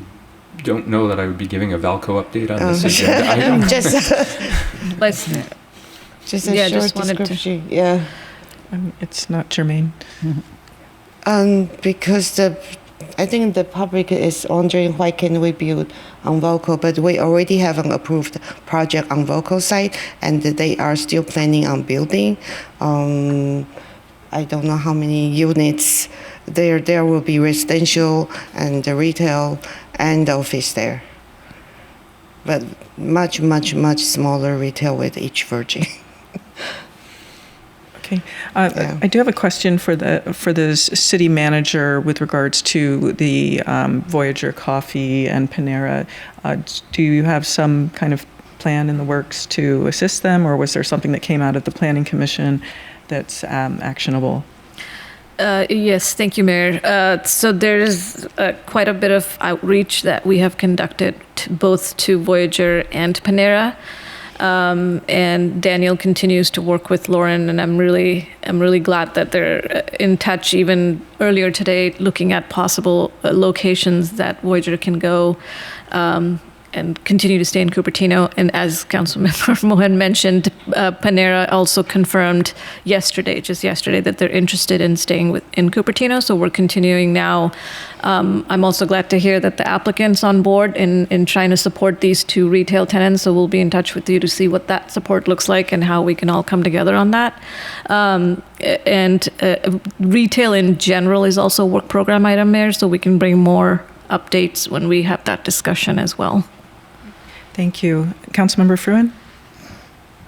don't know that I would be giving a Valco update on this agenda item. Just a short just wanted description. Yeah. It's not germane. Because I think the public is wondering why can we build on Valco, but we already have an approved project on Valco site, and they are still planning on building. I don't know how many units there will be residential and the retail and office there, but much smaller retail with each Virgin. Okay, I do have a question for the city manager with regards to the Voyager Coffee and Panera. Do you have some kind of plan in the works to assist them, or was there something that came out of the Planning Commission that's actionable? Yes, thank you, Mayor. So there is quite a bit of outreach that we have conducted both to Voyager and Panera. And Daniel continues to work with Lauren, and I'm really glad that they're in touch even earlier today, looking at possible locations that Voyager can go and continue to stay in Cupertino. And as Councilmember Mohan mentioned, Panera also confirmed just yesterday, that they're interested in staying in Cupertino. So we're continuing now. I'm also glad to hear that the applicant's on board in trying to support these two retail tenants. So we'll be in touch with you to see what that support looks like and how we can all come together on that. And retail in general is also a work program item, Mayor, so we can bring more updates when we have that discussion as well. Thank you. Councilmember Fruin?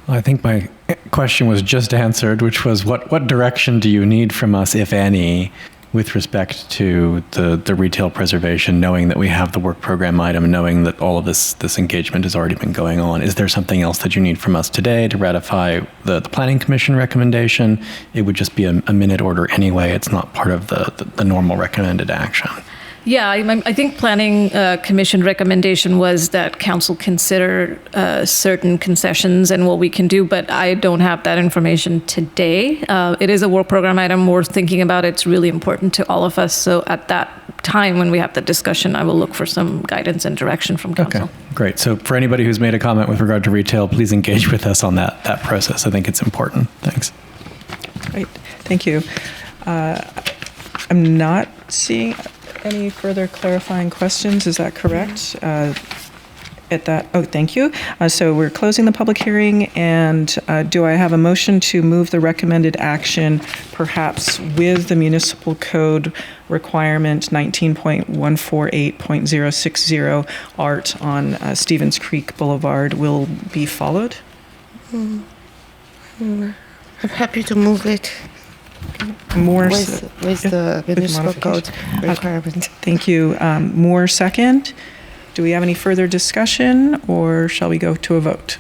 Well, I think my question was just answered, which was what direction do you need from us, if any, with respect to the retail preservation, knowing that we have the work program item, knowing that all of this engagement has already been going on? Is there something else that you need from us today to ratify the Planning Commission recommendation? It would just be a minute order anyway. It's not part of the normal recommended action. Yeah, I think Planning Commission recommendation was that council consider certain concessions and what we can do, but I don't have that information today. It is a work program item we're thinking about. It's really important to all of us. So at that time when we have the discussion, I will look for some guidance and direction from council. Okay, great. So for anybody who's made a comment with regard to retail, please engage with us on that process. I think it's important. Thanks. Great, thank you. I'm not seeing any further clarifying questions, is that correct? Thank you. So we're closing the public hearing, and do I have a motion to move the recommended action, perhaps with the municipal code requirement 19.148.060 art on Stevens Creek Boulevard will be followed? I'm happy to move it. With the municipal code requirement. Thank you. Moore second. Do we have any further discussion, or shall we go to a vote?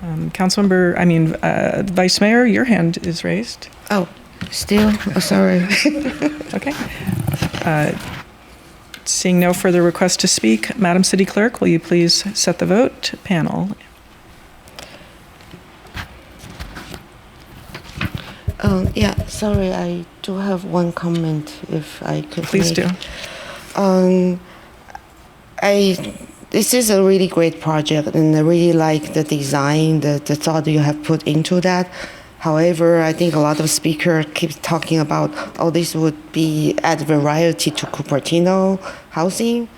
Vice Mayor, your hand is raised. Oh, still? Oh, sorry. Okay. Seeing no further requests to speak, Madam City Clerk, will you please set the vote? Panel. Yeah, sorry, I do have one comment, if I could. Please do. This is a really great project, and I really like the design, the thought you have put into that. However, I think a lot of speakers keep talking about, oh, this would be add variety to Cupertino housing,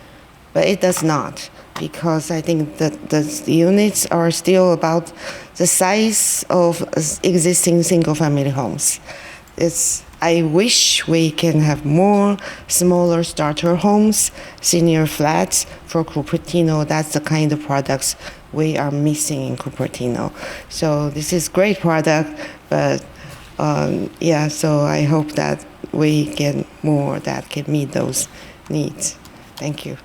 but it does not, because I think that the units are still about the size of existing single-family homes. I wish we can have more smaller starter homes, senior flats for Cupertino. That's the kind of products we are missing in Cupertino. So this is great product, but so I hope that we get more that can meet those needs. Thank you.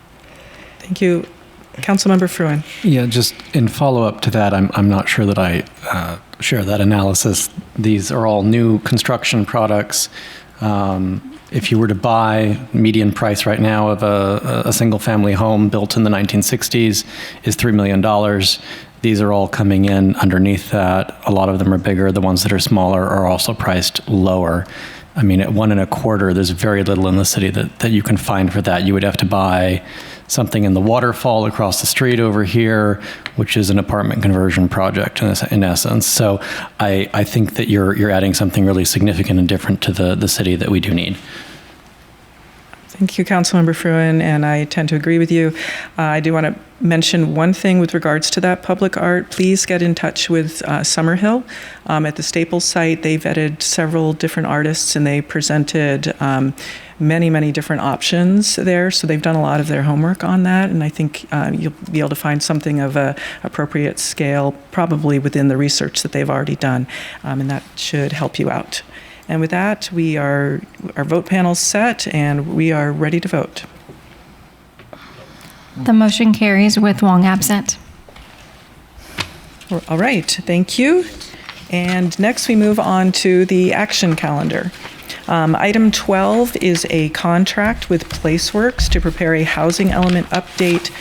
Thank you. Councilmember Fruin. Yeah, just in follow-up to that, I'm not sure that I share that analysis. These are all new construction products. If you were to buy, median price right now of a single-family home built in the 1960s is $3 million. These are all coming in underneath that. A lot of them are bigger. The ones that are smaller are also priced lower. I mean, at $1.25, there's very little in the city that you can find for that. You would have to buy something in the waterfall across the street over here, which is an apartment conversion project in essence. So I think that you're adding something really significant and different to the city that we do need. Thank you, Councilmember Fruin, and I tend to agree with you. I do want to mention one thing with regards to that public art. Please get in touch with Summerhill. At the Staples site, they vetted several different artists, and they presented many different options there. So they've done a lot of their homework on that, and I think you'll be able to find something of a appropriate scale, probably within the research that they've already done, and that should help you out. And with that, our vote panel's set, and we are ready to vote. The motion carries with Wong absent. All right, thank you. And next we move on to the action calendar. Item 12 is a contract with PlaceWorks to prepare a housing element update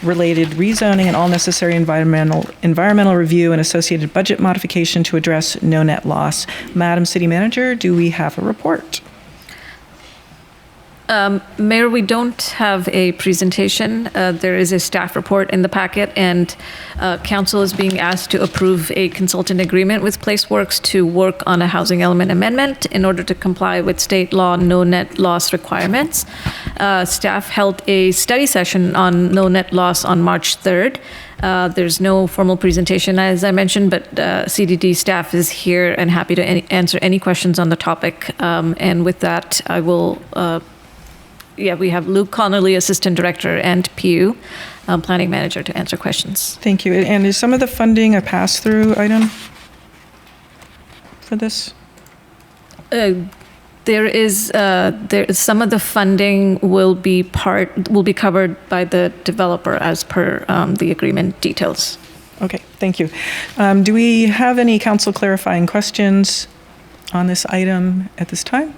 related rezoning and all necessary environmental review and associated budget modification to address no net loss. Madam City Manager, do we have a report? Mayor, we don't have a presentation. There is a staff report in the packet, and council is being asked to approve a consultant agreement with PlaceWorks to work on a housing element amendment in order to comply with state law no net loss requirements. Staff held a study session on no net loss on March 3rd. There's no formal presentation, as I mentioned, but CDD staff is here and happy to answer any questions on the topic. And with that, I will we have Luke Connolly, Assistant Director, and Pew, Planning Manager, to answer questions. Thank you. And is some of the funding a pass-through item for this? There is some of the funding will be covered by the developer as per the agreement details. Okay, thank you. Do we have any council clarifying questions on this item at this time?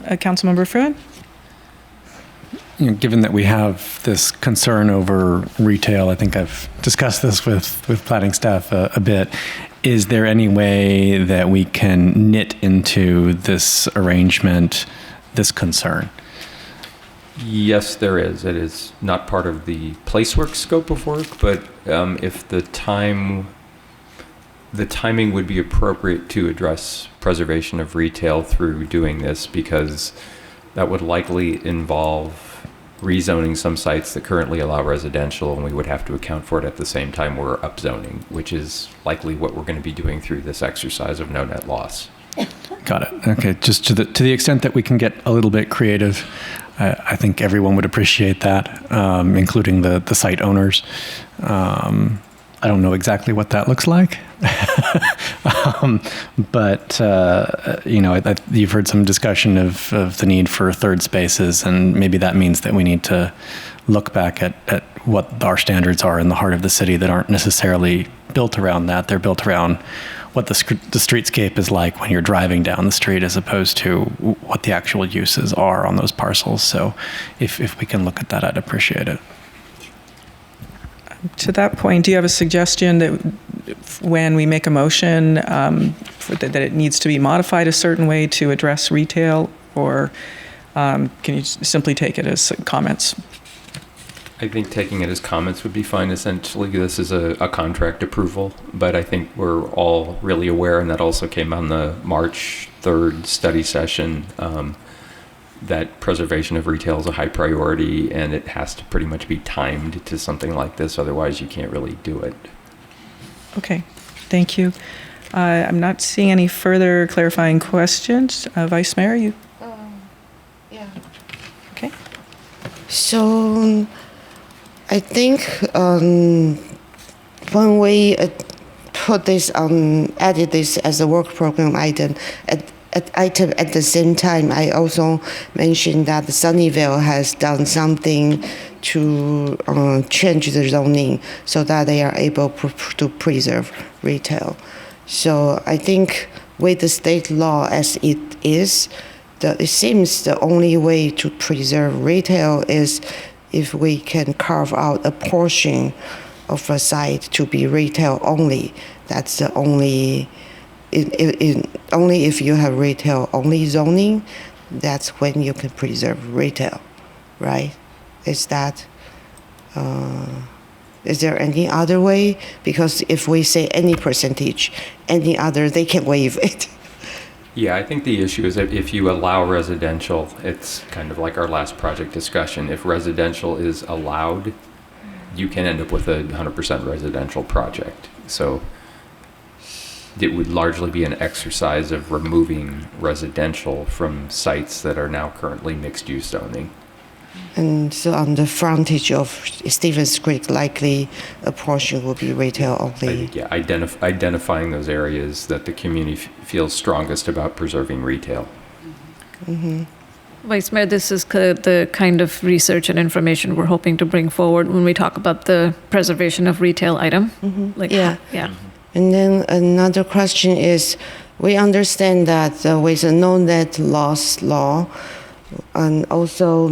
Councilmember Fruin? Given that we have this concern over retail, I think I've discussed this with planning staff a bit. Is there any way that we can knit into this arrangement this concern? Yes, there is. It is not part of the PlaceWorks scope of work, but if the timing would be appropriate to address preservation of retail through doing this, because that would likely involve rezoning some sites that currently allow residential, and we would have to account for it at the same time we're upzoning, which is likely what we're going to be doing through this exercise of no net loss. Got it. Okay, just to the extent that we can get a little bit creative, I think everyone would appreciate that, including the site owners. I don't know exactly what that looks like, but you've heard some discussion of the need for third spaces, and maybe that means that we need to look back at what our standards are in the heart of the city that aren't necessarily built around that. They're built around what the streetscape is like when you're driving down the street, as opposed to what the actual uses are on those parcels. So if we can look at that, I'd appreciate it. To that point, do you have a suggestion that when we make a motion that it needs to be modified a certain way to address retail, or can you simply take it as comments? I think taking it as comments would be fine. Essentially, this is a contract approval, but I think we're all really aware, and that also came on the March 3rd study session, that preservation of retail is a high priority, and it has to pretty much be timed to something like this. Otherwise, you can't really do it. Okay, thank you. I'm not seeing any further clarifying questions. Vice Mayor, you? Yeah. Okay. So I think when we put this added this as a work program item at the same time, I also mentioned that Sunnyvale has done something to change the zoning so that they are able to preserve retail. So I think with the state law as it is, it seems the only way to preserve retail is if we can carve out a portion of a site to be retail only. That's the only, only if you have retail only zoning, that's when you can preserve retail, right? Is that, is there any other way? Because if we say any percentage, any other, they can waive it. Yeah, I think the issue is that if you allow residential, it's kind of like our last project discussion. If residential is allowed, you can end up with a 100% residential project. So it would largely be an exercise of removing residential from sites that are now currently mixed-use zoning. And so on the frontage of Stevens Creek, likely a portion will be retail only. Yeah, identifying those areas that the community feels strongest about preserving retail. Mm-hmm. Vice Mayor, this is the kind of research and information we're hoping to bring forward when we talk about the preservation of retail item. Mm-hmm. Yeah. And then another question is, we understand that with the no net loss law, and also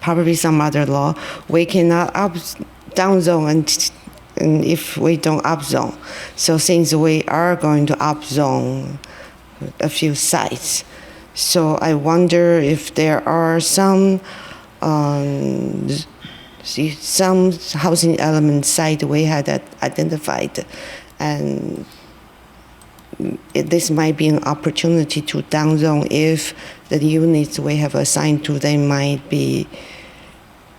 probably some other law, we cannot down zone and if we don't up zone. So since we are going to up zone a few sites, so I wonder if there are some housing element site we had identified, and this might be an opportunity to downzone if the units we have assigned to them might be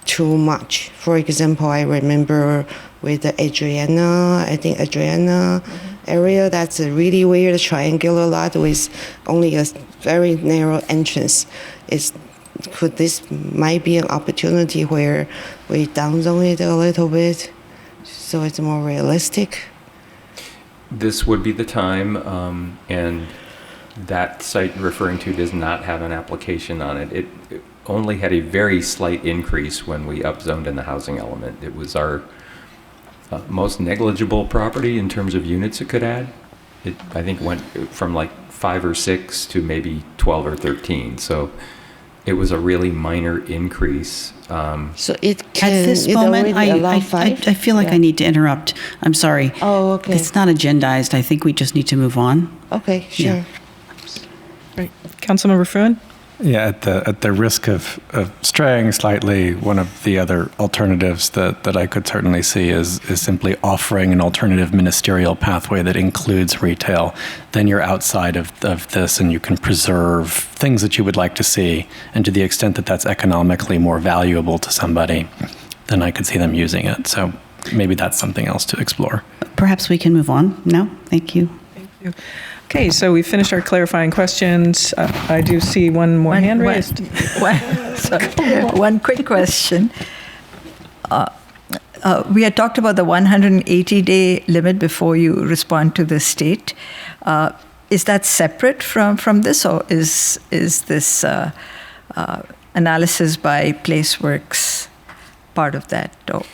too much. For example, I remember with the Adriana area, that's a really weird triangular lot with only a very narrow entrance. Could this might be an opportunity where we downzone it a little bit so it's more realistic? This would be the time, and that site you're referring to does not have an application on it. It only had a very slight increase when we upzoned in the housing element. It was our most negligible property in terms of units it could add. It, I think, went from like 5 or 6 to maybe 12 or 13. So it was a really minor increase. So it can, at this moment, I feel like I need to interrupt. I'm sorry. Oh, okay. It's not agendized. I think we just need to move on. Okay, sure. Yeah. Right. Councilmember Fruin? Yeah, at the risk of straying slightly, one of the other alternatives that I could certainly see is simply offering an alternative ministerial pathway that includes retail. Then you're outside of this and you can preserve things that you would like to see. And to the extent that that's economically more valuable to somebody, then I could see them using it. So maybe that's something else to explore. Perhaps we can move on. No? Thank you. Thank you. Okay, so we finished our clarifying questions. I do see one more hand raised. One quick question. We had talked about the 180-day limit before you respond to the state. Is that separate from this, or is this analysis by PlaceWorks part of that? Or?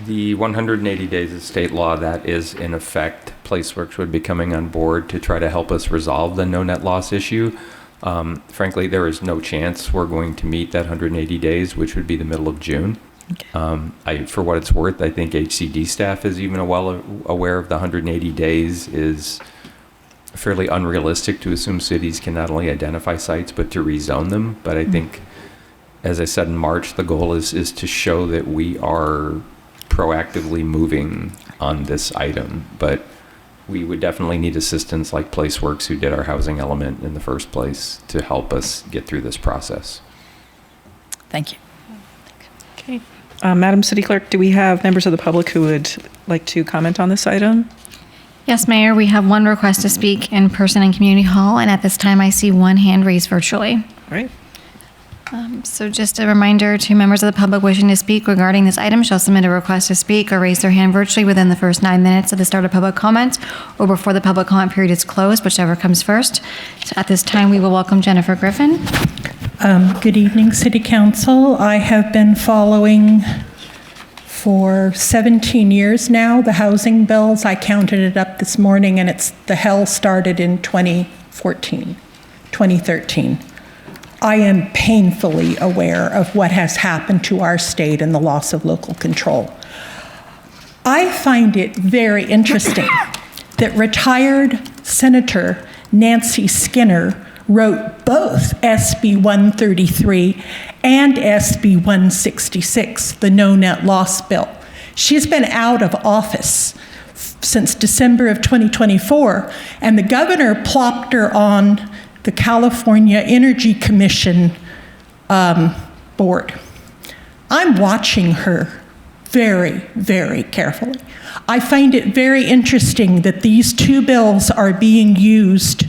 The 180 days of state law, that is in effect. PlaceWorks would be coming on board to try to help us resolve the no net loss issue. Frankly, there is no chance we're going to meet that 180 days, which would be the middle of June. Okay. For what it's worth, I think HCD staff is even well aware of the 180 days is fairly unrealistic to assume cities can not only identify sites, but to rezone them. But I think as I said in March, the goal is to show that we are proactively moving on this item, but we would definitely need assistance like PlaceWorks, who did our housing element in the first place, to help us get through this process. Thank you. Okay. Madam City Clerk, do we have members of the public who would like to comment on this item? Yes, Mayor, we have one request to speak in person in Community Hall, and at this time I see one hand raised virtually. All right. So just a reminder to members of the public wishing to speak regarding this item shall submit a request to speak or raise their hand virtually within the first 9 minutes of the start of public comment or before the public comment period is closed, whichever comes first. So at this time, we will welcome Jennifer Griffin. Good evening, City Council. I have been following for 17 years now the housing bills. I counted it up this morning, and the hell started in 2013. I am painfully aware of what has happened to our state and the loss of local control. I find it very interesting that retired Senator Nancy Skinner wrote both SB 133 and SB 166, the no net loss bill. She's been out of office since December of 2024, and the governor plopped her on the California Energy Commission board. I'm watching her very, very carefully. I find it very interesting that these two bills are being used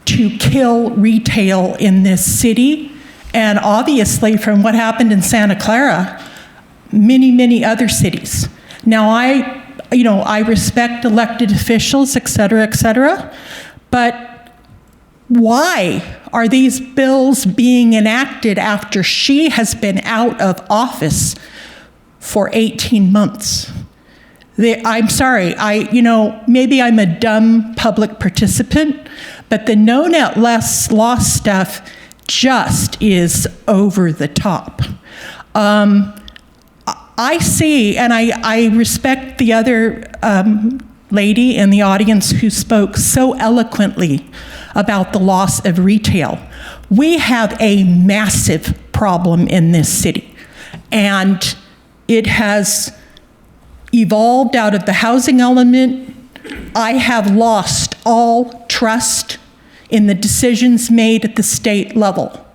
to kill retail in this city, and obviously from what happened in Santa Clara, many, many other cities. Now I respect elected officials, et cetera, but why are these bills being enacted after she has been out of office for 18 months? I'm sorry, maybe I'm a dumb public participant, but the no net loss stuff just is over the top. I see, and I respect the other lady in the audience who spoke so eloquently about the loss of retail. We have a massive problem in this city, and it has evolved out of the housing element. I have lost all trust in the decisions made at the state level.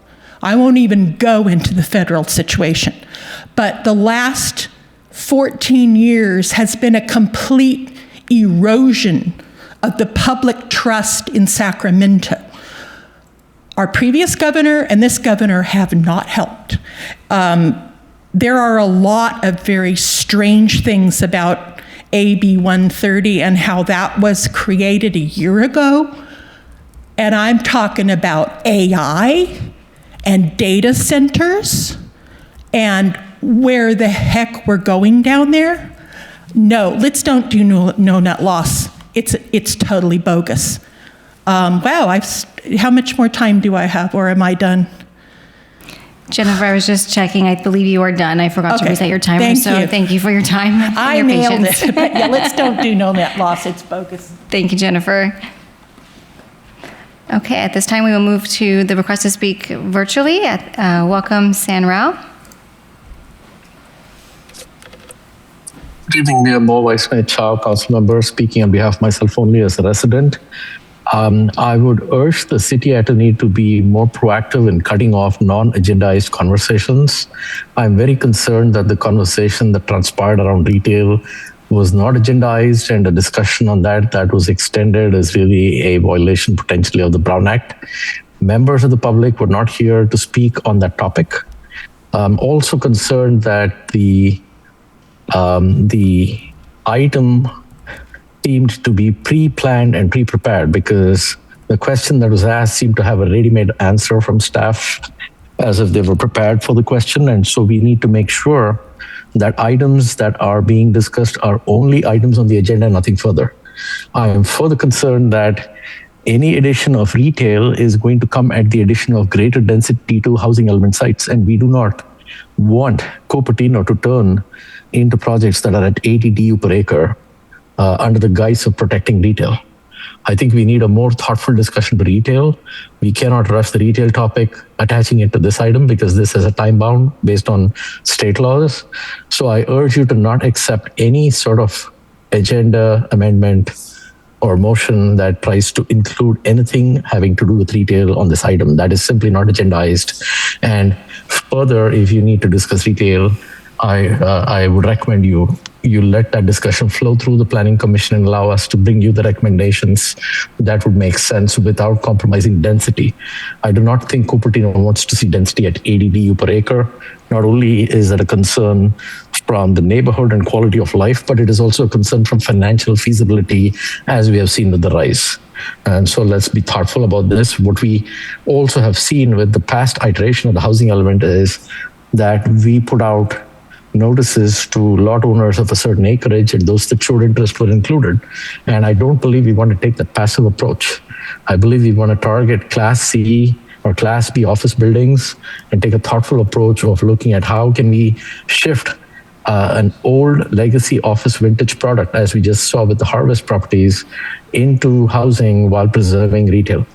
I won't even go into the federal situation. But the last 14 years has been a complete erosion of the public trust in Sacramento. Our previous governor and this governor have not helped. There are a lot of very strange things about AB 130 and how that was created a year ago. And I'm talking about AI and data centers and where the heck we're going down there. No, let's don't do no net loss. It's totally bogus. Wow, how much more time do I have, or am I done? Jennifer, I was just checking. I believe you are done. I forgot to reset your timer, thank you for your time and I your nailed patience. it. But yeah, let's don't do no net loss. It's bogus. Thank you, Jennifer. Okay, at this time, we will move to the request to speak virtually. Welcome, San Rao. Good evening, Mayor Moore, Vice Mayor Chow, council member, speaking on behalf of myself only as a resident. I would urge the city attorney to be more proactive in cutting off non-agendized conversations. I'm very concerned that the conversation that transpired around retail was not agendized, and a discussion on that was extended is really a violation potentially of the Brown Act. Members of the public were not here to speak on that topic. I'm also concerned that the item seemed to be pre-planned and pre-prepared, because the question that was asked seemed to have a ready-made answer from staff as if they were prepared for the question. And so we need to make sure that items that are being discussed are only items on the agenda, nothing further. I am further concerned that any addition of retail is going to come at the addition of greater density to housing element sites, and we do not want Cupertino to turn into projects that are at 80 DU per acre under the guise of protecting retail. I think we need a more thoughtful discussion to retail. We cannot rush the retail topic, attaching it to this item because this is a time bound based on state laws. So I urge you to not accept any sort of agenda amendment or motion that tries to include anything having to do with retail on this item. That is simply not agendized. And further, if you need to discuss retail, I would recommend you let that discussion flow through the Planning Commission and allow us to bring you the recommendations that would make sense without compromising density. I do not think Cupertino wants to see density at 80 DU per acre. Not only is that a concern from the neighborhood and quality of life, but it is also a concern from financial feasibility, as we have seen with the rise. And so let's be thoughtful about this. What we also have seen with the past iteration of the housing element is that we put out notices to lot owners of a certain acreage, and those that showed interest were included. And I don't believe we want to take that passive approach. I believe we want to target Class C or Class B office buildings and take a thoughtful approach of looking at how can we shift an old legacy office vintage product, as we just saw with the Harvest properties, into housing while preserving retail.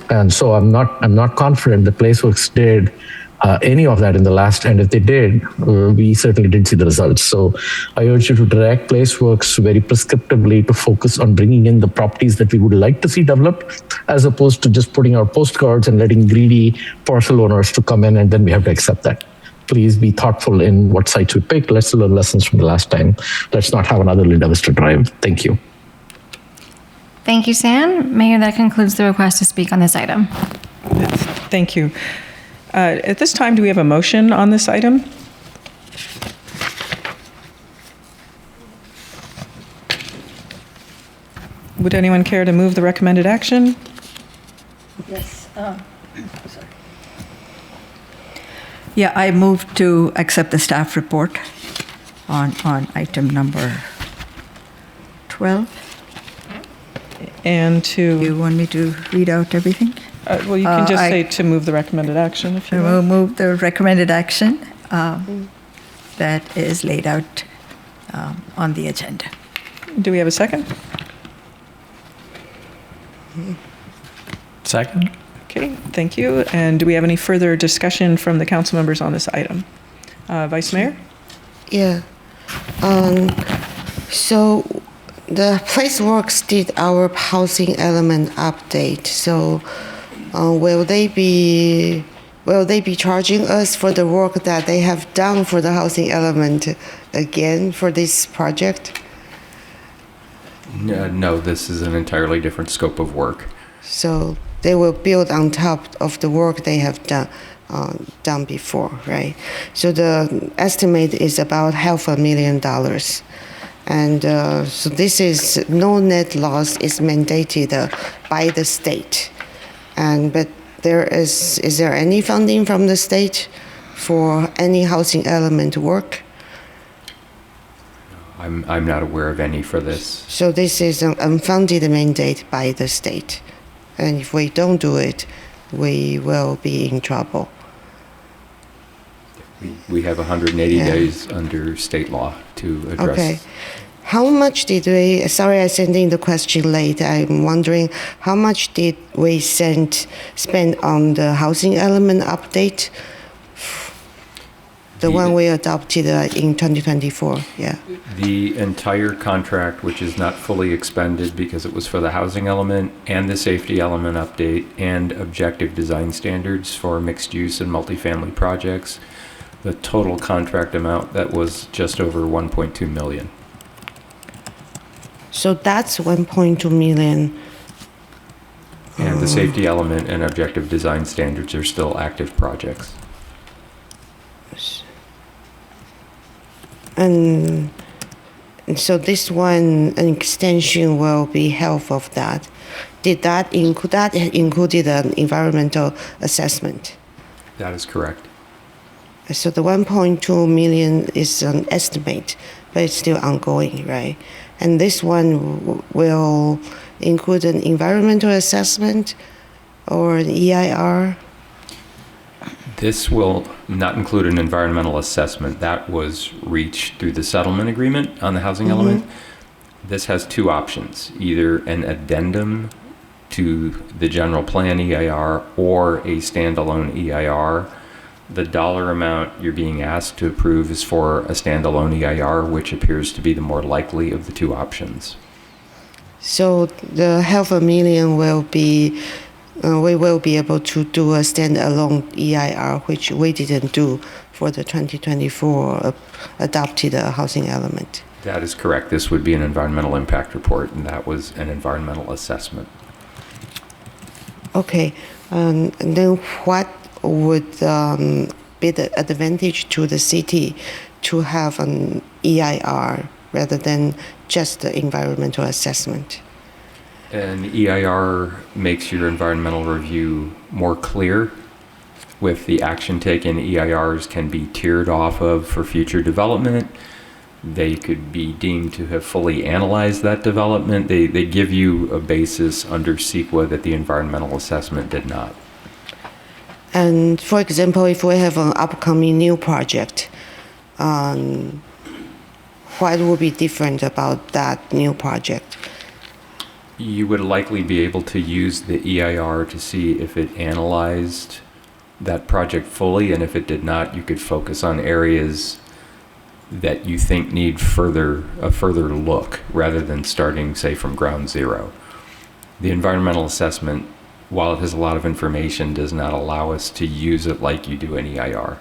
And so I'm not confident the Placeworks did any of that in the last, and if they did, we certainly didn't see the results. So I urge you to direct Placeworks very prescriptively to focus on bringing in the properties that we would like to see developed, as opposed to just putting out postcards and letting greedy parcel owners to come in, and then we have to accept that. Please be thoughtful in what sites we pick. Let's learn lessons from the last time. Let's not have another Linda Vista Drive. Thank you. Thank you, Sam. Mayor, that concludes the request to speak on this item. Thank you. At this time, do we have a motion on this item? Would anyone care to move the recommended action? Yes. Sorry. Yeah, I move to accept the staff report on item number 12. And to... You want me to read out everything? Well, you can just say to move the recommended action if you want. I will move the recommended action that is laid out on the agenda. Do we have a second? Second. Okay, thank you. And do we have any further discussion from the council members on this item? Vice Mayor? Yeah. So the Placeworks did our housing element update. So will they be charging us for the work that they have done for the housing element again for this project? No, this is an entirely different scope of work. So they will build on top of the work they have done before, right? So the estimate is about $500,000. And so this is no net loss is mandated by the state. But is there any funding from the state for any housing element work? I'm not aware of any for this. So this is an unfunded mandate by the state. And if we don't do it, we will be in trouble. We have 180 days under state law to address. Okay. How much did we, sorry I sent in the question late, I'm wondering how much did we spend on the housing element update? The one we adopted in 2024, yeah. The entire contract, which is not fully expended because it was for the housing element and the safety element update and objective design standards for mixed use and multifamily projects, the total contract amount that was just over 1.2 million. So that's 1.2 million. And the safety element and objective design standards are still active projects. And so this one, an extension will be half of that. Did that included an environmental assessment? That is correct. So the 1.2 million is an estimate, but it's still ongoing, right? And this one will include an environmental assessment or an EIR? This will not include an environmental assessment. That was reached through the settlement agreement on the housing element. this has two options, either an addendum to the general plan EIR or a standalone EIR. The dollar amount you're being asked to approve is for a standalone EIR, which appears to be the more likely of the two options. So the $500,000 will be, we will be able to do a standalone EIR, which we didn't do for the 2024 adopted housing element. That is correct. This would be an environmental impact report, and that was an environmental assessment. Okay, and then what would be the advantage to the city to have an EIR rather than just the environmental assessment? An EIR makes your environmental review more clear. With the action taken, EIRs can be tiered off of for future development. They could be deemed to have fully analyzed that development. They give you a basis under CEQA that the environmental assessment did not. And for example, if we have an upcoming new project, what will be different about that new project? You would likely be able to use the EIR to see if it analyzed that project fully, and if it did not, you could focus on areas that you think need a further look rather than starting, say, from ground zero. The environmental assessment, while it has a lot of information, does not allow us to use it like you do an EIR.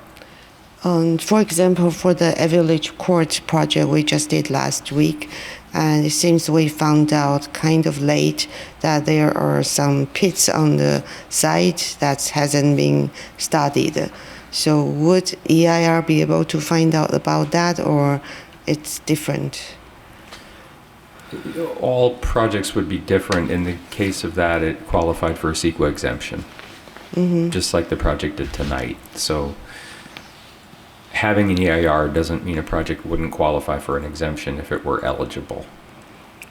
For example, for the Village Court project we just did last week, and it seems we found out kind of late that there are some pits on the site that hasn't been studied. So would EIR be able to find out about that, or it's different? All projects would be different. In the case of that, it qualified for a CEQA exemption, just like the project did tonight. So having an EIR doesn't mean a project wouldn't qualify for an exemption if it were eligible.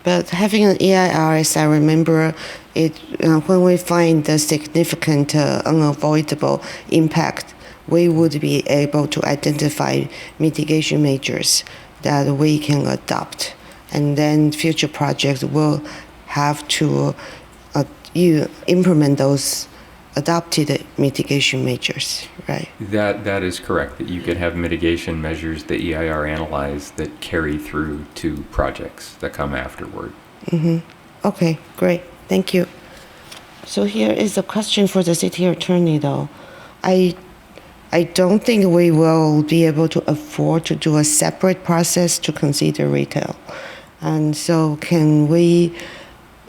But having an EIR, as I remember, it when we find the significant unavoidable impact, we would be able to identify mitigation measures that we can adopt. And then future projects will have to implement those adopted mitigation measures, right? That is correct, that you could have mitigation measures that EIR analyze that carry through to projects that come afterward. Okay, great. Thank you. So here is a question for the city attorney, though. I don't think we will be able to afford to do a separate process to consider retail. And so can we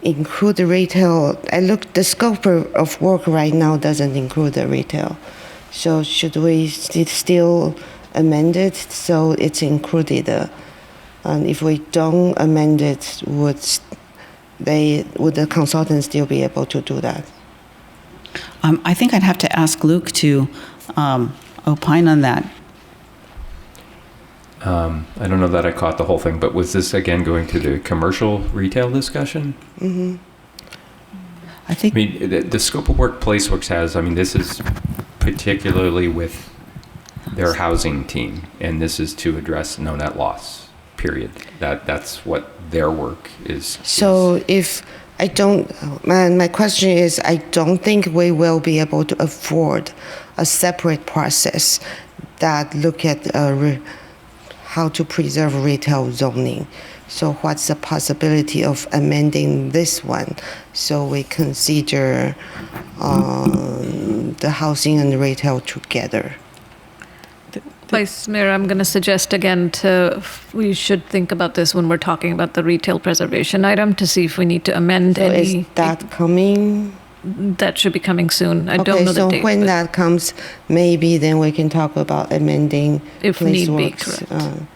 include the retail? The scope of work right now doesn't include the retail. So should we still amend it so it's included? And if we don't amend it, would the consultant still be able to do that? I think I'd have to ask Luke to opine on that. I don't know that I caught the whole thing, but was this again going to the commercial retail discussion? I think. I mean, the scope of work PlaceWorks has, I mean, this is particularly with their housing team, and this is to address no net loss, period. That's what their work is. So if I don't, my question is, I don't think we will be able to afford a separate process that look at how to preserve retail zoning. So what's the possibility of amending this one so we consider the housing and retail together? Vice Mayor, I'm going to suggest again we should think about this when we're talking about the retail preservation item to see if we need to amend so any. Is that coming? That should be coming soon. I don't know the date. So when that comes, maybe then we can talk about amending if need be, PlaceWorks,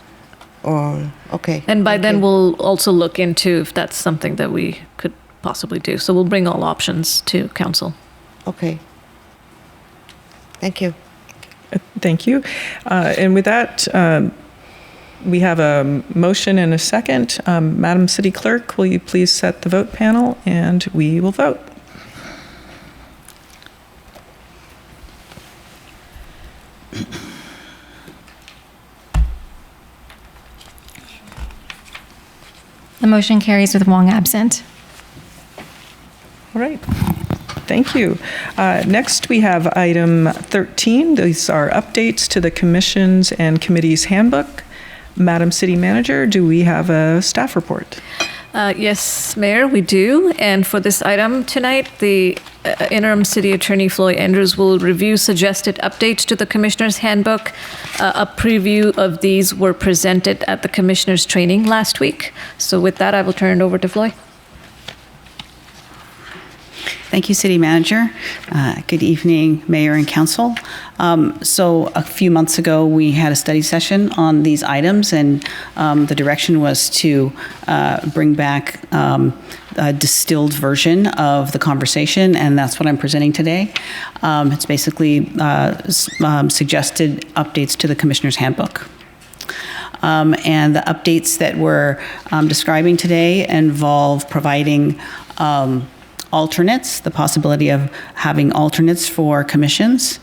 correct. Okay. And by then we'll also look into if that's something that we could possibly do. So we'll bring all options to council. Okay. Thank you. Thank you. And with that, we have a motion and a second. Madam City Clerk, will you please set the vote panel and we will vote. The The motion carries with Wong absent. All right. Thank you. Next, we have item 13. These are updates to the commissions and committees handbook. Madam City Manager, do we have a staff report? Yes, Mayor, we do. And for this item tonight, the interim city attorney, Floyd Andrews, will review suggested updates to the commissioner's handbook. A preview of these were presented at the commissioner's training last week. So with that, I will turn it over to Floyd. Thank you, City Manager. Good evening, Mayor and Council. So a few months ago, we had a study session on these items, and the direction was to bring back a distilled version of the conversation, and that's what I'm presenting today. It's basically suggested updates to the Commissioner's Handbook. And the updates that we're describing today involve providing alternates, the possibility of having alternates for commissions.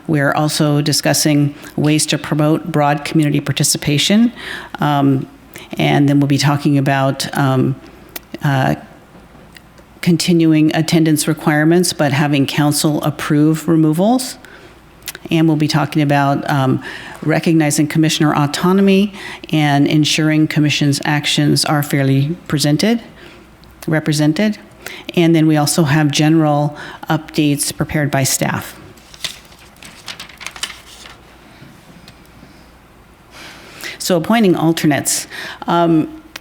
We're also discussing ways to promote broad community participation. And then we'll be talking about continuing attendance requirements, but having council approve removals. And we'll be talking about recognizing commissioner autonomy and ensuring commission's actions are fairly represented. And then we also have general updates prepared by staff. So appointing alternates.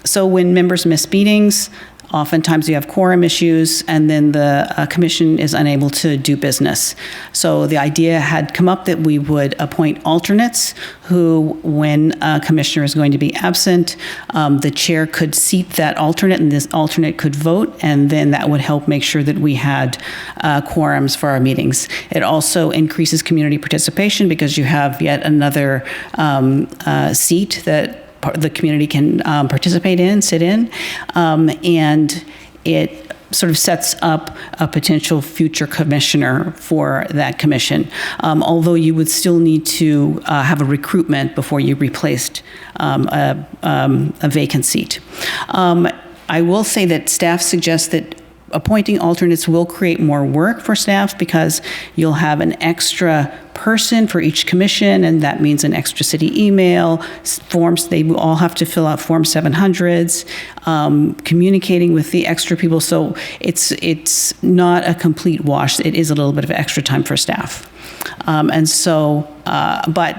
So when members miss meetings, oftentimes you have quorum issues, and then the commission is unable to do business. So the idea had come up that we would appoint alternates who, when a commissioner is going to be absent, the chair could seat that alternate, and this alternate could vote, and then that would help make sure that we had quorums for our meetings. It also increases community participation because you have yet another seat that the community can participate in, sit in, and it sort of sets up a potential future commissioner for that commission, although you would still need to have a recruitment before you replaced a vacant seat. I will say that staff suggests that appointing alternates will create more work for staff because you'll have an extra person for each commission, and that means an extra city email, forms, they will all have to fill out Form 700s, communicating with the extra people. So it's not a complete wash. It is a little bit of extra time for staff. But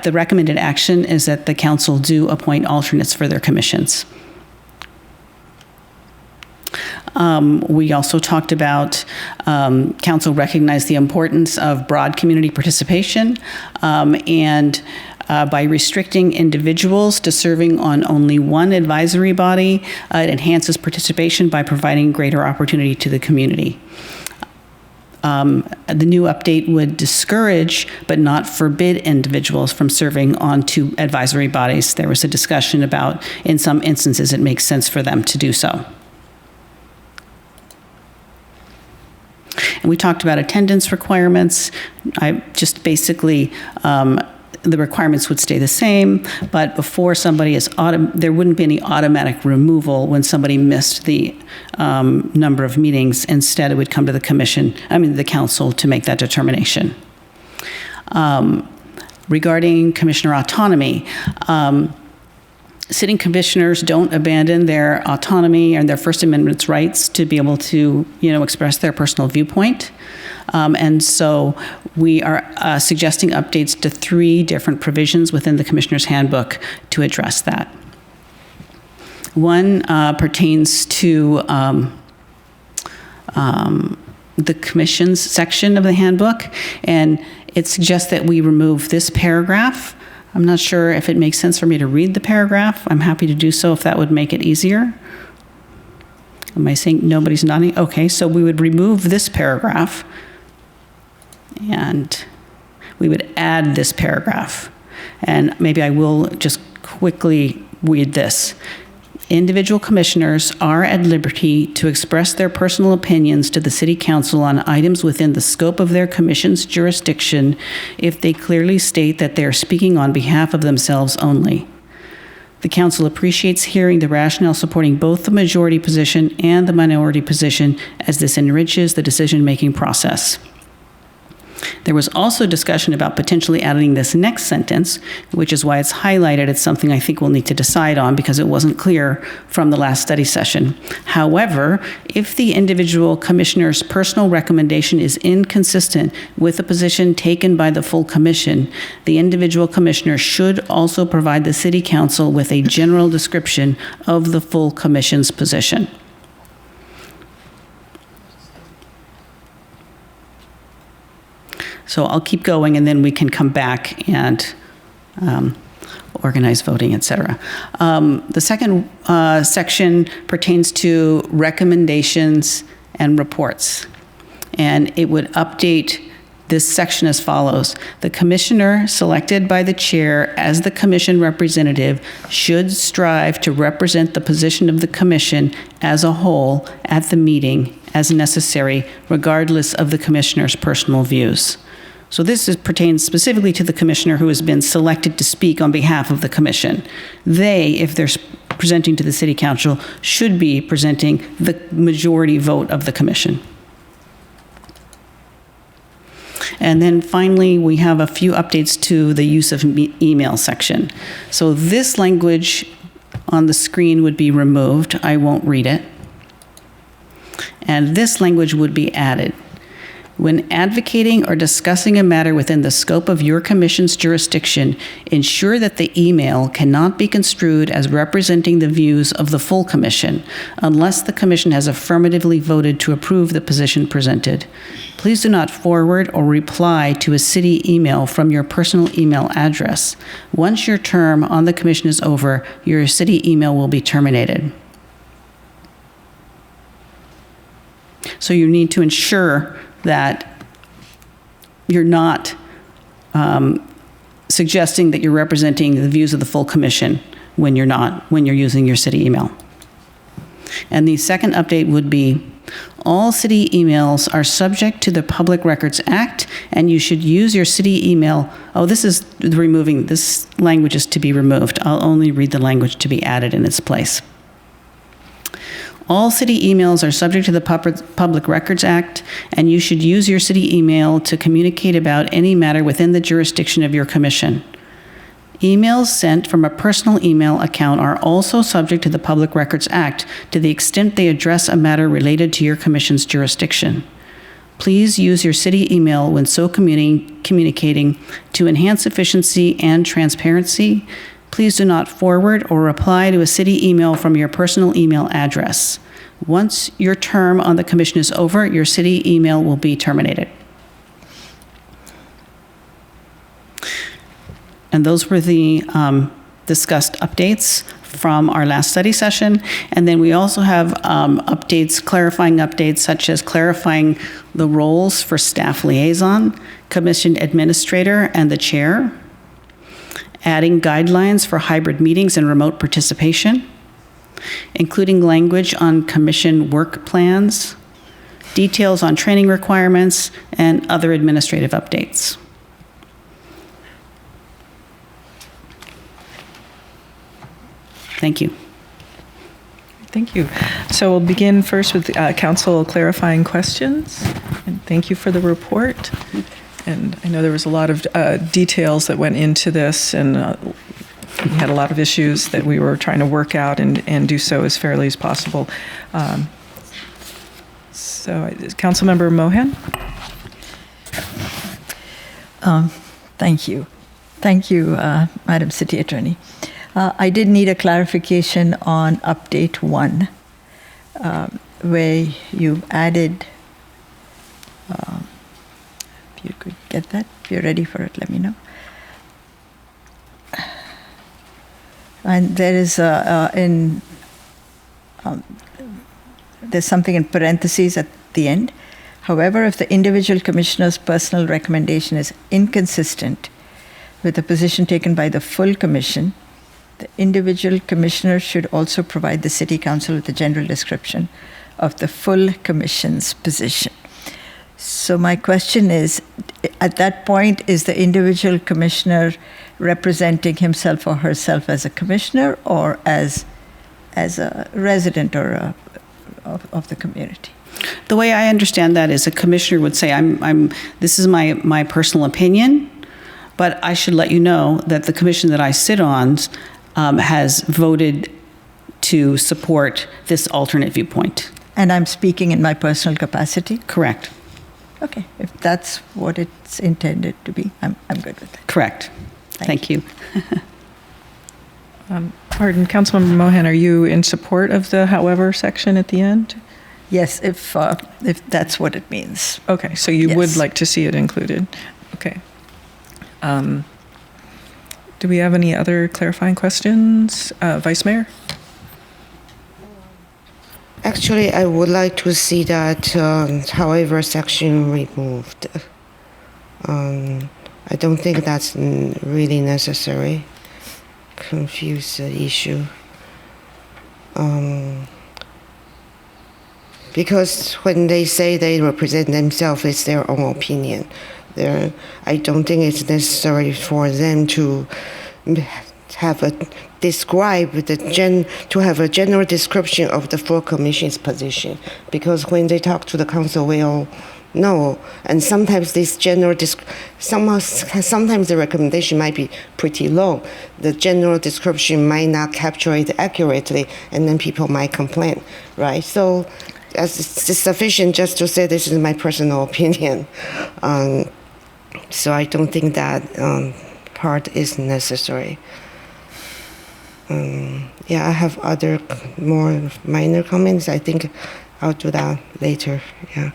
the recommended action is that the council do appoint alternates for their commissions. We also talked about council recognized the importance of broad community participation and by restricting individuals to serving on only one advisory body, it enhances participation by providing greater opportunity to the community. The new update would discourage but not forbid individuals from serving on two advisory bodies. There was a discussion about, in some instances, it makes sense for them to do so. And we talked about attendance requirements. I just basically, the requirements would stay the same, but before somebody is, there wouldn't be any automatic removal when somebody missed the number of meetings. Instead, it would come to the the council to make that determination. Regarding commissioner autonomy, sitting commissioners don't abandon their autonomy and their First Amendment rights to be able to, express their personal viewpoint. And so we are suggesting updates to 3 different provisions within the Commissioner's Handbook to address that. One pertains to the commissions section of the handbook, and it suggests that we remove this paragraph. I'm not sure if it makes sense for me to read the paragraph. I'm happy to do so if that would make it easier. Am I saying nobody's nodding? Okay, so we would remove this paragraph and we would add this paragraph. And maybe I will just quickly read this. Individual commissioners are at liberty to express their personal opinions to the City Council on items within the scope of their commission's jurisdiction if they clearly state that they are speaking on behalf of themselves only. The council appreciates hearing the rationale supporting both the majority position and the minority position, as this enriches the decision-making process. There was also discussion about potentially adding this next sentence, which is why it's highlighted. It's something I think we'll need to decide on because it wasn't clear from the last study session. However, if the individual commissioner's personal recommendation is inconsistent with the position taken by the full commission, the individual commissioner should also provide the city council with a general description of the full commission's position. So I'll keep going, and then we can come back and organize voting, et cetera. The second section pertains to recommendations and reports. And it would update this section as follows. The commissioner selected by the chair as the commission representative should strive to represent the position of the commission as a whole at the meeting as necessary, regardless of the commissioner's personal views. So this pertains specifically to the commissioner who has been selected to speak on behalf of the commission. They, if they're presenting to the city council, should be presenting the majority vote of the commission. And then finally, we have a few updates to the use of email section. So this language on the screen would be removed. I won't read it. And this language would be added. When advocating or discussing a matter within the scope of your commission's jurisdiction, ensure that the email cannot be construed as representing the views of the full commission, unless the commission has affirmatively voted to approve the position presented. Please do not forward or reply to a city email from your personal email address. Once your term on the commission is over, your city email will be terminated. So you need to ensure that you're not suggesting that you're representing the views of the full commission when you're using your city email. And the second update would be, all city emails are subject to the Public Records Act, and you should use your city email. Oh, this language is to be removed. I'll only read the language to be added in its place. All city emails are subject to the Public Records Act, and you should use your city email to communicate about any matter within the jurisdiction of your commission. Emails sent from a personal email account are also subject to the Public Records Act to the extent they address a matter related to your commission's jurisdiction. Please use your city email when so communicating to enhance efficiency and transparency. Please do not forward or reply to a city email from your personal email address. Once your term on the commission is over, your city email will be terminated. And those were the discussed updates from our last study session. And then we also have clarifying updates, such as clarifying the roles for staff liaison, commission administrator, and the chair, adding guidelines for hybrid meetings and remote participation, including language on commission work plans, details on training requirements, and other administrative updates. Thank you. Thank you. So we'll begin first with council clarifying questions. And thank you for the report. And I know there was a lot of details that went into this, and we had a lot of issues that we were trying to work out and do so as fairly as possible. So, Councilmember Mohan? Thank you. Thank you, Madam City Attorney. I did need a clarification on update 1, where you added, if you could get that, if you're ready for it, let me know. And there is there's something in parentheses at the end. However, if the individual commissioner's personal recommendation is inconsistent with the position taken by the full commission, the individual commissioner should also provide the city council with a general description of the full commission's position. So my question is, at that point, is the individual commissioner representing himself or herself as a commissioner or as a resident or of the community? The way I understand that is a commissioner would say, this is my personal opinion, but I should let you know that the commission that I sit on has voted to support this alternate viewpoint. And I'm speaking in my personal capacity? Correct. Okay, if that's what it's intended to be, I'm good with it. Correct. Thank you. Pardon, Councilmember Mohan, are you in support of the however section at the end? Yes, if that's what it means. Okay, so you would like to see it included. Okay. Do we have any other clarifying questions? Vice Mayor? Actually, I would like to see that however section removed. I don't think that's really necessary. Confuse the issue. Because when they say they represent themselves, it's their own opinion. I don't think it's necessary for them to have a general description of the full commission's position. Because when they talk to the council, we all know. And sometimes this sometimes the recommendation might be pretty long. The general description might not capture it accurately, and then people might complain, right? So it's sufficient just to say this is my personal opinion. So I don't think that part is necessary. I have other more minor comments. I think I'll do that later. Yeah.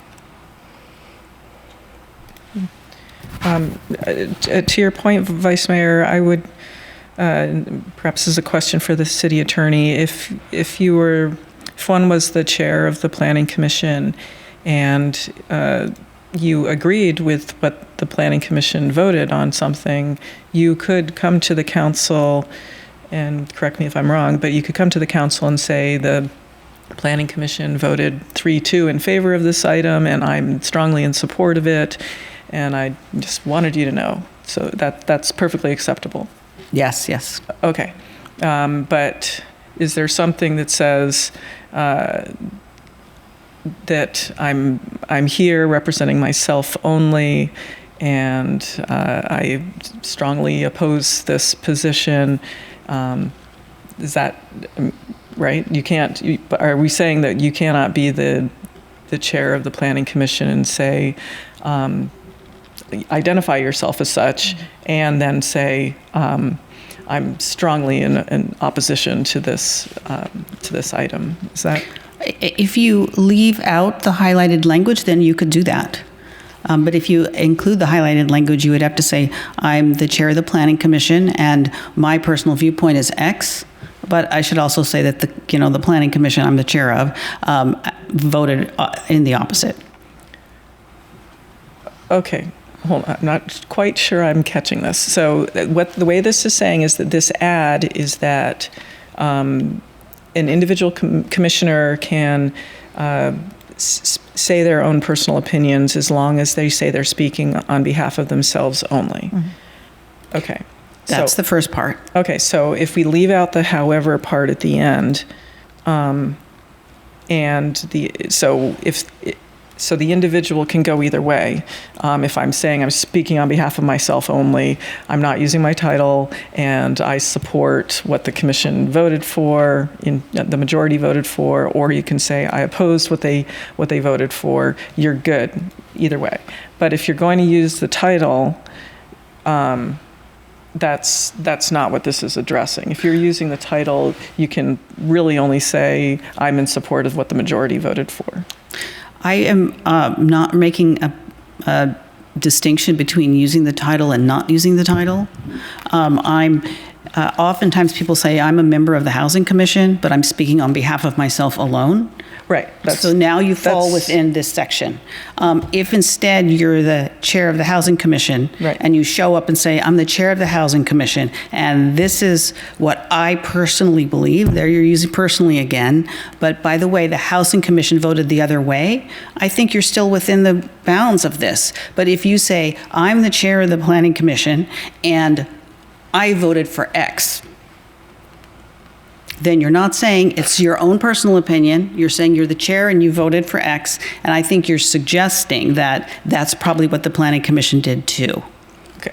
To your point, Vice Mayor, I would perhaps as a question for the city attorney, if one was the chair of the Planning Commission and you agreed with what the Planning Commission voted on something, you could come to the council, and correct me if I'm wrong, but you could come to the council and say the Planning Commission voted 3-2 in favor of this item, and I'm strongly in support of it, and I just wanted you to know. So that's perfectly acceptable. Yes. Okay. But is there something that says that I'm here representing myself only, and I strongly oppose this position? Is that right? You can't. Are we saying that you cannot be the chair of the Planning Commission and say, identify yourself as such, and then say, I'm strongly in opposition to this item? Is that? If you leave out the highlighted language, then you could do that. But if you include the highlighted language, you would have to say, I'm the chair of the Planning Commission, and my personal viewpoint is X. But I should also say that the Planning Commission I'm the chair of voted in the opposite. Okay. Hold on, I'm not quite sure I'm catching this. So the way this is saying is that this ad is that an individual commissioner can say their own personal opinions as long as they say they're speaking on behalf of themselves only. Mm-hmm. Okay. That's the first part. Okay, so if we leave out the however part at the end, so the individual can go either way. If I'm saying I'm speaking on behalf of myself only, I'm not using my title, and I support what the commission voted for, the majority voted for, or you can say I oppose what they voted for. You're good either way. But if you're going to use the title, that's not what this is addressing. If you're using the title, you can really only say I'm in support of what the majority voted for. I am not making a distinction between using the title and not using the title. Oftentimes people say I'm a member of the Housing Commission, but I'm speaking on behalf of myself alone. Right. So now you fall within this section. If instead you're the chair of the Housing Commission, right, and you show up and say, I'm the chair of the Housing Commission, and this is what I personally believe, there you're using personally again, but by the way, the Housing Commission voted the other way, I think you're still within the bounds of this. But if you say, I'm the chair of the Planning Commission, and I voted for X. Then you're not saying it's your own personal opinion. You're saying you're the chair and you voted for X. And I think you're suggesting that that's probably what the Planning Commission did too.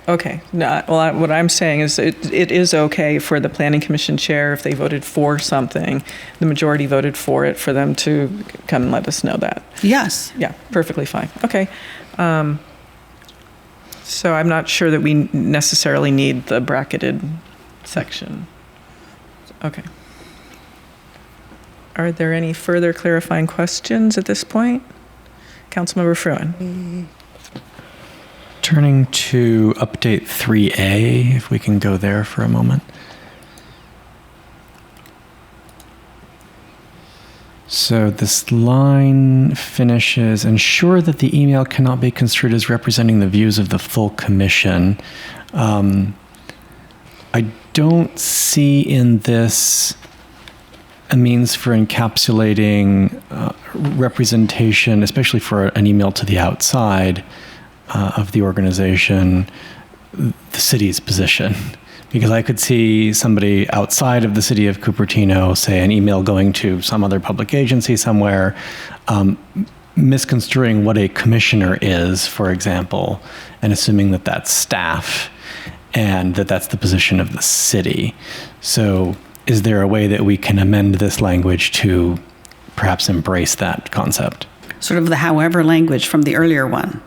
Okay. No, well, what I'm saying is it is okay for the Planning Commission chair, if they voted for something, the majority voted for it, for them to come and let us know that. Yes. Yeah, perfectly fine. Okay. So I'm not sure that we necessarily need the bracketed section. Okay. Are there any further clarifying questions at this point? Councilmember Fruin. Turning to update 3A, if we can go there for a moment. So this line finishes, ensure that the email cannot be construed as representing the views of the full commission. I don't see in this a means for encapsulating representation, especially for an email to the outside of the organization, the city's position. Because I could see somebody outside of the city of Cupertino, say an email going to some other public agency somewhere, misconstruing what a commissioner is, for example, and assuming that that's staff and that that's the position of the city. So is there a way that we can amend this language to perhaps embrace that concept? Sort of the however language from the earlier one.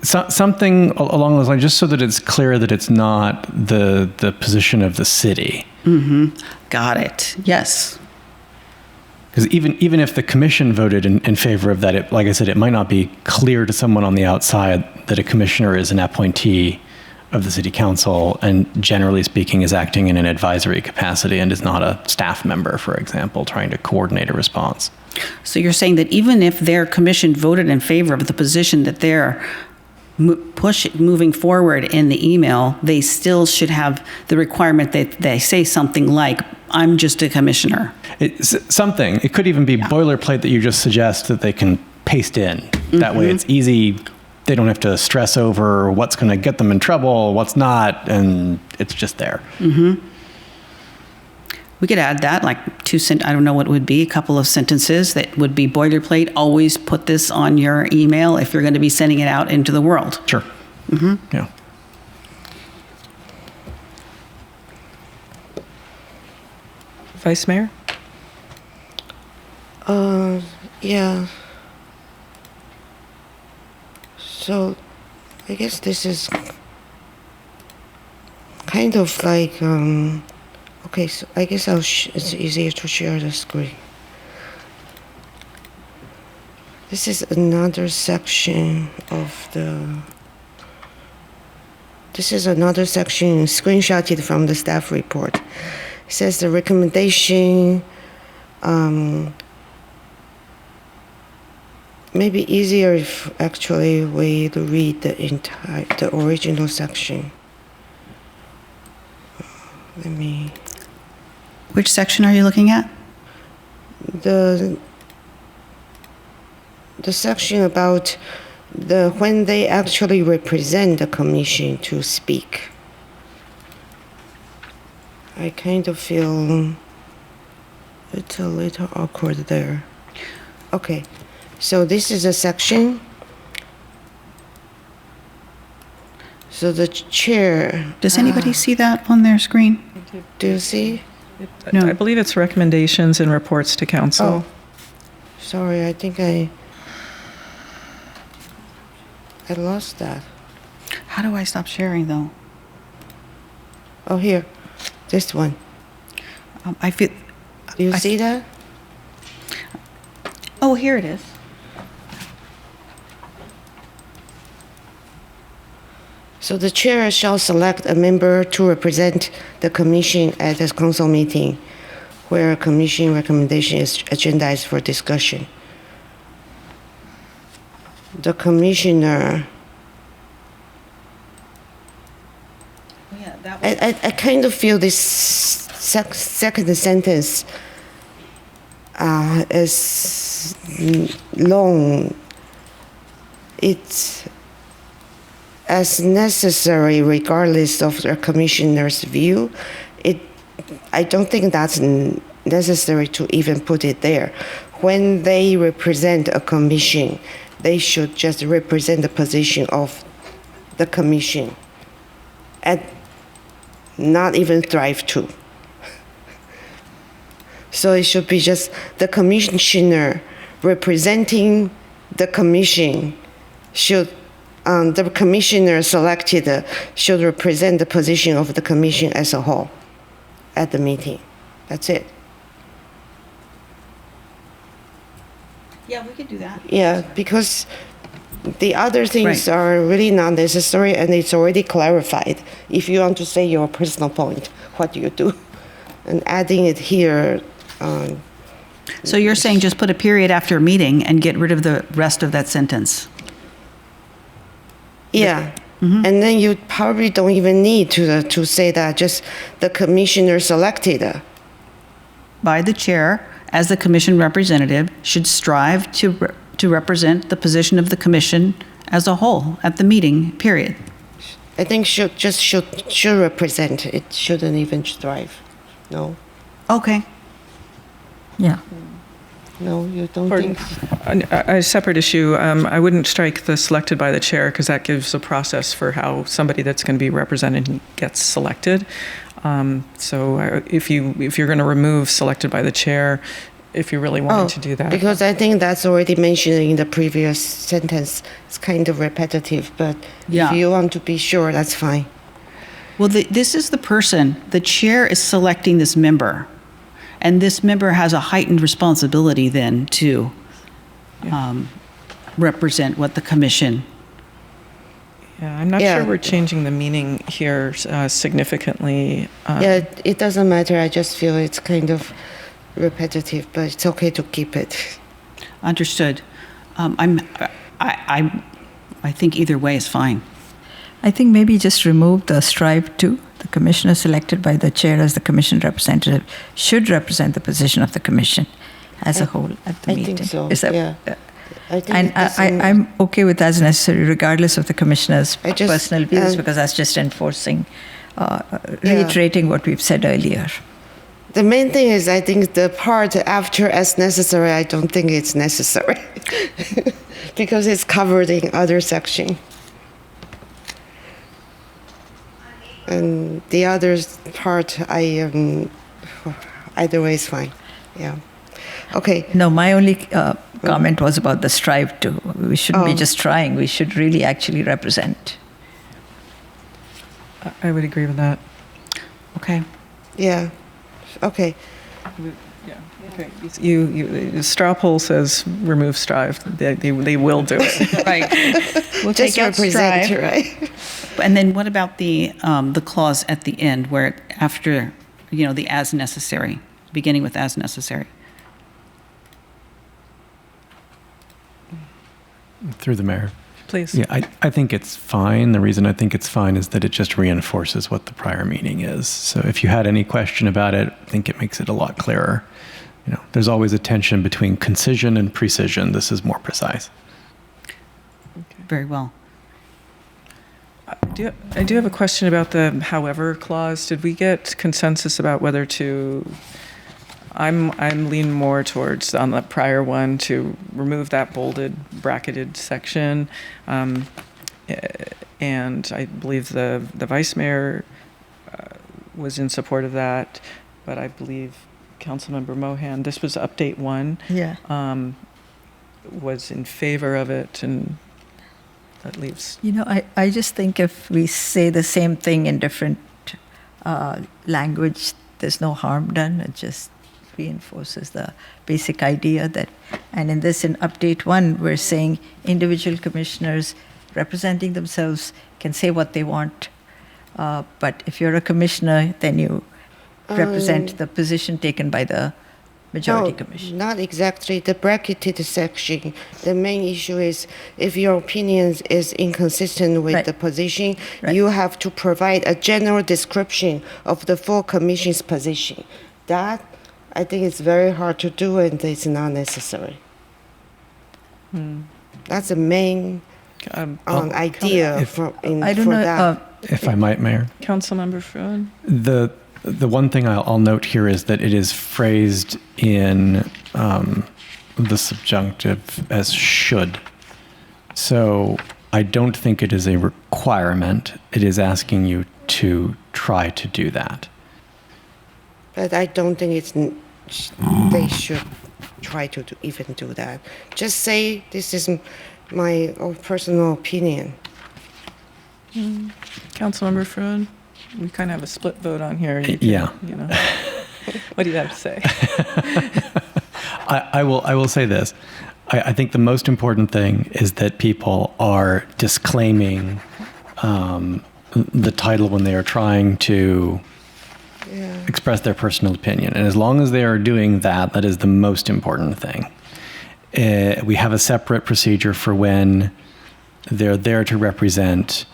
Something along those lines, just so that it's clear that it's not the position of the city. Mm-hmm. Got it. Yes. Because even if the commission voted in favor of that, like I said, it might not be clear to someone on the outside that a commissioner is an appointee of the city council and generally speaking is acting in an advisory capacity and is not a staff member, for example, trying to coordinate a response. So you're saying that even if their commission voted in favor of the position that they're moving forward in the email, they still should have the requirement that they say something like, I'm just a commissioner. Something. It could even be boilerplate that you just suggest that they can paste in. Mm-hmm. That way it's easy. They don't have to stress over what's going to get them in trouble, what's not, and it's just there. Mm-hmm. We could add that, like I don't know what it would be, a couple of sentences that would be boilerplate. Always put this on your email if you're going to be sending it out into the world. Sure. Mm-hmm. Yeah. Vice Mayor? Yeah. So, I guess this is kind of like, okay, so I guess it's easier to share the screen. This is another section of this is another section screenshotted from the staff report. It says the recommendation, maybe easier if actually we read the original section. Let me. Which section are you looking at? The section about when they actually represent the commission to speak. I kind of feel it's a little awkward there. Okay, so this is a section. So the chair. Does anybody see that on their screen? Do you see? No. I believe it's recommendations and reports to council. Oh, sorry, I think I lost that. How do I stop sharing though? Oh, here, this one. I feel. Do you see that? Oh, here it is. So the chair shall select a member to represent the commission at a council meeting where a commission recommendation is agendized for discussion. The commissioner. I kind of feel this second sentence is long. as necessary, regardless of the commissioner's view, I don't think that's necessary to even put it there. When they represent a commission, they should just represent the position of the commission and not even thrive to. So it should be just the commissioner representing the commission should, the commissioner selected should represent the position of the commission as a whole at the meeting. That's it. Yeah, we could do that. Yeah, because the other things Right. are really not necessary and it's already clarified. If you want to say your personal point, what do you do? And adding it here, So you're saying just put a period after a meeting and get rid of the rest of that sentence? yeah. And then you probably don't even need to say that, just the commissioner selected. By the chair, as the commission representative, should strive to represent the position of the commission as a whole at the meeting, period. I think should represent. It shouldn't even strive. No. Okay. Yeah. No, you don't Pardon? think. A separate issue, I wouldn't strike the selected by the chair because that gives a process for how somebody that's going to be represented gets selected. So if you're going to remove selected by the chair, if you really wanted to do that. Because I think that's already mentioned in the previous sentence. It's kind of repetitive, but Yeah. if you want to be sure, that's fine. Well, this is the person, the chair is selecting this member, and this member has a heightened responsibility then to represent what the commission. Yeah, I'm not Yeah. sure we're changing the meaning here significantly. Yeah, it doesn't matter. I just feel it's kind of repetitive, but it's okay to keep it. Understood. I think either way is fine. I think maybe just remove the strive to. The commissioner selected by the chair as the commission representative should represent the position of the commission as a whole at the I meeting. think so. Is that, Yeah. I think and it doesn't- I'm okay with as necessary, regardless of the commissioner's I just- personal views, because that's just enforcing, reiterating what we've said earlier. The main thing is, I think the part after as necessary, I don't think it's necessary because it's covered in other section. And the other part, either way is fine. Yeah. Okay. No, my only comment was about the strive to. We shouldn't be Oh. just trying. We should really actually represent. I would agree with that. Okay. Yeah. Okay. Okay. You straw poll says remove strive. They will do it. Right. We'll Just take out represent, strive. right? And then what about the clause at the end where after, the as necessary, beginning with as necessary? Through the mayor. Please. Yeah, I think it's fine. The reason I think it's fine is that it just reinforces what the prior meaning is. So if you had any question about it, I think it makes it a lot clearer. There's always a tension between concision and precision. This is more precise. Very well. I do have a question about the however clause. Did we get consensus about whether to? I'm leaning more towards on the prior one to remove that bolded bracketed section, and I believe the vice mayor was in support of that, but I believe Councilmember Mohan, this was update 1, was in favor of it, and that leaves. I just think if we say the same thing in different language, there's no harm done. It just reinforces the basic idea that, and in update 1, we're saying individual commissioners representing themselves can say what they want, but if you're a commissioner, then you represent the position taken by the majority commission. Not exactly. The bracketed section, the main issue is if your opinion is inconsistent with the position, you have to provide a general description of the full commission's position. That, I think, it's very hard to do and it's not necessary. That's the main idea for that. If I might, Mayor. Councilmember Fruin. The one thing I'll note here is that it is phrased in the subjunctive as should. So I don't think it is a requirement. It is asking you to try to do that. But I don't think they should try to even do that. Just say this is my own personal opinion. Councilmember Fruin, we kind of have a split vote on here. Yeah. What do you have to say? I will say this. I think the most important thing is that people are disclaiming the title when they are trying to express their personal opinion. And as long as they are doing that, that is the most important thing. We have a separate procedure for when they're there to represent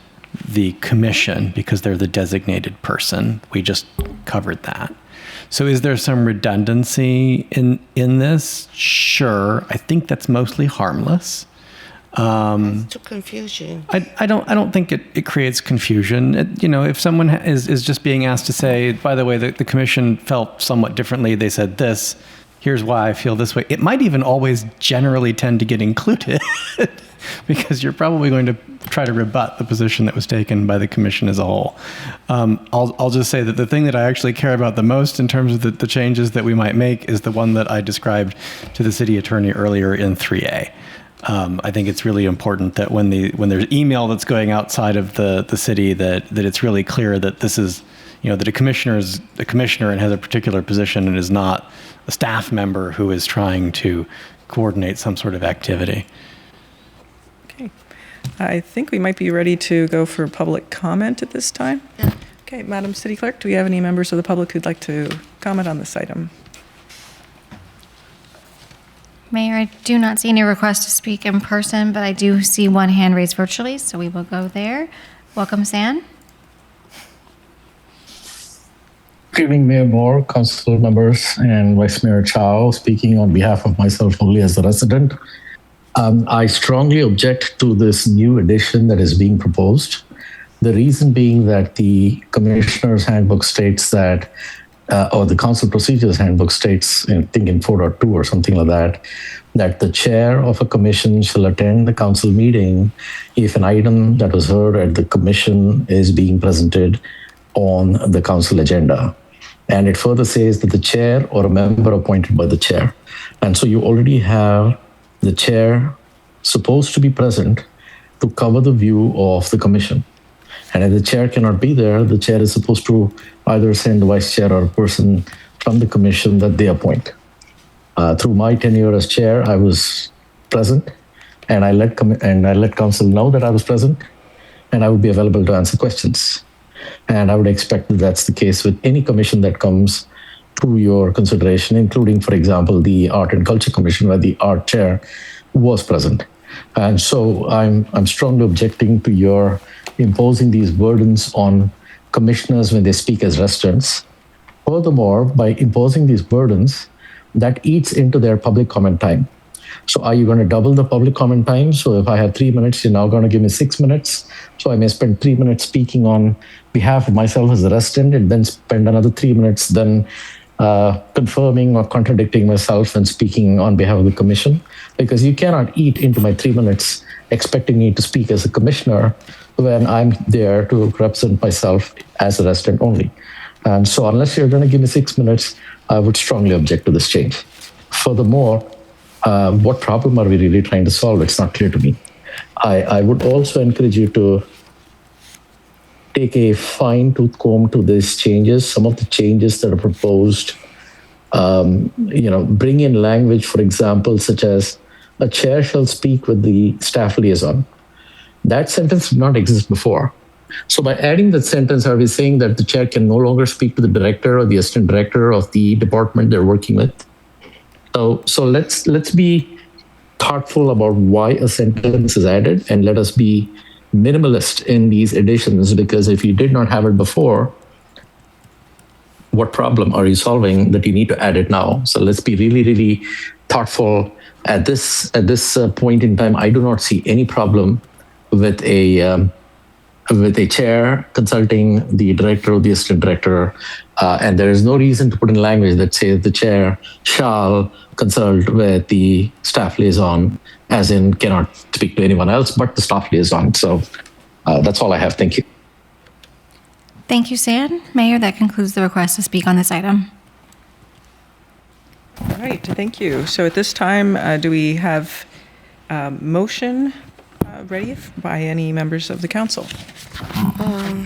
the commission because they're the designated person. We just covered that. So is there some redundancy in this? Sure. I think that's mostly harmless. It's too confusion. I don't think it creates confusion. If someone is just being asked to say, by the way, the commission felt somewhat differently, they said this, here's why I feel this way. It might even always generally tend to get included because you're probably going to try to rebut the position that was taken by the commission as a whole. I'll just say that the thing that I actually care about the most in terms of the changes that we might make is the one that I described to the city attorney earlier in 3A. I think it's really important that when there's email that's going outside of the city, that it's really clear that this is, that a commissioner is a commissioner and has a particular position and is not a staff member who is trying to coordinate some sort of activity. Okay. I think we might be ready to go for public comment at this time. Yeah. Okay, Madam City Clerk, do we have any members of the public who'd like to comment on this item? Mayor, I do not see any requests to speak in person, but I do see one hand raised virtually, so we will go there. Welcome, San. Good evening, Mayor Moore, council members, and Vice Mayor Chow, speaking on behalf of myself only as a resident. I strongly object to this new addition that is being proposed. The reason being that the Commissioner's Handbook states that, or the Council Procedures Handbook states, I think in 4.2 or something like that the chair of a commission shall attend the council meeting if an item that was heard at the commission is being presented on the council agenda. And it further says that the chair or a member appointed by the chair. And so you already have the chair supposed to be present to cover the view of the commission. And if the chair cannot be there, the chair is supposed to either send the vice chair or a person from the commission that they appoint. Through my tenure as chair, I was present, and I let council know that I was present, and I would be available to answer questions. And I would expect that that's the case with any commission that comes to your consideration, including, for example, the Art and Culture Commission, where the art chair was present. And so I'm strongly objecting to your imposing these burdens on commissioners when they speak as residents. Furthermore, by imposing these burdens, that eats into their public comment time. So are you going to double the public comment time? So if I have 3 minutes, you're now going to give me 6 minutes. So I may spend 3 minutes speaking on behalf of myself as a resident and then spend another 3 minutes then confirming or contradicting myself and speaking on behalf of the commission. Because you cannot eat into my 3 minutes expecting me to speak as a commissioner when I'm there to represent myself as a resident only. And so unless you're going to give me 6 minutes, I would strongly object to this change. Furthermore, what problem are we really trying to solve? It's not clear to me. I would also encourage you to take a fine-tooth comb to these changes. Some of the changes that are proposed, bring in language, for example, such as a chair shall speak with the staff liaison. That sentence did not exist before. So by adding that sentence, are we saying that the chair can no longer speak to the director or the assistant director of the department they're working with? So let's be thoughtful about why a sentence is added, and let us be minimalist in these additions, because if you did not have it before, what problem are you solving that you need to add it now? So let's be really, really thoughtful at this point in time. I do not see any problem with a chair consulting the director or the assistant director, and there is no reason to put in language that says the chair shall consult with the staff liaison, as in cannot speak to anyone else but the staff liaison. So that's all I have. Thank you. Thank you, San. Mayor, that concludes the request to speak on this item. All right, thank you. So at this time, do we have a motion ready by any members of the council?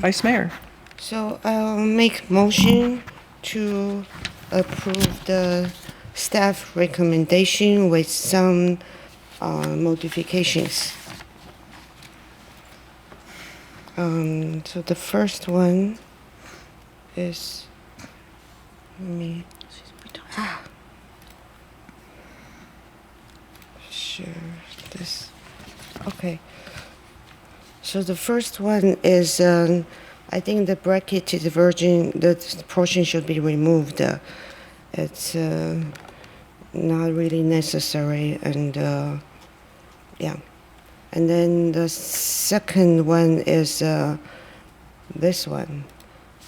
Vice Mayor. So I'll make motion to approve the staff recommendation with some modifications. So the first one is, let me share this. Okay. So the first one is, I think the bracketed version, the portion should be removed. It's not really necessary, and yeah. And then the second one is this one.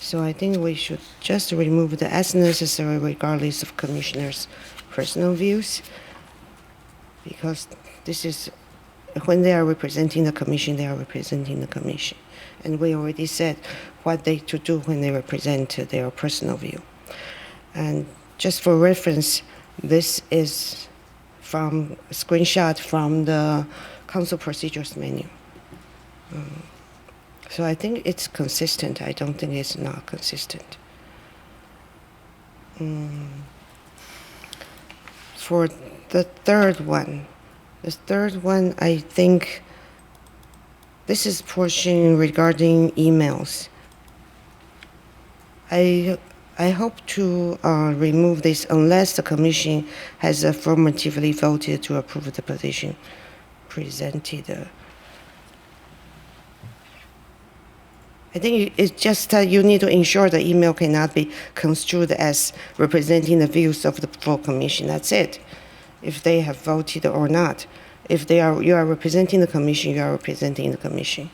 So I think we should just remove the as necessary regardless of commissioners' personal views, because this is, when they are representing the commission, they are representing the commission. And we already said what they to do when they represent their personal view. And just for reference, this is from a screenshot from the council procedures menu. So I think it's consistent. I don't think it's not consistent. For the third one, I think this is portion regarding emails. I hope to remove this unless the commission has affirmatively voted to approve the position presented. I think it's just that you need to ensure the email cannot be construed as representing the views of the full commission. That's it. If they have voted or not. If you are representing the commission, you are representing the commission.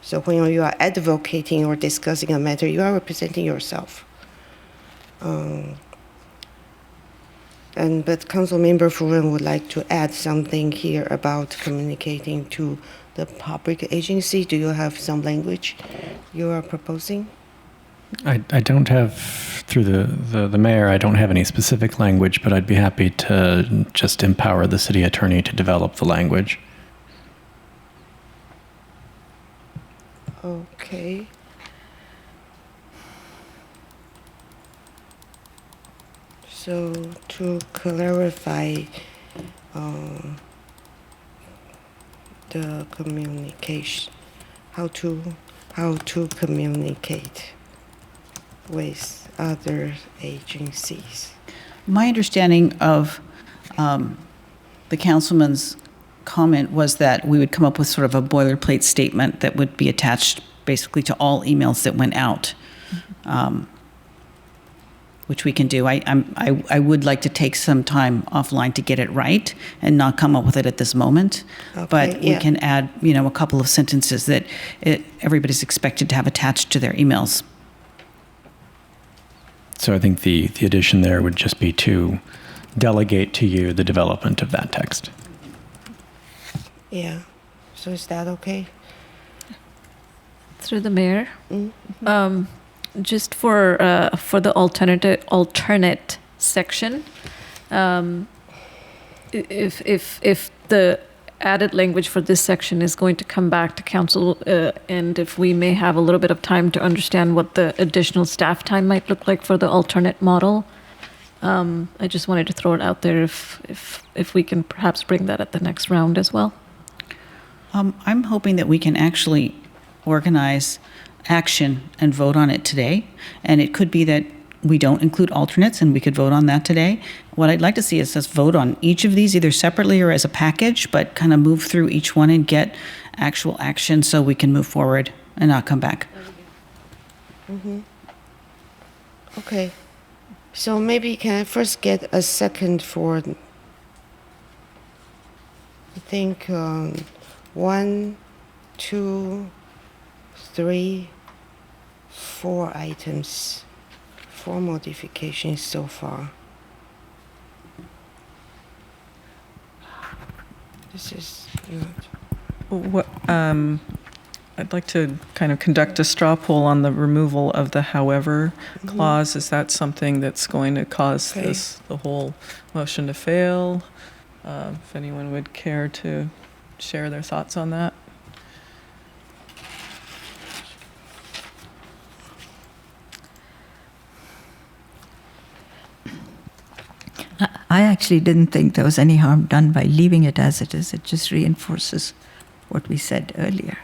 So when you are advocating or discussing a matter, you are representing yourself. But Council Member Furen would like to add something here about communicating to the public agency. Do you have some language you are proposing? I don't have, through the mayor, I don't have any specific language, but I'd be happy to just empower the city attorney to develop the language. Okay. So to clarify the communication, how to communicate with other agencies. My understanding of the councilman's comment was that we would come up with sort of a boilerplate statement that would be attached basically to all emails that went out, which we can do. I would like to take some time offline to get it right and not come up with it at this moment. Okay, but we can add, a couple of sentences that everybody's expected to have attached to their emails. So I think the addition there would just be to delegate to you the development of that text. Yeah. So is that okay? Through the mayor, just for the alternate section, if the added language for this section is going to come back to council, and if we may have a little bit of time to understand what the additional staff time might look like for the alternate model, I just wanted to throw it out there if we can perhaps bring that at the next round as well. I'm hoping that we can actually organize action and vote on it today. And it could be that we don't include alternates and we could vote on that today. What I'd like to see is us vote on each of these either separately or as a package, but kind of move through each one and get actual action so we can move forward and not come back. Okay. So maybe can I first get a second for, I think, 1, 2, 3, 4 items, 4 modifications so far. This is not. I'd like to kind of conduct a straw poll on the removal of the however clause. Is that something that's going to cause the whole motion to fail? If anyone would care to share their thoughts on that. I actually didn't think there was any harm done by leaving it as it is. It just reinforces what we said earlier.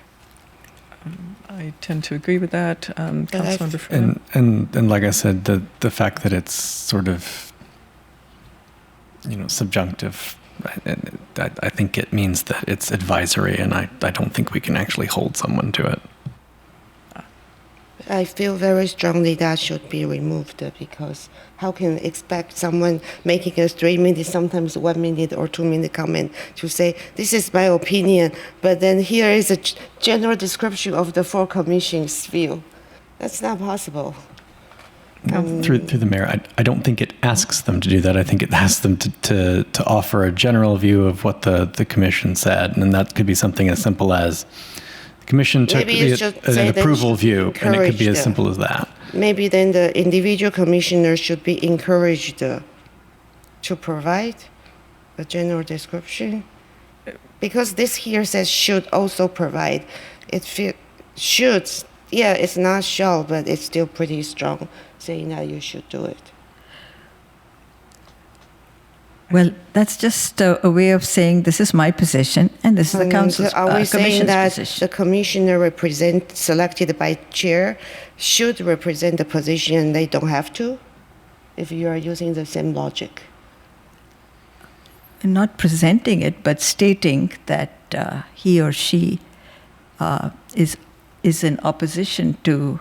I tend to agree with that. Councilmember Freeman. And like I said, the fact that it's sort of, subjunctive, I think it means that it's advisory, and I don't think we can actually hold someone to it. I feel very strongly that should be removed because how can you expect someone making a 3 minute, sometimes 1 minute or 2 minute comment to say, this is my opinion, but then here is a general description of the 4 commissions' view. That's not possible. Through the mayor, I don't think it asks them to do that. I think it asks them to offer a general view of what the commission said, and that could be something as simple as the commission took an approval view, and it could be as simple as that. Maybe then the individual commissioner should be encouraged to provide a general description, because this here says should also provide. Should, yeah, it's not shall, but it's still pretty strong saying that you should do it. Well, that's just a way of saying this is my position and this is the council's Are we saying that position. the commissioner selected by chair should represent the position and they don't have to? If you are using the same logic. Not presenting it, but stating that he or she is in opposition to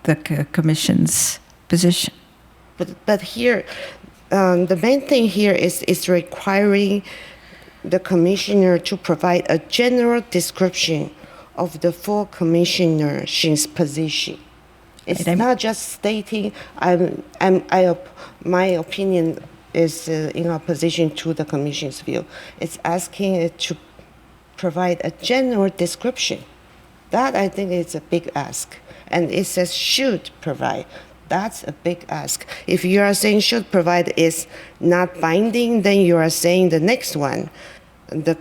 the commission's position. But here, the main thing here is requiring the commissioner to provide a general description of the 4 commissioners' position. It's not just stating my opinion is in opposition to the commission's view. It's asking it to provide a general description. That I think is a big ask. And it says should provide. That's a big ask. If you are saying should provide is not binding, then you are saying the next one, the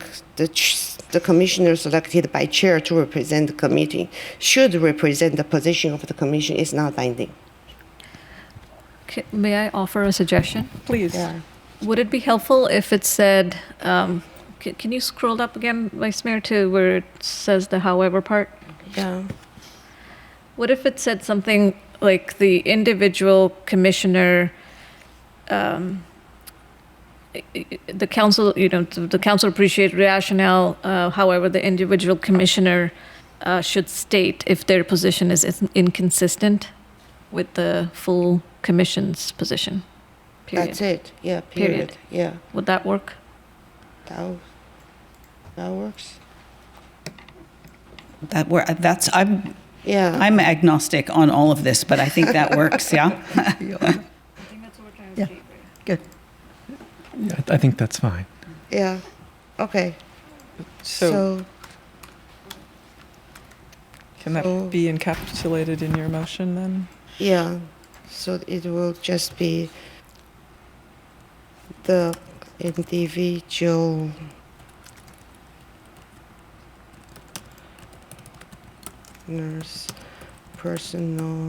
commissioner selected by chair to represent the committee should represent the position of the commission is not binding. May I offer a suggestion? Please. Yeah. Would it be helpful if it said, can you scroll up again, Vice Mayor, to where it says the however part? Yeah. What if it said something like the individual commissioner, the council, the council appreciates rationale, however, the individual commissioner should state if their position is inconsistent with the full commission's position. Period. That's it. Yeah, period. Yeah. Would that work? That works. I'm agnostic on all of this, but I think that works, yeah? Yeah, good. Yeah, I think that's fine. Yeah. Okay. So can that be encapsulated in your motion then? Yeah. So it will just be the individual nurse personal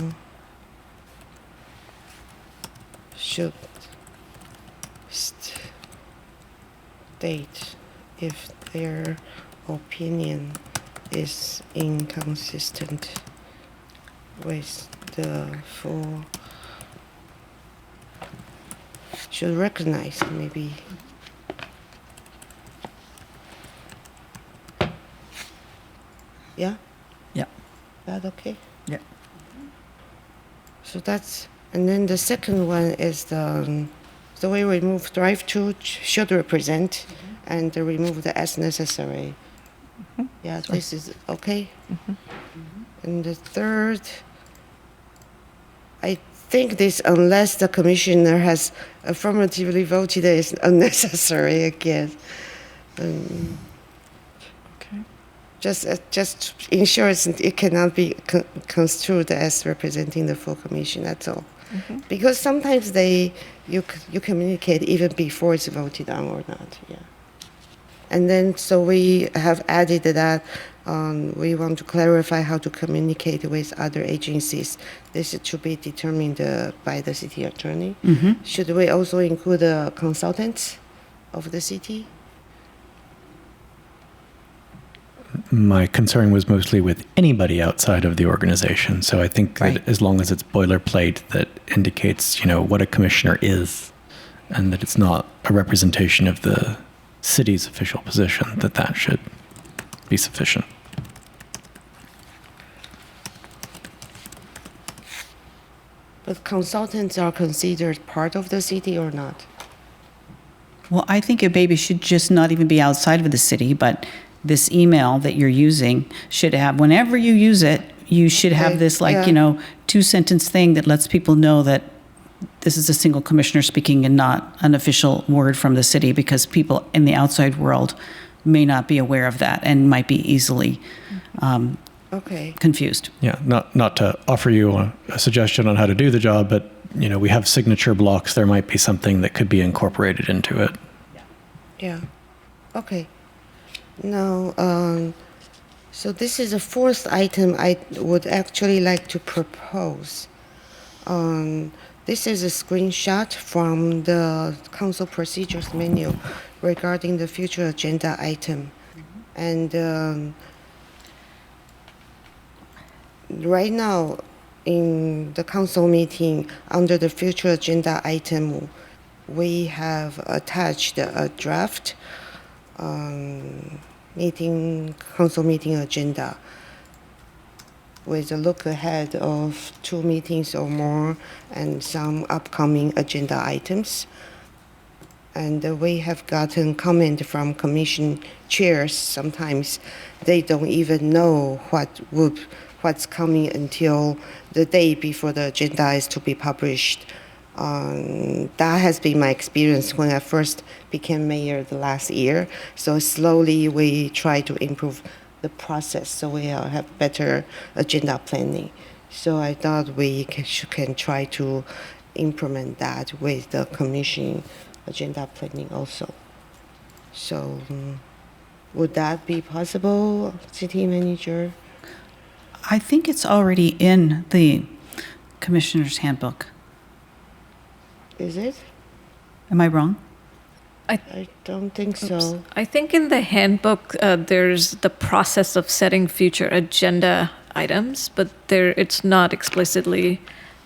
should state if their opinion is inconsistent with the full, should recognize maybe. Yeah? Yeah. That okay? Yeah. So that's, and then the second one is the way we remove drive to should represent and remove the as necessary Yeah, this is okay. And the third, I think this, unless the commissioner has affirmatively voted, is unnecessary again. Okay. Just ensure it cannot be construed as representing the full commission. That's all. Because sometimes you communicate even before it's voted on or not. Yeah. And then so we have added that we want to clarify how to communicate with other agencies. This is to be determined by the city attorney. Should we also include the consultants of the city? My concern was mostly with anybody outside of the organization. So I think that as long as it's boilerplate that indicates, what a commissioner is, and that it's not a representation of the city's official position, that should be sufficient. But consultants are considered part of the city or not? Well, I think a baby should just not even be outside of the city, but this email that you're using should have, whenever you use it, you should have this two-sentence thing that lets people know that this is a single commissioner speaking and not an official word from the city, because people in the outside world may not be aware of that and might be easily confused. Yeah, not to offer you a suggestion on how to do the job, but we have signature blocks. There might be something that could be incorporated into it. Yeah. Okay. Now, so this is the fourth item I would actually like to propose. This is a screenshot from the council procedures menu regarding the future agenda item. And right now, in the council meeting, under the future agenda item, we have attached a draft council meeting agenda with a look ahead of 2 meetings or more and some upcoming agenda items. And we have gotten comment from commission chairs. Sometimes they don't even know what's coming until the day before the agenda is to be published. That has been my experience when I first became mayor the last year. So slowly we try to improve the process so we have better agenda planning. So I thought we can try to implement that with the commission agenda planning also. So would that be possible, city manager? I think it's already in the commissioner's handbook. Is it? Am I wrong? I don't think so. I think in the handbook, there's the process of setting future agenda items, but it's not explicitly,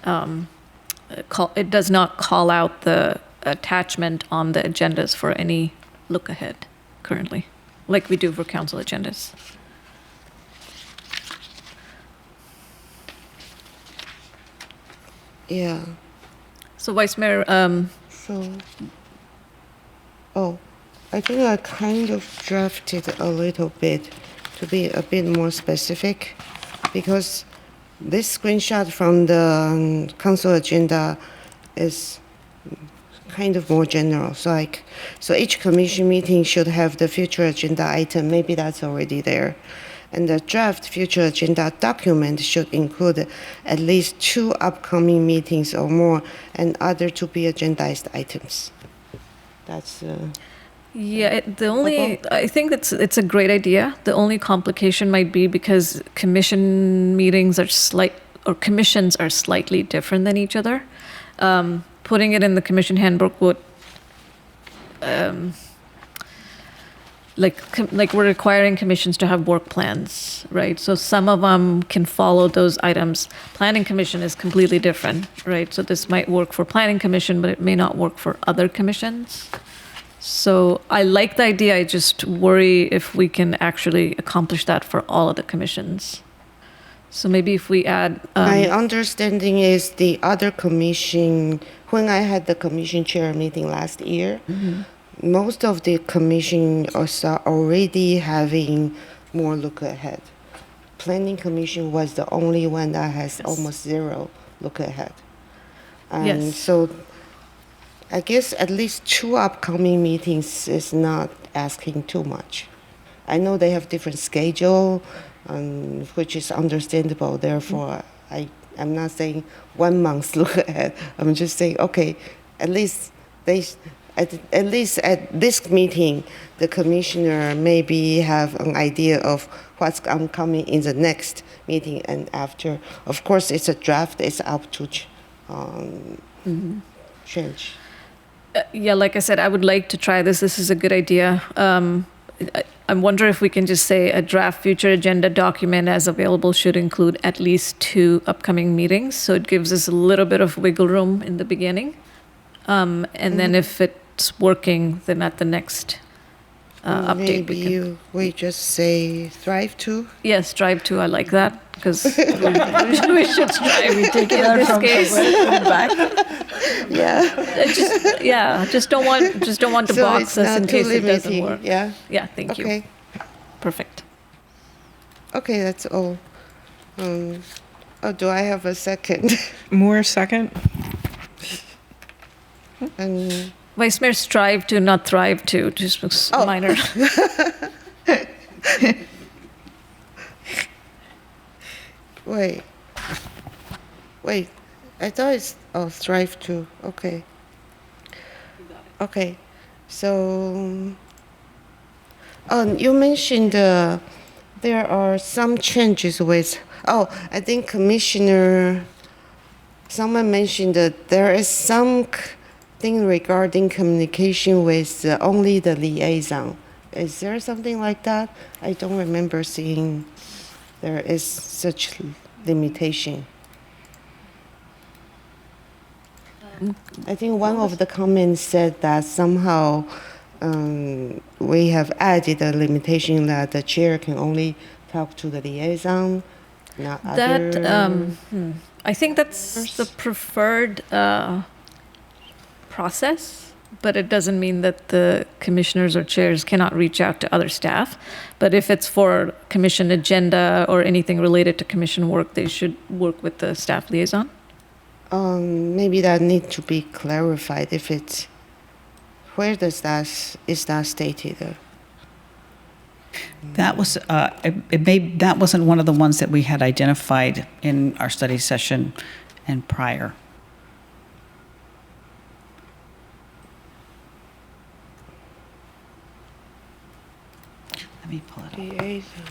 it does not call out the attachment on the agendas for any look ahead currently, like we do for council agendas. Yeah. So Vice Mayor, I think I kind of drafted a little bit to be a bit more specific, because this screenshot from the council agenda is kind of more general. So each commission meeting should have the future agenda item. Maybe that's already there. And the draft future agenda document should include at least 2 upcoming meetings or more and other to be agendized items. That's I think it's a great idea. The only complication might be because commission meetings commissions are slightly different than each other. Putting it in the commission handbook would like we're requiring commissions to have work plans, right? So some of them can follow those items. Planning commission is completely different, right? So this might work for planning commission, but it may not work for other commissions. So I like the idea. I just worry if we can actually accomplish that for all of the commissions. So maybe if we add... my understanding is the other commission, when I had the commission chair meeting last year, most of the commission are already having more look ahead. Planning Commission was the only one that has almost zero look ahead. And Yes. so I guess at least 2 upcoming meetings is not asking too much. I know they have different schedule, which is understandable. Therefore, I'm not saying 1 month look ahead. I'm just saying, okay, at least at least at this meeting, the commissioner maybe have an idea of what's coming in the next meeting and after. Of course, it's a draft. It's up to change. Yeah, like I said, I would like to try this. This is a good idea. I wonder if we can just say a draft future agenda document as available should include at least 2 upcoming meetings. So it gives us a little bit of wiggle room in the beginning. And then if it's working, then at the next update Maybe we just say strive to. Yes, strive to. I like that because we should strive. We take it in this case. Just don't want to So box it's us not in too case it doesn't limiting, work. yeah? Yeah, thank you. Okay. Perfect. Okay, that's all. Do I have a second? Moore, second. And Vice Mayor, strive to, not thrive to. Just looks minor. Wait. I thought it's strive to. Okay. Okay. So, you mentioned there are some changes with. I think someone mentioned that there is some thing regarding communication with only the liaison. Is there something like that? I don't remember seeing there is such limitation. I think one of the comments said that somehow we have added a limitation that the chair can only talk to the liaison, not other. I think that's the preferred process, but it doesn't mean that the commissioners or chairs cannot reach out to other staff. But if it's for commission agenda or anything related to commission work, they should work with the staff liaison. Maybe that need to be clarified. If it's where is that stated? That was that wasn't one of the ones that we had identified in our study session and prior. Let me pull it up. Liaison.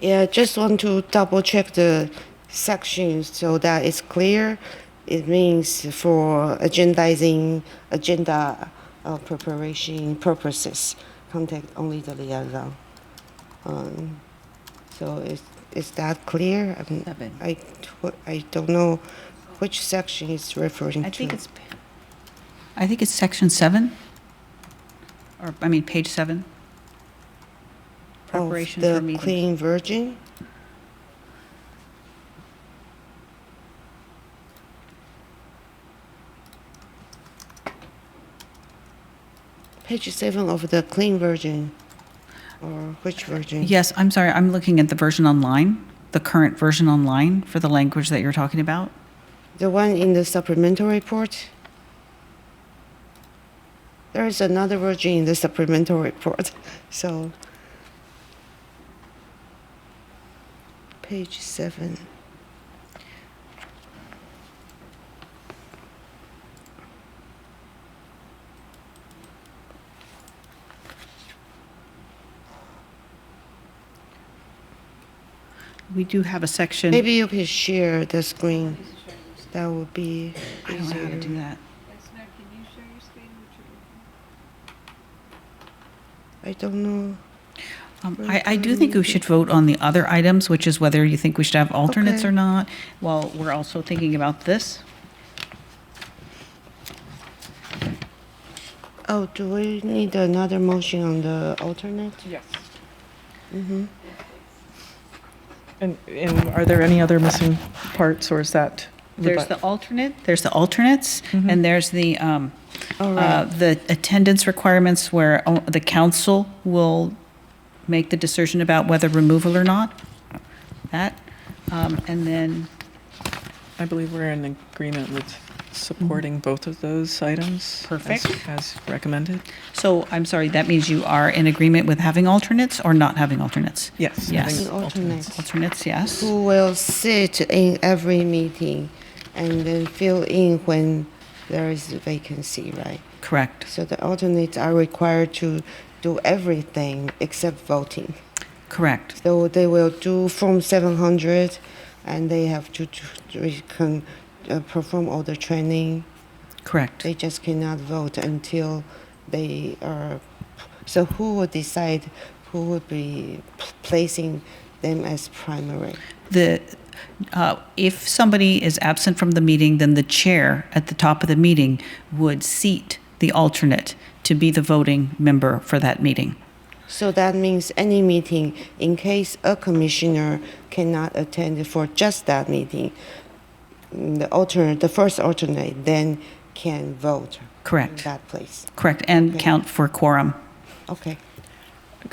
Yeah, just want to double check the sections so that it's clear. It means for agenda preparation purposes, contact only the liaison. So is that clear? I don't know which section it's referring to. I think it's section 7, or I mean page 7. Preparation for the meetings. clean version. Page 7 of the clean version, or which version? Yes, I'm sorry. I'm looking at the version online, the current version online for the language that you're talking about. The one in the supplemental report. There is another version in the supplemental report. So, page 7. We do have a section. Maybe you can share the screen. That would be I don't know how to do that. I don't know. I do think we should vote on the other items, which is whether you think we should have alternates Okay. or not, while we're also thinking about this. Oh, do we need another motion on the alternate? Yes. Mm-hmm. And are there any other missing parts, or is that? There's the alternate, there's the alternates, Mm-hmm. and there's the attendance requirements where the council will make the decision about whether removal or not. That, and then, I believe we're in agreement with supporting both of those items. Perfect. As recommended. so I'm sorry, that means you are in agreement with having alternates or not having alternates? Yes. Yes. The alternates. Alternates, yes. Who will sit in every meeting and then fill in when there is a vacancy, right? Correct. So the alternates are required to do everything except voting. Correct. So they will do Form 700, and they have to perform all the training. Correct. They just cannot vote until they are. So who will decide who will be placing them as primary? If somebody is absent from the meeting, then the chair at the top of the meeting would seat the alternate to be the voting member for that meeting. So that means any meeting, in case a commissioner cannot attend for just that meeting, the first alternate then can vote. Correct. In that place. Correct, and Okay. count for quorum. Okay.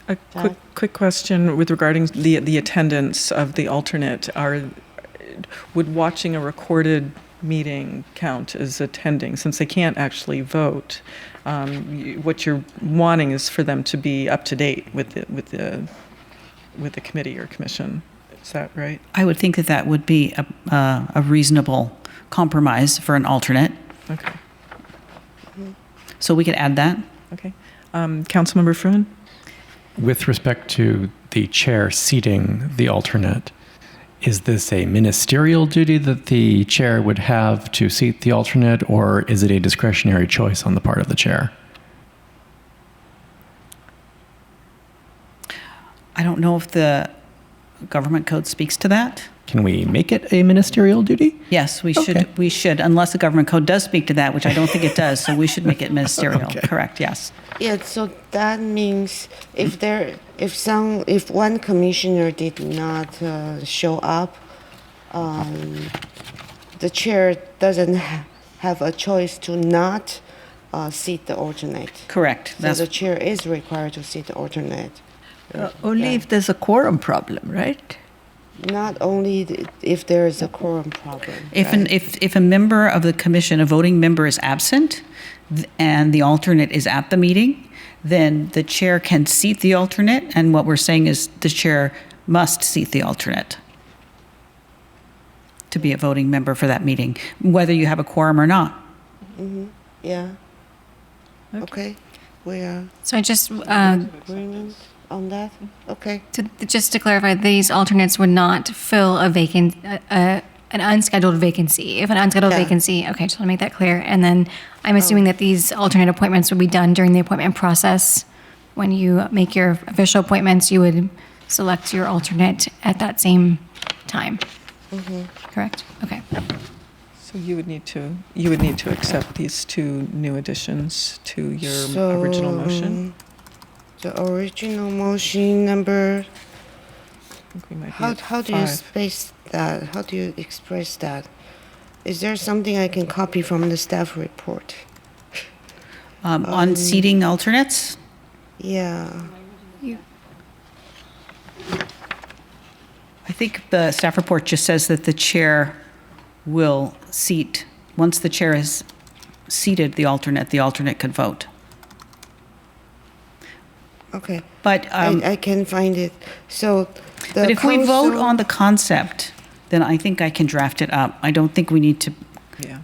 A quick question with regarding the attendance of the alternate. Would watching a recorded meeting count as attending, since they can't actually vote? What you're wanting is for them to be up to date with the committee or commission. Is that right? I would think that that would be a reasonable compromise for an alternate. Okay. So we could add that. Okay. Councilmember Fruin? With respect to the chair seating the alternate, is this a ministerial duty that the chair would have to seat the alternate, or is it a discretionary choice on the part of the chair? I don't know if the government code speaks to that. Can we make it a ministerial duty? Yes, we Okay. should. We should, unless the government code does speak to that, which I don't think it does. So we should make it ministerial. Okay. Correct. Yes. Yeah, so that means if one commissioner did not show up, the chair doesn't have a choice to not seat the alternate. Correct. So the chair is required to seat the alternate. Only if there's a quorum problem, right? Not only if there is a quorum problem. If a member of the commission, a voting member, is absent, and the alternate is at the meeting, then the chair can seat the alternate. And what we're saying is the chair must seat the alternate to be a voting member for that meeting, whether you have a quorum or not. Mm-hmm. Yeah. Okay. We are So I just, agreement on that. Okay. just to clarify, these alternates would not fill an unscheduled vacancy. If an unscheduled Yeah. vacancy, okay, just want to make that clear. And then I'm assuming that these alternate appointments would be done during the appointment process. When you make your official appointments, you would select your alternate at that same time. Mm-hmm. Correct? Okay. So you would need to accept these two new additions to your original motion. The original motion number. I think we might be How at do you 5. space that? How do you express that? Is there something I can copy from the staff report? On seating alternates? Yeah. I think the staff report just says that the chair will seat, once the chair has seated the alternate could vote. Okay. But I can find it. So but if we vote on the concept, then I think I can draft it up. I don't think we need to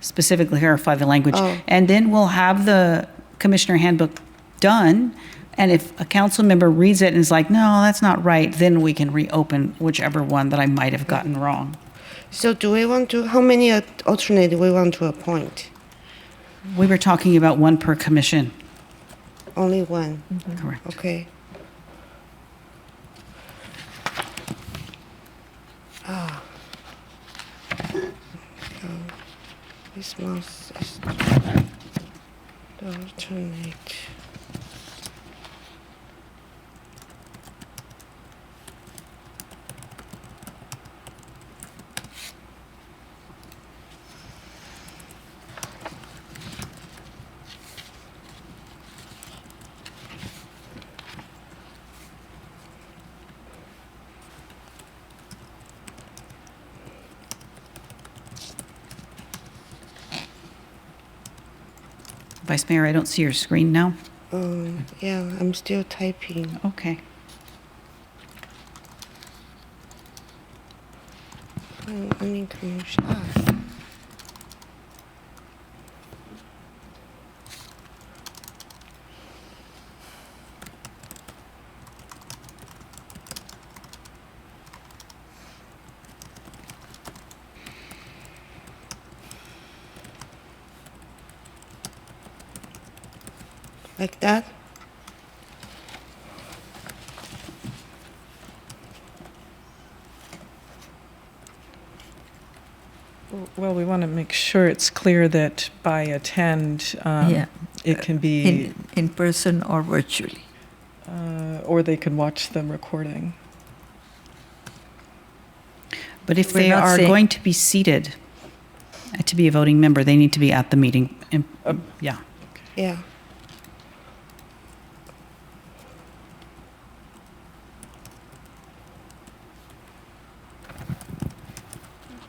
specifically clarify the language. Oh. And then we'll have the commissioner handbook done. And if a council member reads it and is like, no, that's not right, then we can reopen whichever one that I might have gotten wrong. So do we want to? How many alternate do we want to appoint? We were talking about one per commission. Only one. Correct. Okay. Ah. This mouse is. Alternate. Vice Mayor, I don't see your screen now. Yeah, I'm still typing. Okay. Any commission. Like that? Well, we want to make sure it's clear that by attend, it can be in person or virtually. Or they can watch the recording. But if We're they not are saying- going to be seated to be a voting member, they need to be at the meeting. Yeah. Yeah.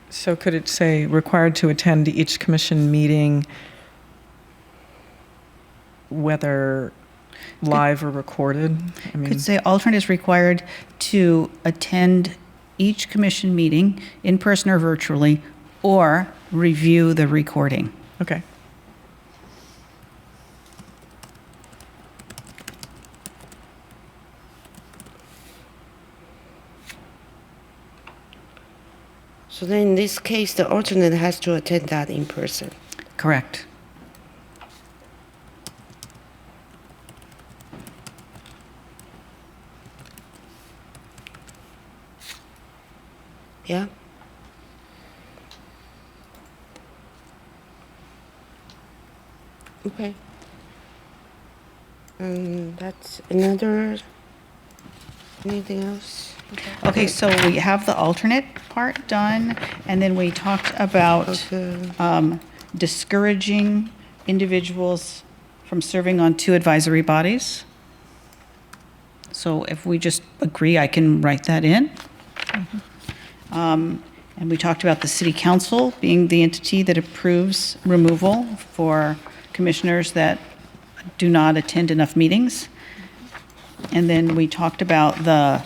So could it say required to attend each commission meeting, whether live or recorded? I mean, Could say alternate is required to attend each commission meeting in person or virtually, or review the recording. okay. So then in this case, the alternate has to attend that in person. Correct. Yeah? Okay. That's another, anything else? Okay, so we have the alternate part done, and then we talked about discouraging individuals from serving on 2 advisory bodies. So if we just agree, I can write that in. And we talked about the city council being the entity that approves removal for commissioners that do not attend enough meetings. And then we talked about the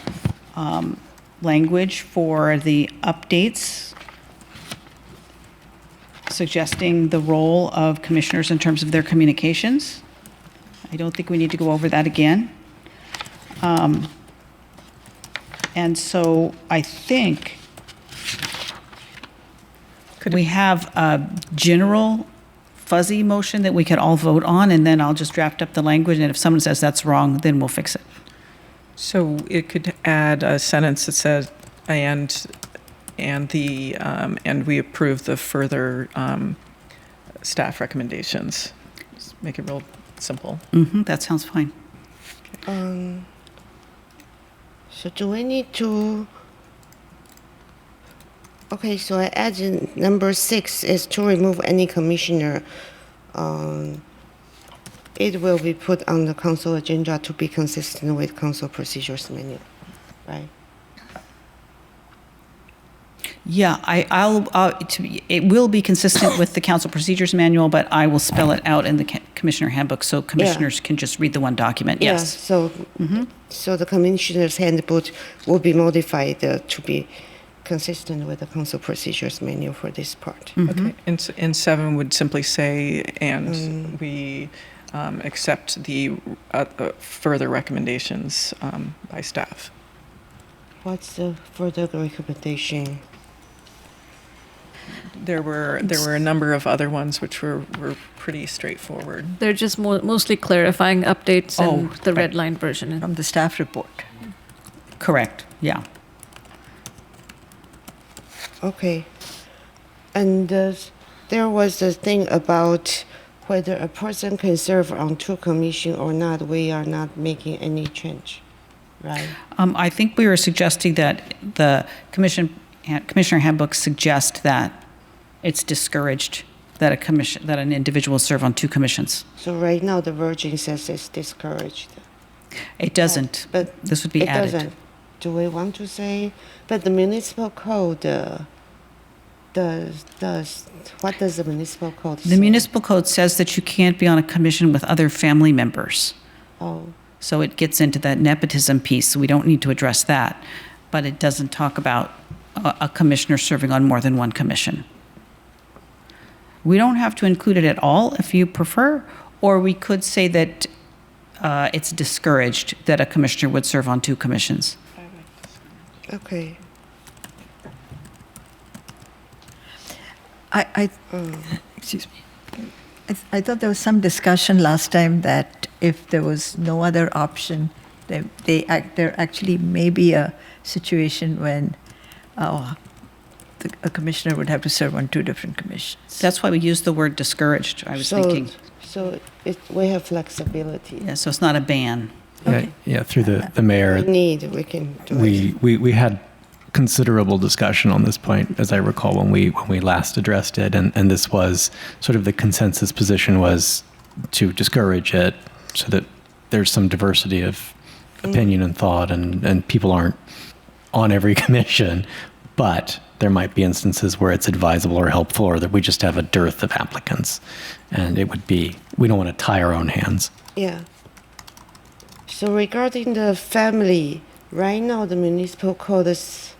language for the updates, suggesting the role of commissioners in terms of their communications. I don't think we need to go over that again. And so I think we have a general fuzzy motion that we could all vote on, and then I'll just draft up the language, and if someone says that's wrong, then we'll fix it. So it could add a sentence that says, and we approve the further staff recommendations. Just make it real simple. That sounds fine. So do we need to? Okay, so I added number 6 is to remove any commissioner. It will be put on the council agenda to be consistent with council procedures manual, right? Yeah, it will be consistent with the council procedures manual, but I will spell it out in the commissioner handbook so commissioners can just read the one document. Yes. Yeah, so the commissioner's handbook will be modified to be consistent with the council procedures manual for this part. Okay. And 7 would simply say, and we accept the further recommendations by staff. What's the further recommendation? There were a number of other ones which were pretty straightforward. They're just mostly clarifying updates and the red line version. From the staff report. Correct, yeah. Okay. And there was a thing about whether a person can serve on 2 commissions or not, we are not making any change, right? I think we were suggesting that the Commissioner Handbook suggests that it's discouraged that an individual serve on 2 commissions. So right now, the Virgin says it's discouraged. It doesn't, but this would be it added. Doesn't. Do we want to say, but the municipal code what does the municipal code say? The municipal code says that you can't be on a commission with other family members. Oh. So it gets into that nepotism piece, so we don't need to address that. But it doesn't talk about a commissioner serving on more than 1 commission. We don't have to include it at all if you prefer, or we could say that it's discouraged that a commissioner would serve on 2 commissions. Okay. Excuse me. I thought there was some discussion last time that if there was no other option, there actually may be a situation when a commissioner would have to serve on 2 different commissions. That's why we use the word discouraged, I was thinking. So we have flexibility. Yeah, so it's not a ban. Yeah, through the mayor. We can do it. We had considerable discussion on this point, as I recall, when we last addressed it, and this was sort of the consensus position was to discourage it so that there's some diversity of opinion and thought, and people aren't on every commission, but there might be instances where it's advisable or helpful, or that we just have a dearth of applicants, and we don't want to tie our own hands. Yeah. So regarding the family, right now the municipal code is,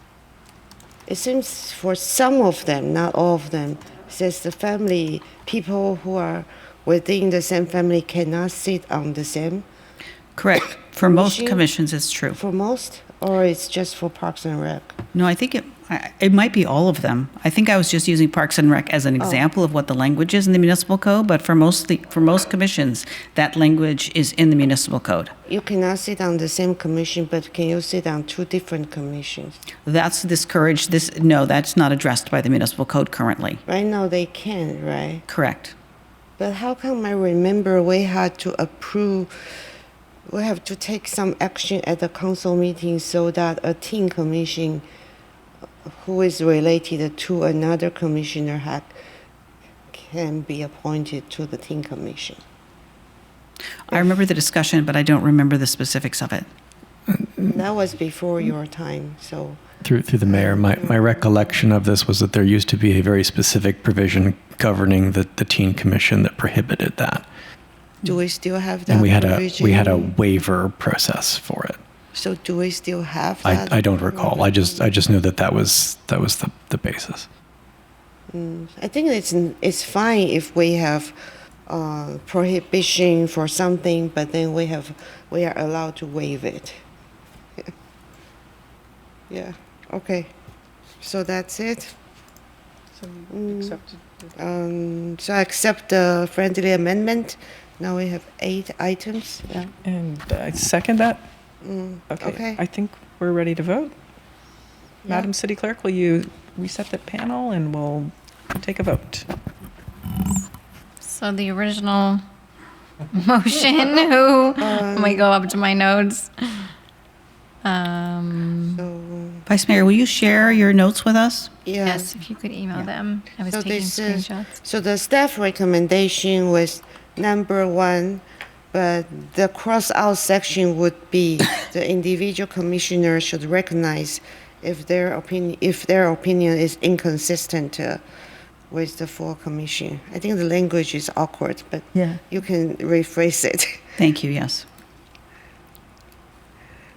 it seems for some of them, not all of them, says the family, people who are within the same family cannot sit on the same. Correct. For most commissions, it's true. For most, or it's just for Parks and Rec? No, I think it might be all of them. I think I was just using Parks and Rec as an example of what the language is in the municipal code, but for most commissions, that language is in the municipal code. You cannot sit on the same commission, but can you sit on 2 different commissions? That's discouraged. No, that's not addressed by the municipal code currently. Right now they can, right? Correct. But how come I remember we had to approve, we have to take some action at the council meeting so that a team commission who is related to another commissioner can be appointed to the team commission? I remember the discussion, but I don't remember the specifics of it. That was before your time, so. Through the mayor, my recollection of this was that there used to be a very specific provision governing the teen commission that prohibited that. Do we still have that And we provision? had a waiver process for it. So do we still have that? I don't recall. I just knew that was the basis. I think it's fine if we have prohibition for something, but then we are allowed to waive it. Yeah. Okay. So that's it. So I accept the friendly amendment. Now we have 8 items. Yeah. And I second that. Okay. I think we're ready to vote. Yeah. Madam City Clerk, will you reset the panel and we'll take a vote? So the original motion, let me go up to my notes. Vice Mayor, will you share your notes with us? Yeah. Yes, if you could email them. I was taking screenshots. So the staff recommendation was number 1, but the cross-out section would be the individual commissioner should recognize if their opinion is inconsistent with the full commission. I think the language is awkward, but you can rephrase it. Thank you, yes.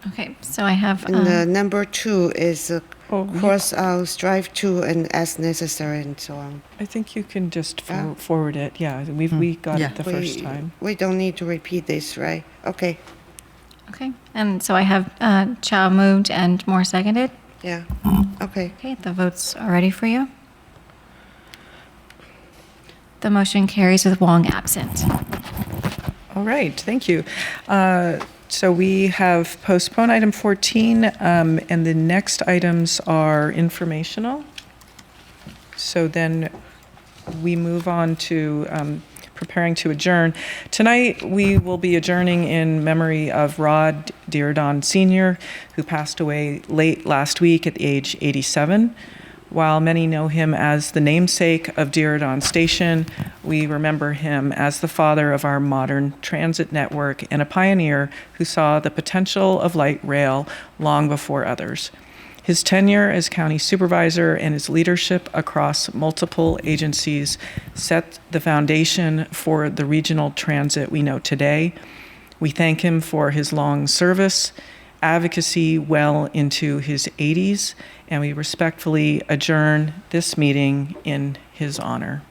Okay, so I have... And number 2 is cross-out, strive to, and as necessary, and so on. I think you can just forward it. Yeah, we got it the first time. We don't need to repeat this, right? Okay. Okay, and so I have Chow moved and Moore seconded. Yeah, okay. Okay, the votes are ready for you. The motion carries with Wong absent. All right, thank you. So we have postponed item 14, and the next items are informational. So then we move on to preparing to adjourn. Tonight, we will be adjourning in memory of Rod Dearden Sr., who passed away late last week at the age 87. While many know him as the namesake of Dearden Station, we remember him as the father of our modern transit network and a pioneer who saw the potential of light rail long before others. His tenure as county supervisor and his leadership across multiple agencies set the foundation for the regional transit we know today. We thank him for his long service, advocacy well into his 80s, and we respectfully adjourn this meeting in his honor.